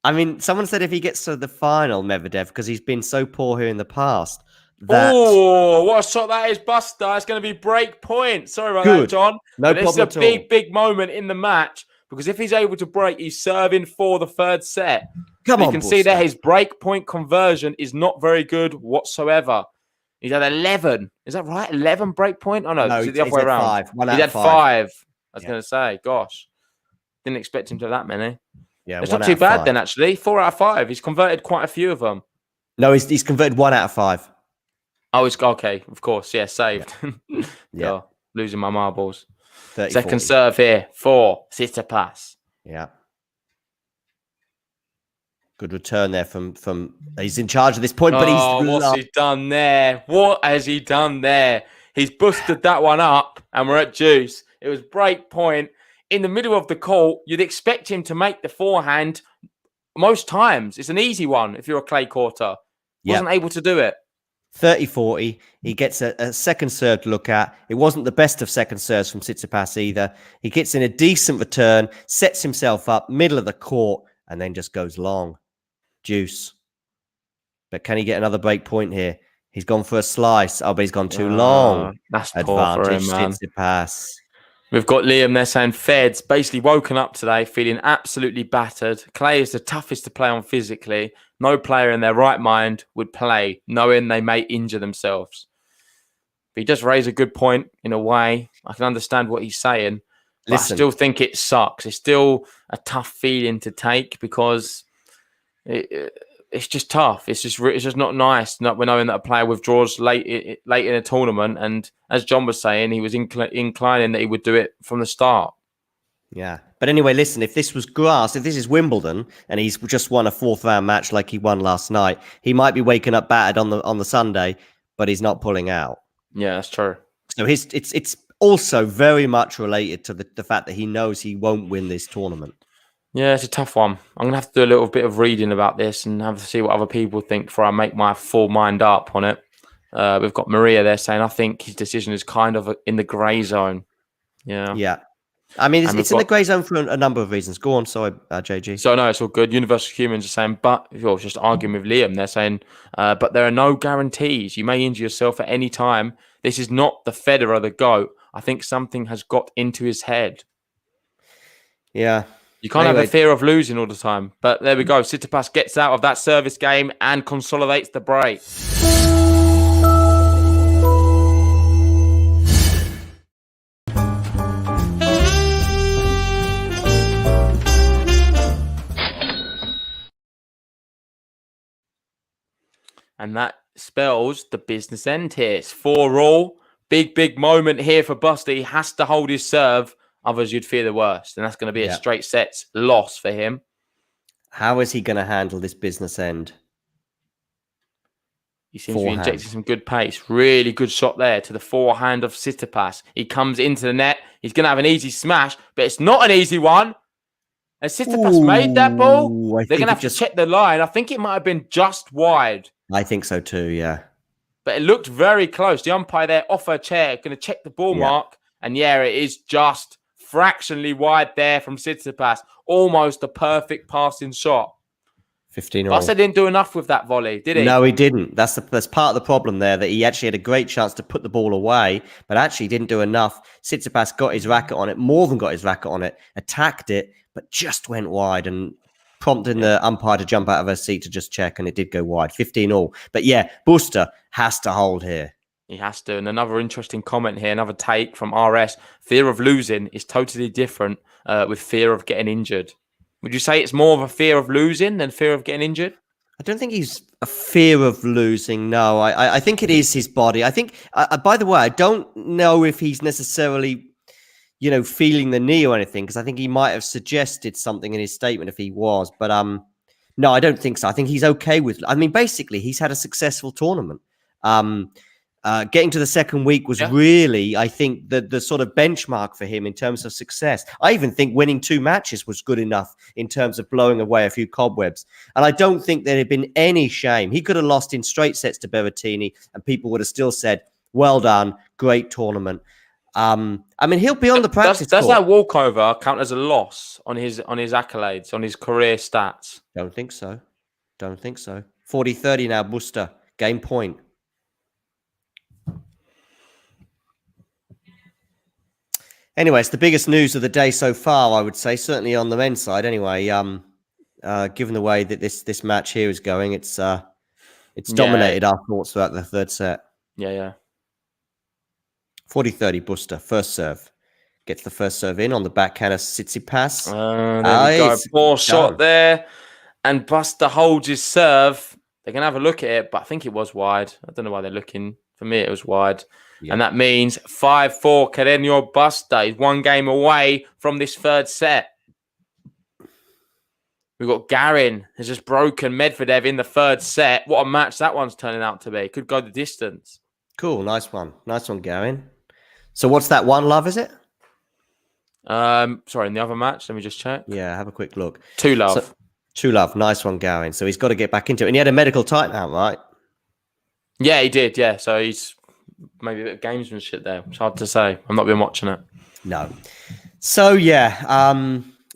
I mean, someone said if he gets to the final, Medvedev, because he's been so poor here in the past. Oh, what a shot that is, Busta. It's going to be break point. Sorry about that, John. No problem at all. This is a big moment in the match because if he's able to break, he's serving for the 3rd set. Come on, you can see that his break point conversion is not very good whatsoever. He's had 11. Is that right? 11 break point? Oh, no. Is it the other way around? 5. He's had 5. I was going to say, gosh. Didn't expect him to have that many. Yeah, it's not too bad then, actually. 4 out of 5. He's converted quite a few of them. No, he's converted 1 out of 5. Oh, it's okay. Of course. Yeah, saved. Yeah. Oh, losing my marbles. 30, Second 40. serve here for Tsitsipas. Yeah. Good return there from he's in charge at this point, but what's he done there? What has he done there? He's busted that one up, and we're at deuce. It was break point. In the middle of the court, you'd expect him to make the forehand most times. It's an easy one if you're a clay courter. Wasn't able to do it. 30-40. He gets a second serve to look at. It wasn't the best of second serves from Tsitsipas either. He gets in a decent return, sets himself up, middle of the court, and then just goes long. Deuce. But can he get another break point here? He's gone for a slice. Oh, but he's gone too long. That's poor for him, man. Tsitsipas. We've got Liam there saying Fed's basically woken up today feeling absolutely battered. Clay is the toughest to play on physically. No player in their right mind would play knowing they may injure themselves. But he does raise a good point in a way. I can understand what he's saying. But I still think it sucks. It's still a tough feeling to take because it's just tough. It's just not nice not knowing that a player withdraws late in a tournament. And as John was saying, he was inclining that he would do it from the start. Yeah. But anyway, listen, if this was grass, if this is Wimbledon and he's just won a 4th round match like he won last night, he might be waking up battered on the Sunday, but he's not pulling out. Yeah, that's true. So it's also very much related to the fact that he knows he won't win this tournament. Yeah, it's a tough one. I'm going to have to do a little bit of reading about this and have to see what other people think before I make my full mind up on it. We've got Maria there saying, I think his decision is kind of in the grey zone. Yeah. I mean, it's in the grey zone for a number of reasons. Go on, sorry, JG. So, no, it's all good. Universal Humans are saying, but you're just arguing with Liam. They're saying, but there are no guarantees. You may injure yourself at any time. This is not the Federer, the GOAT. I think something has got into his head. Yeah. You can't have a fear of losing all the time. But there we go. Tsitsipas gets out of that service game and consolidates the break. And that spells the business end here. It's 4-all. Big moment here for Busta. He has to hold his serve. Others, you'd fear the worst. And that's going to be a straight sets loss for him. How is he going to handle this business end? He seems to be injecting some good pace. Really good shot there to the forehand of Tsitsipas. He comes into the net. He's going to have an easy smash, but it's not an easy one. Has Tsitsipas made that ball? They're going to have to check the line. I think it might have been just wide. I think so too, yeah. But it looked very close. The umpire there off her chair, going to check the ball mark. And it is just fractionally wide there from Tsitsipas. Almost a perfect passing shot. 15-all. Busta didn't do enough with that volley, did he? No, he didn't. That's part of the problem there, that he actually had a great chance to put the ball away, but actually didn't do enough. Tsitsipas got his racket on it, more than got his racket on it, attacked it, but just went wide and prompting the umpire to jump out of her seat to just check, and it did go wide. 15-all. But yeah, Busta has to hold here. He has to. And another interesting comment here, another take from RS. Fear of losing is totally different with fear of getting injured. Would you say it's more of a fear of losing than fear of getting injured? I don't think he's a fear of losing. No, I think it is his body. I think, by the way, I don't know if he's necessarily, feeling the knee or anything, because I think he might have suggested something in his statement if he was. But no, I don't think so. I think he's okay with. I mean, basically, he's had a successful tournament. Getting to the second week was really, I think, the sort of benchmark for him in terms of success. I even think winning 2 matches was good enough in terms of blowing away a few cobwebs. And I don't think there had been any shame. He could have lost in straight sets to Berrettini and people would have still said, well done, great tournament. I mean, he'll be on the practice court. Does that walkover count as a loss on his accolades, on his career stats? Don't think so. 40-30 now, Busta. Game point. Anyway, it's the biggest news of the day so far, I would say, certainly on the men's side. Anyway, given the way that this match here is going, it's dominated our thoughts throughout the third set. Yeah. 40-30, Busta, first serve. Gets the first serve in on the backhand of Tsitsipas. There we go. Poor shot there. And Busta holds his serve. They can have a look at it, but I think it was wide. I don't know why they're looking. For me, it was wide. Yeah. And that means 5-4, CARRENO BUSTA. He's 1 game away from this third set. We've got Garin has just broken Medvedev in the third set. What a match that one's turning out to be. Could go the distance. Cool. Nice one, Garin. So what's that 1 love, is it? Sorry, in the other match, let me just check. Yeah, have a quick look. 2 love. So, 2 love. Nice one, Garin. So he's got to get back into it. And he had a medical timeout, right? Yeah, he did. Yeah. So he's maybe a bit of gamesmanship there. It's hard to say. I've not been watching it. No. So, yeah.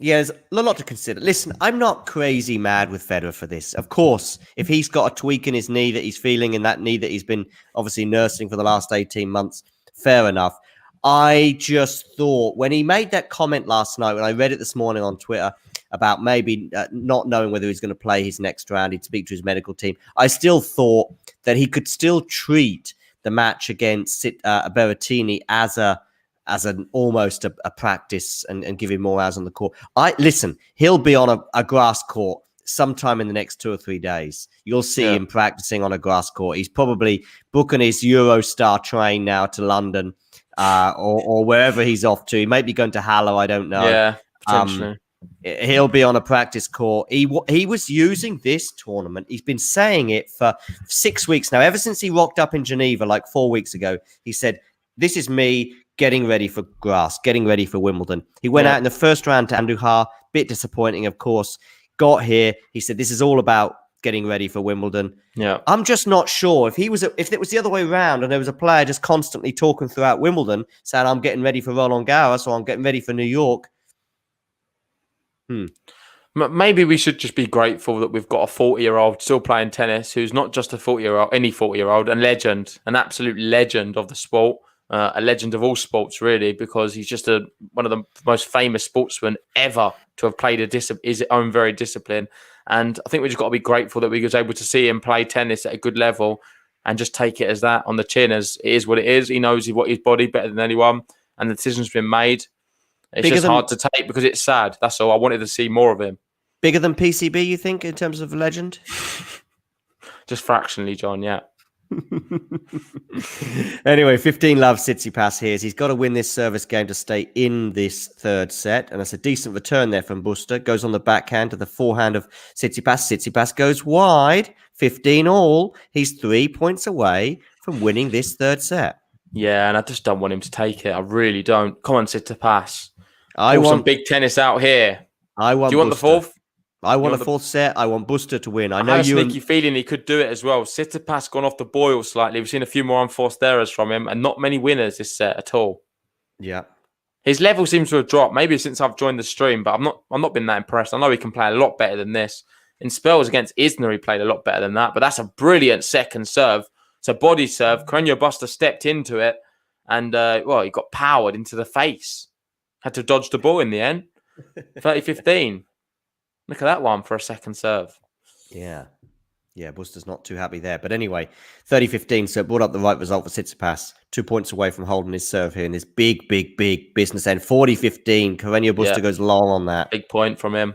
Yeah, there's a lot to consider. Listen, I'm not crazy mad with Federer for this. Of course, if he's got a tweak in his knee that he's feeling in that knee that he's been obviously nursing for the last 18 months, fair enough. I just thought when he made that comment last night, when I read it this morning on Twitter about maybe not knowing whether he's going to play his next round, he'd speak to his medical team. I still thought that he could still treat the match against Berrettini as an almost a practice and give him more hours on the court. Listen, he'll be on a grass court sometime in the next 2 or 3 days. You'll see him practicing on a grass court. He's probably booking his Eurostar train now to London or wherever he's off to. He might be going to Halle, I don't know. Yeah, potentially. He'll be on a practice court. He was using this tournament. He's been saying it for 6 weeks now. Ever since he rocked up in Geneva like 4 weeks ago, he said, this is me getting ready for grass, getting ready for Wimbledon. He went out in the first round to Andujar. Bit disappointing, of course. Got here. He said, this is all about getting ready for Wimbledon. Yeah. I'm just not sure if it was the other way around and there was a player just constantly talking throughout Wimbledon saying, I'm getting ready for Roland Garros or I'm getting ready for New York. Maybe we should just be grateful that we've got a 40-year-old still playing tennis who's not just a 40-year-old, any 40-year-old, and legend, an absolute legend of the sport, a legend of all sports, really, because he's just one of the most famous sportsmen ever to have played his own very discipline. And I think we just got to be grateful that we was able to see him play tennis at a good level and just take it as that on the chin, as it is what it is. He knows what his body better than anyone, and the decision's been made. It's just hard to take because it's sad. That's all. I wanted to see more of him. Bigger than PCB, you think, in terms of legend? Just fractionally, John, yeah. Anyway, 15-love Tsitsipas here. He's got to win this service game to stay in this third set. And that's a decent return there from Busta. Goes on the backhand to the forehand of Tsitsipas. Tsitsipas goes wide. 15 all. He's 3 points away from winning this third set. Yeah, and I just don't want him to take it. I really don't. Come on, Tsitsipas. I want some big tennis out here. Do you want the fourth? I want a fourth set. I want Busta to win. I know I have a sneaky feeling he could do it as well. Tsitsipas gone off the boil slightly. We've seen a few more unforced errors from him and not many winners this set at all. Yeah. His level seems to have dropped, maybe since I've joined the stream, but I've not been that impressed. I know he can play a lot better than this. In spells against Isner, he played a lot better than that, but that's a brilliant second serve. It's a body serve. Carreño Busta stepped into it and, he got powered into the face. Had to dodge the ball in the end. 30-15. Look at that one for a second serve. Yeah. Yeah, Busta's not too happy there. But anyway, 30-15, so it brought up the right result for Tsitsipas. 2 points away from holding his serve here in this big business end. 40-15. Carreño Busta goes long on that. Big point from him.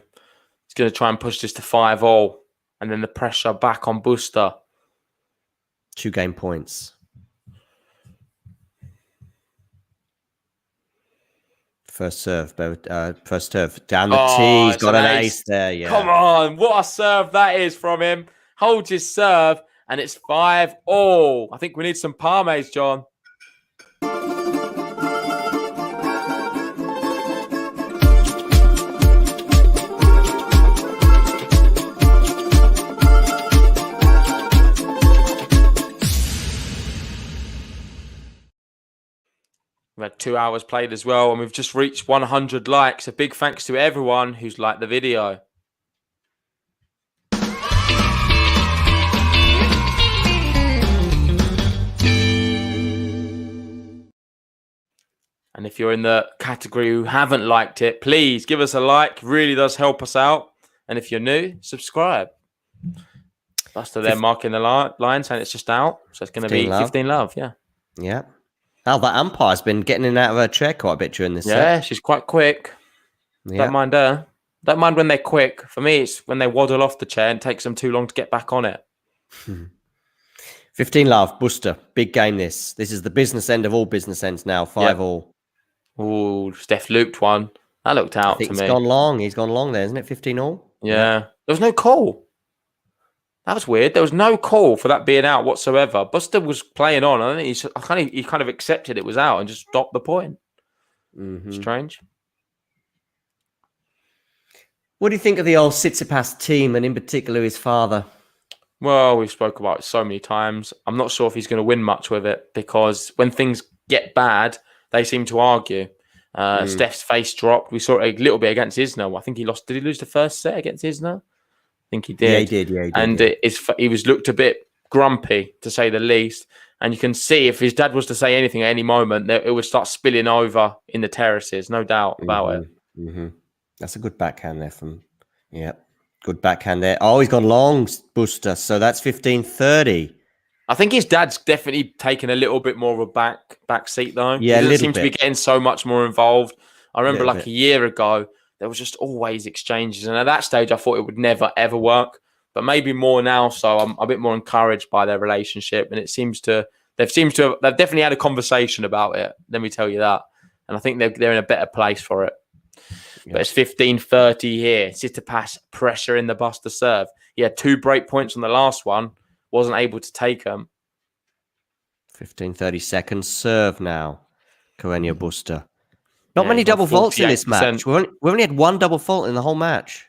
He's going to try and push this to 5-all. And then the pressure back on Busta. 2 game points. First serve down the tee. He's got an ace there. Yeah. Come on, what a serve that is from him. Holds his serve, and it's 5-all. I think we need some palmes, John. We've had 2 hours played as well, and we've just reached 100 likes. A big thanks to everyone who's liked the video. And if you're in the category who haven't liked it, please give us a like. It really does help us out. And if you're new, subscribe. Busta there marking the line, saying it's just out. So it's going to be 15 love, yeah. Yeah. Oh, that umpire's been getting in and out of her chair quite a bit during this set. Yeah, she's quite quick. Yeah. Don't mind her. Don't mind when they're quick. For me, it's when they waddle off the chair and takes them too long to get back on it. 15 love, Busta. Big game this. This is the business end of all business ends now. 5-all. Oh, Steph looped one. That looked out to me. He's gone long. He's gone long there, isn't it? 15-all? Yeah. There was no call. That was weird. There was no call for that being out whatsoever. Busta was playing on. I think he kind of accepted it was out and just stopped the point. Strange. What do you think of the old Tsitsipas team and in particular his father? Well, we've spoke about it so many times. I'm not sure if he's going to win much with it because when things get bad, they seem to argue. Steph's face dropped. We saw it a little bit against Isner. I think he lost. Did he lose the first set against Isner? I think he did. Yeah, he did. Yeah, he did. And he was looked a bit grumpy, to say the least. And you can see if his dad was to say anything at any moment, that it would start spilling over in the terraces. No doubt about it. Mm-hmm. That's a good backhand there good backhand there. Oh, he's gone long, Busta. So that's 15-30. I think his dad's definitely taken a little bit more of a back seat, though. Yeah, he doesn't seem to be getting so much more involved. I remember a year ago, there was just always exchanges. And at that stage, I thought it would never, ever work. But maybe more now, so I'm a bit more encouraged by their relationship. And they've definitely had a conversation about it. Let me tell you that. And I think they're in a better place for it. Yeah. But it's 15-30 here. Tsitsipas pressure in the Busta serve. He had 2 break points on the last one. Wasn't able to take them. 15-30 seconds serve now. Carreño Busta. Not many double faults in this match. We only had 1 double fault in the whole match.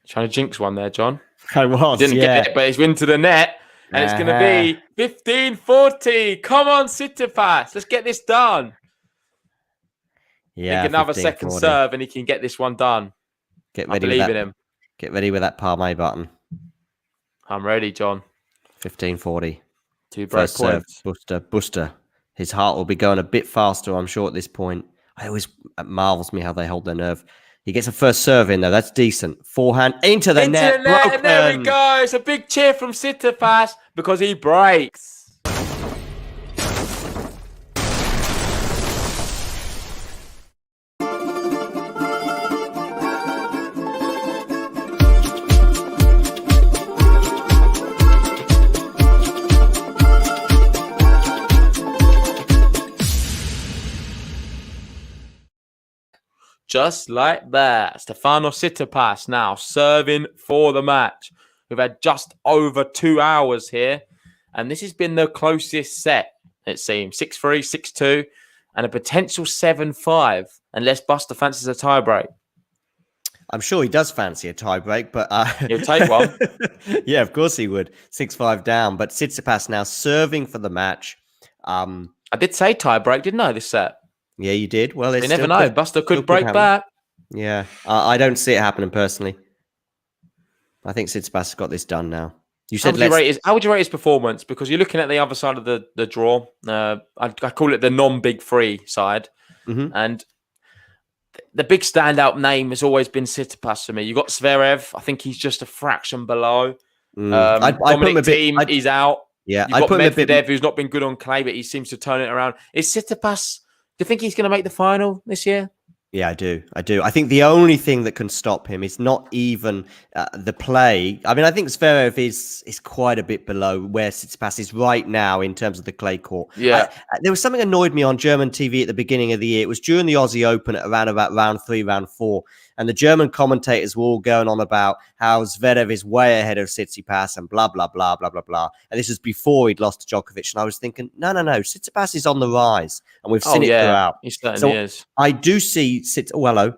Trying to jinx one there, John. I was. Didn't get it, but it's into the net. And it's going to be 15-40. Come on, Tsitsipas. Let's get this done. Yeah. Another second serve and he can get this one done. I believe in him. Get ready with that palm A button. I'm ready, John. 15-40. 2 break points. Busta. His heart will be going a bit faster, I'm sure, at this point. It marvels me how they hold their nerve. He gets a first serve in, though. That's decent. Forehand into the net. And there we go. It's a big cheer from Tsitsipas because he breaks. Just like that, Stefanos Tsitsipas now serving for the match. We've had just over 2 hours here, and this has been the closest set, it seems. 6-3, 6-2, and a potential 7-5, unless Busta fancies a tiebreak. I'm sure he does fancy a tiebreak, but... He'll take one. Yeah, of course he would. 6-5 down, but Tsitsipas now serving for the match. I did say tiebreak, didn't I, this set? Yeah, you did. Well, you never know. Busta could break back. Yeah, I don't see it happening personally. I think Tsitsipas has got this done now. You said how would you rate his performance? Because you're looking at the other side of the draw. I call it the non-big 3 side. And the big standout name has always been Tsitsipas for me. You got Zverev. I think he's just a fraction below. Dominic Thiem, he's out. Yeah, You've got Medvedev, who's not been good on clay, but he seems to turn it around. Is Tsitsipas... Do you think he's going to make the final this year? Yeah, I do. I think the only thing that can stop him is not even the play. I mean, I think Zverev is quite a bit below where Tsitsipas is right now in terms of the clay court. Yeah. There was something annoyed me on German TV at the beginning of the year. It was during the Aussie Open at around about round 3, round 4. And the German commentators were all going on about how Zverev is way ahead of Tsitsipas and blah, blah, blah, blah, blah, blah. And this was before he'd lost to Djokovic. And I was thinking, no. Tsitsipas is on the rise. And we've seen it throughout. He certainly is. I do see hello.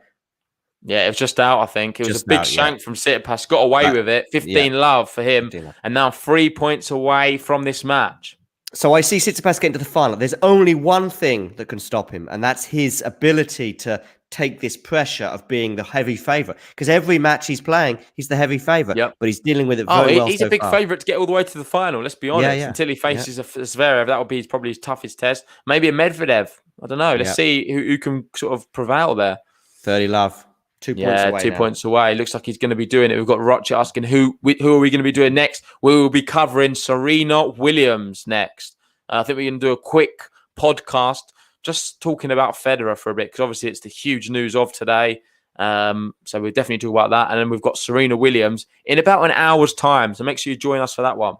Yeah, it was just out, I think. It was a big shank from Tsitsipas. Got away with it. 15 love for him. And now 3 points away from this match. So I see Tsitsipas getting to the final. There's only one thing that can stop him, and that's his ability to take this pressure of being the heavy favourite. Because every match he's playing, he's the heavy favourite. Yep. But he's dealing with it very well. He's a big favourite to get all the way to the final, let's be honest. Until he faces a Zverev, that will be probably his toughest test. Maybe a Medvedev. I don't know. Let's see who can sort of prevail there. 30 love. 2 points away. 2 points away. Looks like he's going to be doing it. We've got Roche asking who are we going to be doing next? We will be covering Serena Williams next. I think we're going to do a quick podcast just talking about Federer for a bit because obviously it's the huge news of today. So we'll definitely talk about that. And then we've got Serena Williams in about an hour's time. So make sure you join us for that one.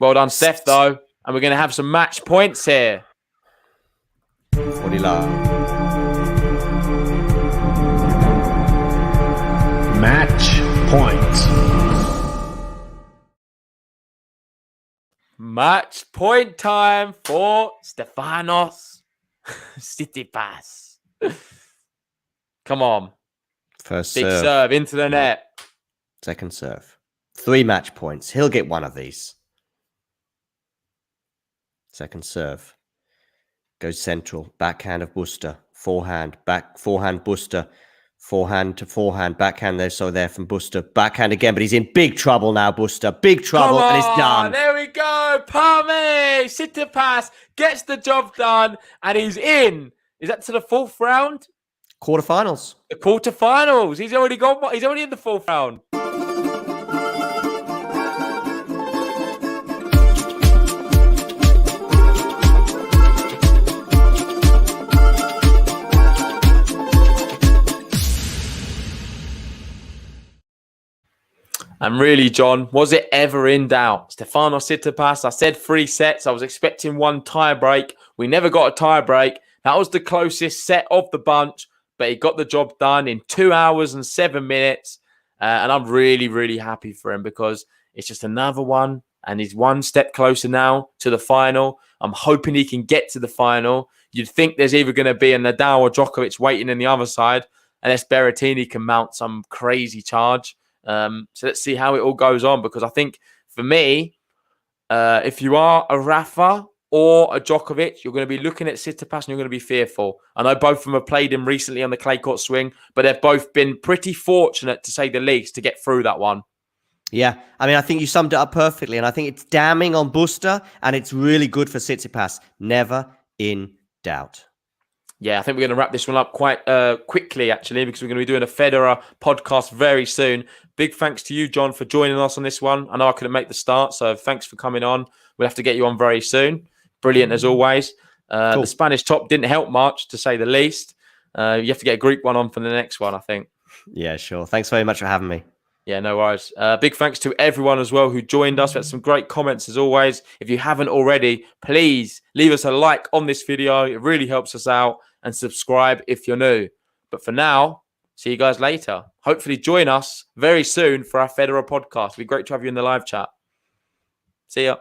Well done, Steph, though. And we're going to have some match points here. 40 love. Match point. Match point time for Stefanos Tsitsipas. Come on. First big serve into the net. Second serve. 3 match points. He'll get one of these. Second serve. goes central, backhand of Busta, forehand, forehand Busta, forehand to forehand, backhand there, so there from Busta, backhand again, but he's in big trouble now, Busta, big trouble, Come on, and it's done. there we go. Pame Tsitsipas gets the job done, and he's in. Is that to the fourth round? Quarterfinals. The quarterfinals. He's already gone. He's already in the fourth round. And really, John, was it ever in doubt? Stefanos Tsitsipas, I said 3 sets. I was expecting 1 tie break. We never got a tie break. That was the closest set of the bunch, but he got the job done in 2 hours and 7 minutes. And I'm really, really happy for him because it's just another one. And he's 1 step closer now to the final. I'm hoping he can get to the final. You'd think there's either going to be a Nadal or Djokovic waiting in the other side, unless Berrettini can mount some crazy charge. So let's see how it all goes on, because I think for me, if you are a Rafa or a Djokovic, you're going to be looking at Tsitsipas and you're going to be fearful. I know both of them have played him recently on the clay court swing, but they've both been pretty fortunate, to say the least, to get through that one. Yeah, I mean, I think you summed it up perfectly, and I think it's damning on Busta, and it's really good for Tsitsipas. Never in doubt. Yeah, I think we're going to wrap this one up quite quickly, actually, because we're going to be doing a Federer podcast very soon. Big thanks to you, John, for joining us on this one. I know I couldn't make the start, so thanks for coming on. We'll have to get you on very soon. Brilliant, as always. Cool. The Spanish top didn't help much, to say the least. You have to get a Greek one on for the next one, I think. Yeah, sure. Thanks very much for having me. Yeah, no worries. Big thanks to everyone as well who joined us. We had some great comments as always. If you haven't already, please leave us a like on this video. It really helps us out. And subscribe if you're new. But for now, see you guys later. Hopefully join us very soon for our Federer podcast. It'd be great to have you in the live chat. See ya.